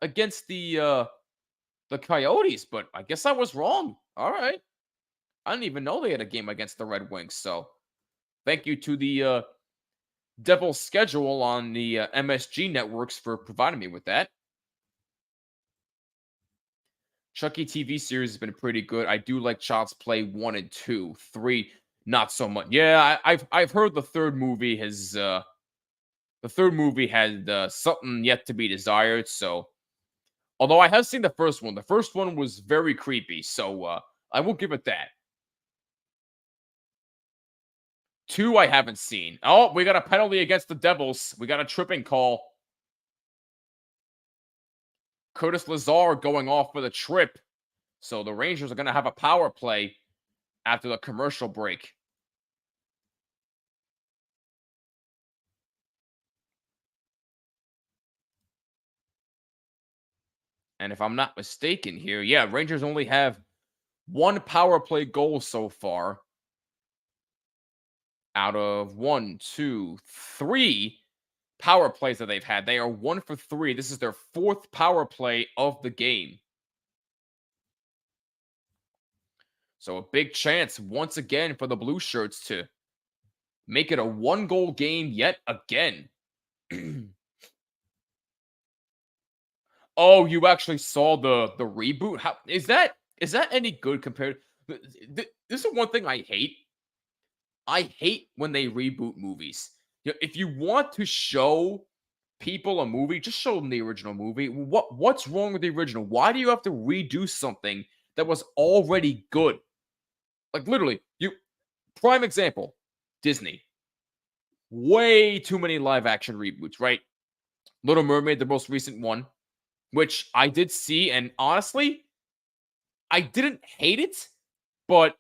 against the Coyotes, but I guess I was wrong. All right. I didn't even know they had a game against the Red Wings. So thank you to the Devils schedule on the MSG networks for providing me with that. Chucky TV series has been pretty good. I do like Child's Play 1 and 2. 3, not so much. Yeah, I've heard the third movie has had something yet to be desired. So, although I have seen the first one was very creepy. So I will give it that. 2 I haven't seen. Oh, we got a penalty against the Devils. We got a tripping call. Curtis Lazar going off with a trip. So the Rangers are going to have a power play after the commercial break. And if I'm not mistaken here, yeah, Rangers only have one power play goal so far out of 1, 2, 3 power plays that they've had. They are 1 for 3. This is their 4th power play of the game. So a big chance once again for the blue shirts to make it a one-goal game yet again. Oh, you actually saw the reboot? How is that any good compared? This is one thing I hate. I hate when they reboot movies. If you want to show people a movie, just show them the original movie. What's wrong with the original? Why do you have to redo something that was already good? Like literally, you prime example, Disney. Way too many live action reboots, right? Little Mermaid, the most recent one, which I did see, and honestly, I didn't hate it, but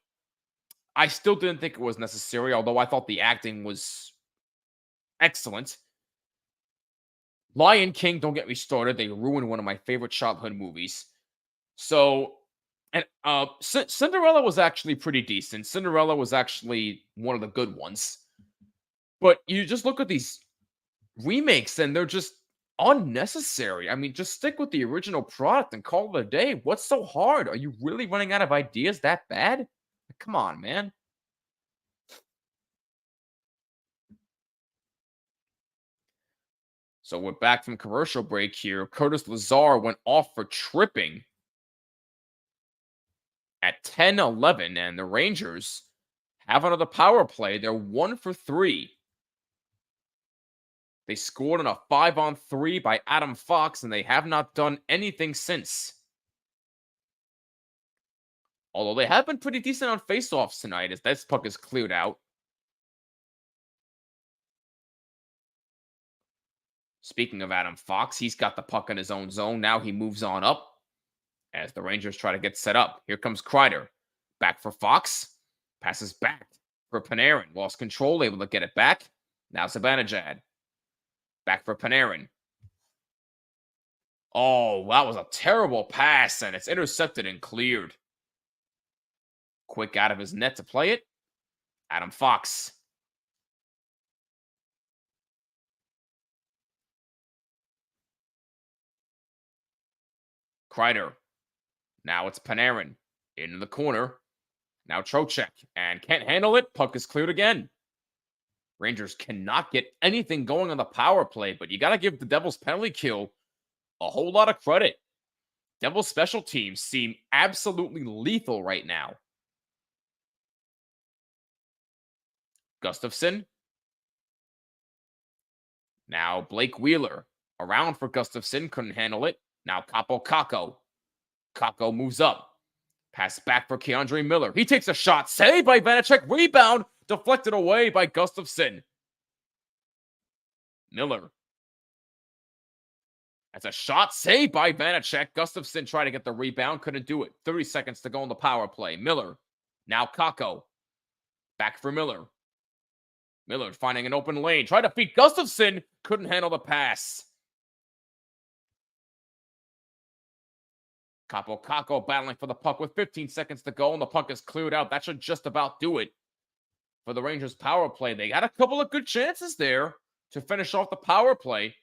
I still didn't think it was necessary, although I thought the acting was excellent. Lion King, don't get me started. They ruined one of my favorite childhood movies. So, and Cinderella was actually pretty decent. Cinderella was actually one of the good ones. But you just look at these remakes and they're just unnecessary. I mean, just stick with the original product and call it a day. What's so hard? Are you really running out of ideas that bad? Come on, man. So we're back from commercial break here. Curtis Lazar went off for tripping at 10-11, and the Rangers have another power play. They're 1 for 3. They scored on a 5-on-3 by Adam Fox, and they have not done anything since. Although they have been pretty decent on faceoffs tonight as this puck is cleared out. Speaking of Adam Fox, he's got the puck in his own zone. Now he moves on up as the Rangers try to get set up. Here comes Kreider. Back for Fox. Passes back for Panarin. Lost control, able to get it back. Now Zibanejad. Back for Panarin. Oh, that was a terrible pass, and it's intercepted and cleared. Quick out of his net to play it. Adam Fox. Kreider. Now it's Panarin. Into the corner. Now Trocheck. And can't handle it. Puck is cleared again. Rangers cannot get anything going on the power play, but you got to give the Devils' penalty kill a whole lot of credit. Devils' special teams seem absolutely lethal right now. Gustafsson. Now Blake Wheeler. Around for Gustafsson. Couldn't handle it. Now Capo Caco. Caco moves up. Pass back for Keandre Miller. He takes a shot. Saved by Vanacek. Rebound. Deflected away by Gustafsson. Miller. That's a shot saved by Vanacek. Gustafsson tried to get the rebound. Couldn't do it. 30 seconds to go on the power play. Miller. Now Kako. Back for Miller. Miller finding an open lane. Tried to beat Gustafsson. Couldn't handle the pass. Capo Caco battling for the puck with 15 seconds to go, and the puck is cleared out. That should just about do it for the Rangers power play. They got a couple of good chances there to finish off the power play.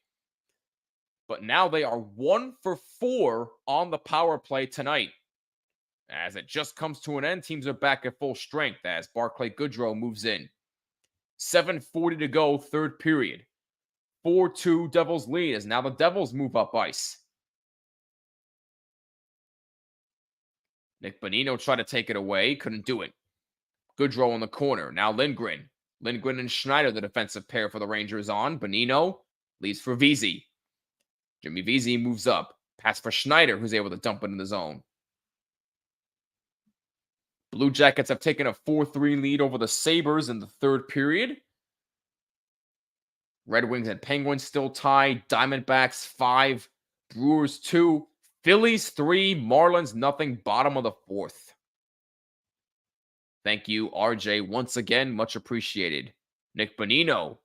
But now they are 1 for 4 on the power play tonight. As it just comes to an end, teams are back at full strength as Barclay Goodrow moves in. 7:40 to go, third period. 4-2 Devils lead as now the Devils move up ice. Nick Bonino tried to take it away, couldn't do it. Goodrow in the corner. Now Lindgren. Lindgren and Schneider, the defensive pair for the Rangers on. Bonino leaves for Vesey. Jimmy Vesey moves up. Pass for Schneider, who's able to dump it in the zone. Blue Jackets have taken a 4-3 lead over the Sabres in the third period. Red Wings and Penguins still tied. Diamondbacks 5, Brewers 2, Phillies 3, Marlins nothing, bottom of the fourth. Thank you, RJ, once again, much appreciated. Nick Bonino.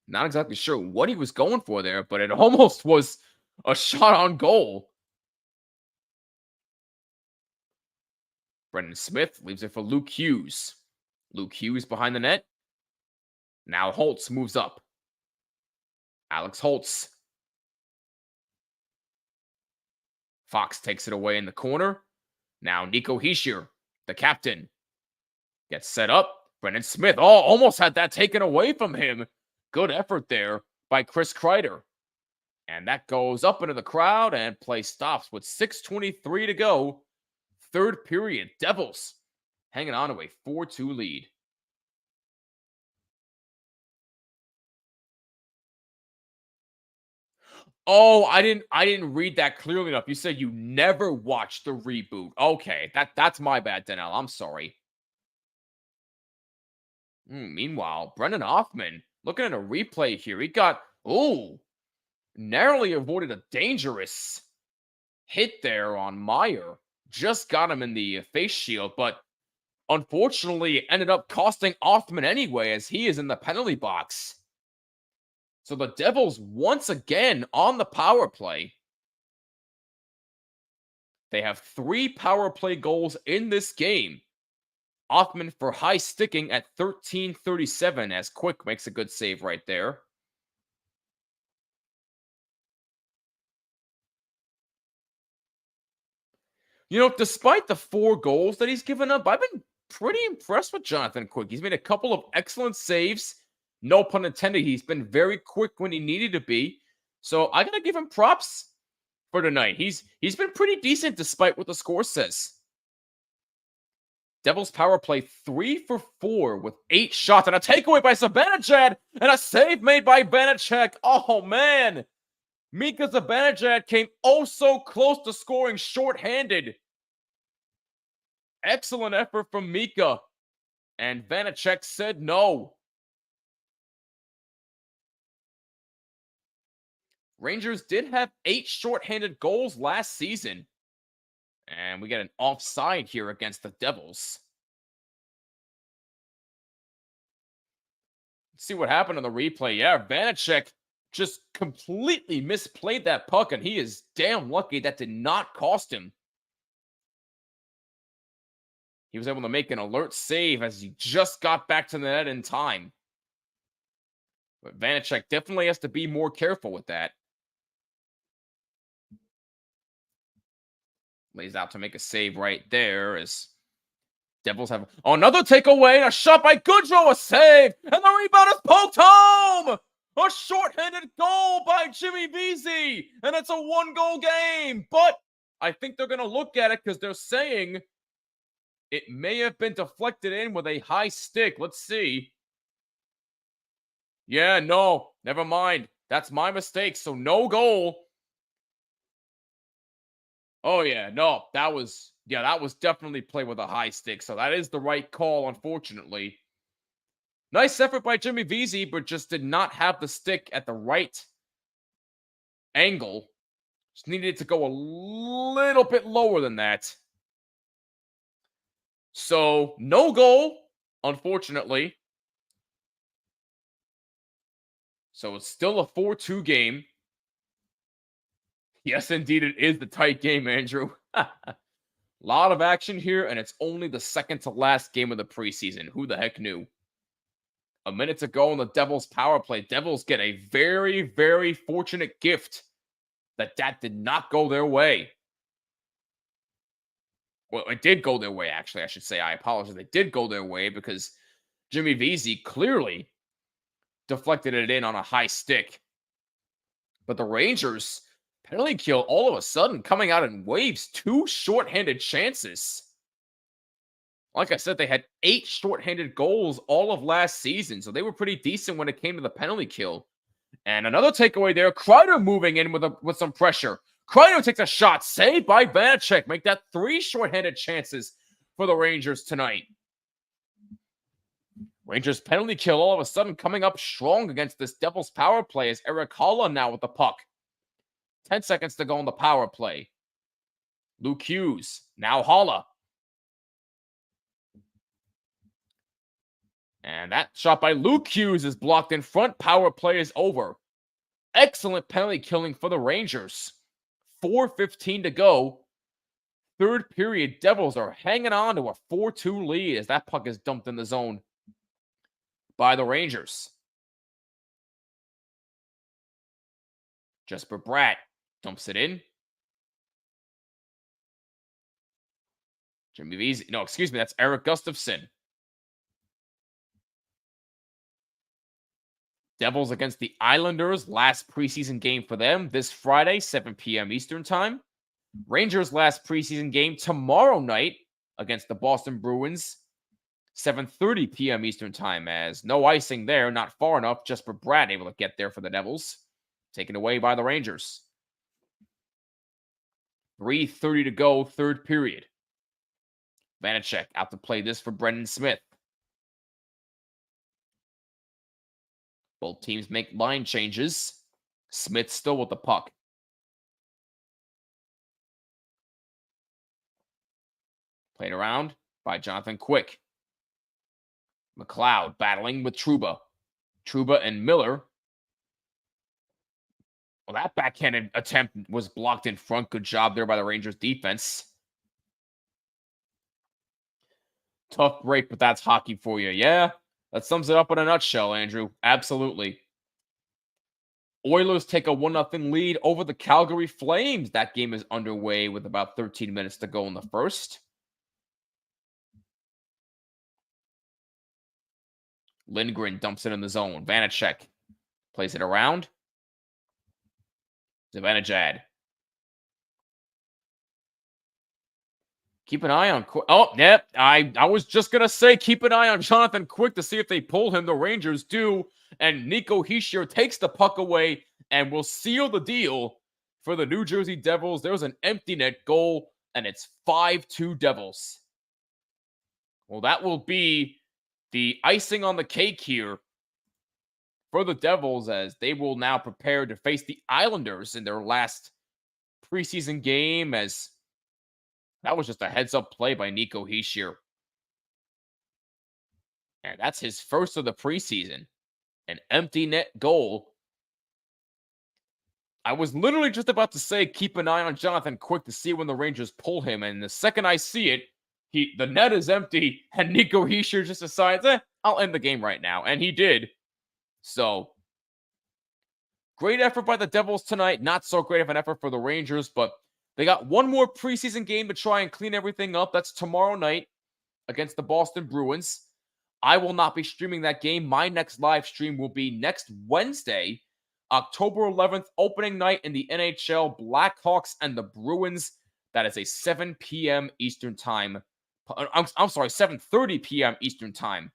Not exactly sure what he was going for there, but it almost was a shot on goal. Brendan Smith leaves it for Luke Hughes. Luke Hughes behind the net. Now Holtz moves up. Alex Holtz. Fox takes it away in the corner. Now Nico Hischier. The captain gets set up. Brendan Smith, almost had that taken away from him. Good effort there by Chris Kreider. And that goes up into the crowd, and play stops with 6:23 to go. Third period, Devils hanging on to a 4-2 lead. Oh, I didn't read that clearly enough. You said you never watched the reboot. Okay, that's my bad, Danelle. I'm sorry. Meanwhile, Brendan Hoffman, looking at a replay here, he got, narrowly avoided a dangerous hit there on Meyer. Just got him in the face shield, but unfortunately it ended up costing Hoffman anyway, as he is in the penalty box. So the Devils once again on the power play. They have 3 power play goals in this game. Hoffman for high sticking at 13:37 as Quick makes a good save right there. You know, despite the 4 goals that he's given up, I've been pretty impressed with Jonathan Quick. He's made a couple of excellent saves. No pun intended. He's been very quick when he needed to be. So I gotta give him props for tonight. He's been pretty decent despite what the score says. Devils power play 3 for 4 with 8 shots and a takeaway by Zibanejad and a save made by Vanacek. Oh man, Mika Zibanejad came oh so close to scoring shorthanded. Excellent effort from Mika, and Vanacek said no. Rangers did have 8 shorthanded goals last season. And we get an offside here against the Devils. Let's see what happened on the replay. Yeah, Vanacek just completely misplayed that puck, and he is damn lucky that did not cost him. He was able to make an alert save as he just got back to the net in time. But Vanacek definitely has to be more careful with that. Lays out to make a save right there as Devils have another takeaway, a shot by Goodrow, a save, and the rebound is poked home! A shorthanded goal by Jimmy Vesey, and it's a 1-goal game. But I think they're going to look at it because they're saying it may have been deflected in with a high stick. Let's see. Yeah, no, never mind. That's my mistake, so no goal. Oh, yeah, no, that was definitely played with a high stick, so that is the right call, unfortunately. Nice effort by Jimmy Vesey, but just did not have the stick at the right angle. Just needed it to go a little bit lower than that. So, no goal, unfortunately. So, it's still a 4-2 game. Yes, indeed, it is the tight game, Andrew. Lot of action here, and it's only the second to last game of the preseason. Who the heck knew? A minute to go on the Devils' power play. Devils get a very, very fortunate gift that did not go their way. Well, it did go their way, actually, I should say. I apologize. They did go their way because Jimmy Vesey clearly deflected it in on a high stick. But the Rangers penalty kill all of a sudden coming out in waves. 2 shorthanded chances. Like I said, they had 8 shorthanded goals all of last season, so they were pretty decent when it came to the penalty kill. And another takeaway there, Kreider moving in with some pressure. Kreider takes a shot, saved by Vanacek. Make that 3 shorthanded chances for the Rangers tonight. Rangers penalty kill all of a sudden coming up strong against this Devils power play as Erik Haula now with the puck. 10 seconds to go on the power play. Luke Hughes, now Haula. And that shot by Luke Hughes is blocked in front. Power play is over. Excellent penalty killing for the Rangers. 4:15 to go. Third period, Devils are hanging on to a 4-2 lead as that puck is dumped in the zone by the Rangers. Jesper Bratt dumps it in. Jimmy V's. No, excuse me. That's Eric Gustafson. Devils against the Islanders. Last preseason game for them this Friday, 7 p.m. Eastern Time. Rangers last preseason game tomorrow night against the Boston Bruins. 7:30 p.m. Eastern Time, as no icing there, not far enough. Just for Brad able to get there for the Devils. Taken away by the Rangers. 3:30 to go, third period. Vanacek out to play this for Brendan Smith. Both teams make line changes. Smith still with the puck. Played around by Jonathan Quick. McLeod battling with Trouba. Trouba and Miller. Well, that backhanded attempt was blocked in front. Good job there by the Rangers defense. Tough break, but that's hockey for you. Yeah, that sums it up in a nutshell, Andrew. Absolutely. Oilers take a 1-0 lead over the Calgary Flames. That game is underway with about 13 minutes to go in the first. Lindgren dumps it in the zone. Vanacek plays it around. Zibanejad. Keep an eye on Quick. Oh, yep. I was just going to say keep an eye on Jonathan Quick to see if they pull him. The Rangers do. And Nico Hischier takes the puck away and will seal the deal for the New Jersey Devils. There's an empty net goal, and it's 5-2 Devils. Well, that will be the icing on the cake here for the Devils, as they will now prepare to face the Islanders in their last preseason game, as that was just a heads-up play by Nico Hischier. And that's his first of the preseason. An empty net goal. I was literally just about to say keep an eye on Jonathan Quick to see when the Rangers pull him, and the second I see it, the net is empty, and Nico Hischier just decides, I'll end the game right now. And he did. So, great effort by the Devils tonight. Not so great of an effort for the Rangers, but they got one more preseason game to try and clean everything up. That's tomorrow night against the Boston Bruins. I will not be streaming that game. My next live stream will be next Wednesday, October 11th, opening night in the NHL, Blackhawks and the Bruins. That is a 7 p.m. Eastern Time. I'm sorry, 7:30 p.m. Eastern Time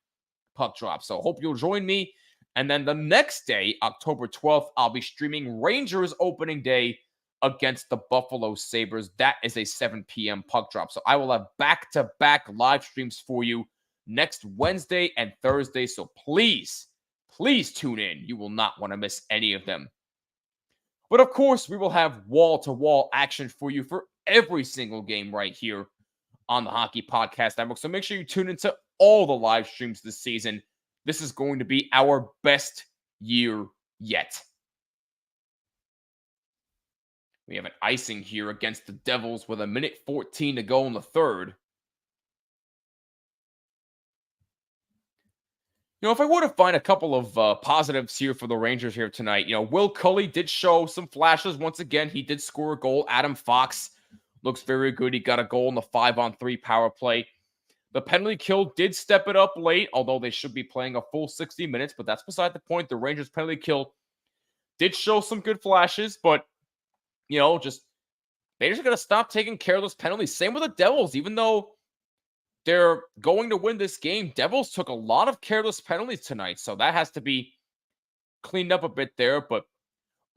puck drop. So hope you'll join me. And then the next day, October 12th, I'll be streaming Rangers opening day against the Buffalo Sabres. That is a 7 p.m. puck drop. So I will have back-to-back live streams for you next Wednesday and Thursday. So please tune in. You will not want to miss any of them. But of course, we will have wall-to-wall action for you for every single game right here on the Hockey Podcast Network. So make sure you tune into all the live streams this season. This is going to be our best year yet. We have an icing here against the Devils with 1:14 to go in the third. If I were to find a couple of positives here for the Rangers here tonight, Will Cully did show some flashes. Once again, he did score a goal. Adam Fox looks very good. He got a goal in the 5-on-3 power play. The penalty kill did step it up late, although they should be playing a full 60 minutes, but that's beside the point. The Rangers penalty kill did show some good flashes, but, they're just going to stop taking careless penalties. Same with the Devils, even though they're going to win this game. Devils took a lot of careless penalties tonight, so that has to be cleaned up a bit there. But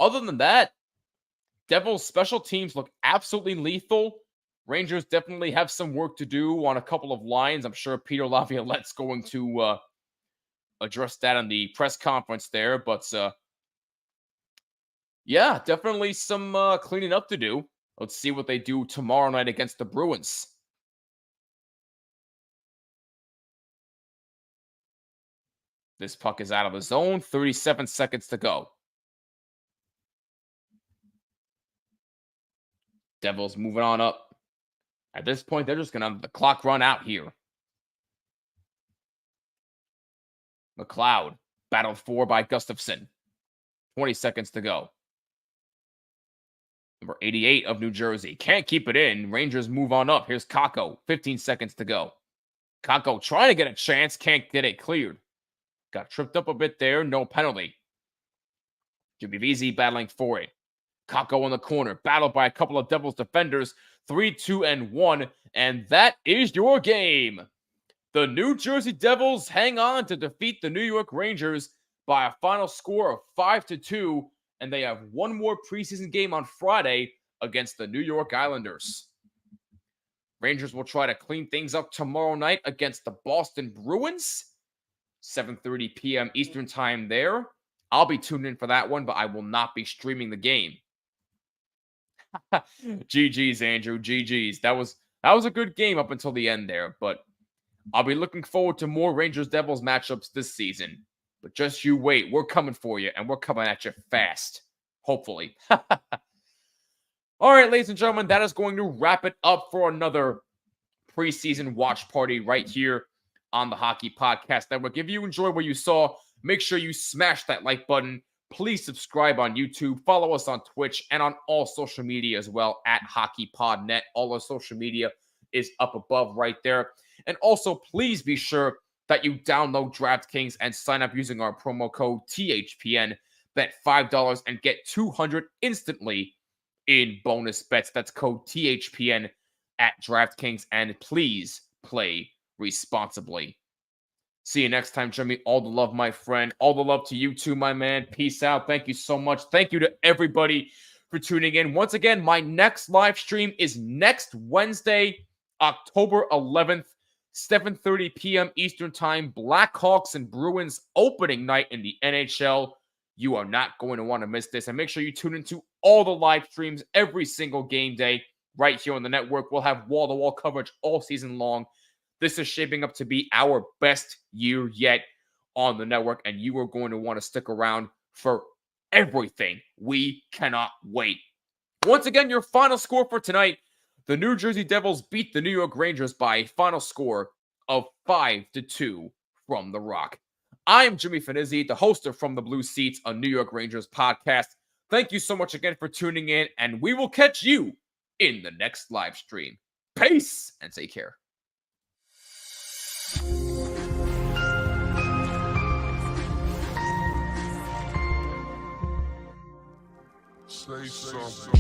other than that, Devils special teams look absolutely lethal. Rangers definitely have some work to do on a couple of lines. I'm sure Peter Laviolette's going to address that in the press conference there. But yeah, definitely some cleaning up to do. Let's see what they do tomorrow night against the Bruins. This puck is out of the zone. 37 seconds to go. Devils moving on up. At this point, they're just going to have the clock run out here. McLeod, battled for by Gustafson. 20 seconds to go. Number 88 of New Jersey. Can't keep it in. Rangers move on up. Here's Kakko. 15 seconds to go. Kakko trying to get a chance. Can't get it cleared. Got tripped up a bit there. No penalty. Jimmy Vesey battling for it. Kakko on the corner. Battled by a couple of Devils defenders. 3-2-1. And that is your game. The New Jersey Devils hang on to defeat the New York Rangers by a final score of 5-2. And they have one more preseason game on Friday against the New York Islanders. Rangers will try to clean things up tomorrow night against the Boston Bruins. 7:30 p.m. Eastern time there. I'll be tuned in for that one, but I will not be streaming the game. GG's, Andrew. GG's. That was a good game up until the end there, but I'll be looking forward to more Rangers-Devils matchups this season. But just you wait. We're coming for you, and we're coming at you fast. Hopefully. All right, ladies and gentlemen, that is going to wrap it up for another preseason watch party right here on the Hockey Podcast Network. If you enjoyed what you saw, make sure you smash that like button. Please subscribe on YouTube. Follow us on Twitch and on all social media as well at HockeyPodNet. All our social media is up above right there. And also, please be sure that you download DraftKings and sign up using our promo code THPN. Bet $5 and get $200 instantly in bonus bets. That's code THPN at DraftKings. And please play responsibly. See you next time, Jimmy. All the love, my friend. All the love to you too, my man. Peace out. Thank you so much. Thank you to everybody for tuning in. Once again, my next live stream is next Wednesday, October 11th, 7:30 p.m. Eastern Time. Blackhawks and Bruins opening night in the NHL. You are not going to want to miss this. And make sure you tune into all the live streams every single game day right here on the network. We'll have wall-to-wall coverage all season long. This is shaping up to be our best year yet on the network, and you are going to want to stick around for everything. We cannot wait. Once again, your final score for tonight, the New Jersey Devils beat the New York Rangers by a final score of 5-2 from The Rock. I am Jimmy Finizzi, the host of From the Blue Seats, a New York Rangers podcast. Thank you so much again for tuning in, and we will catch you in the next live stream. Peace, and take care. Say something.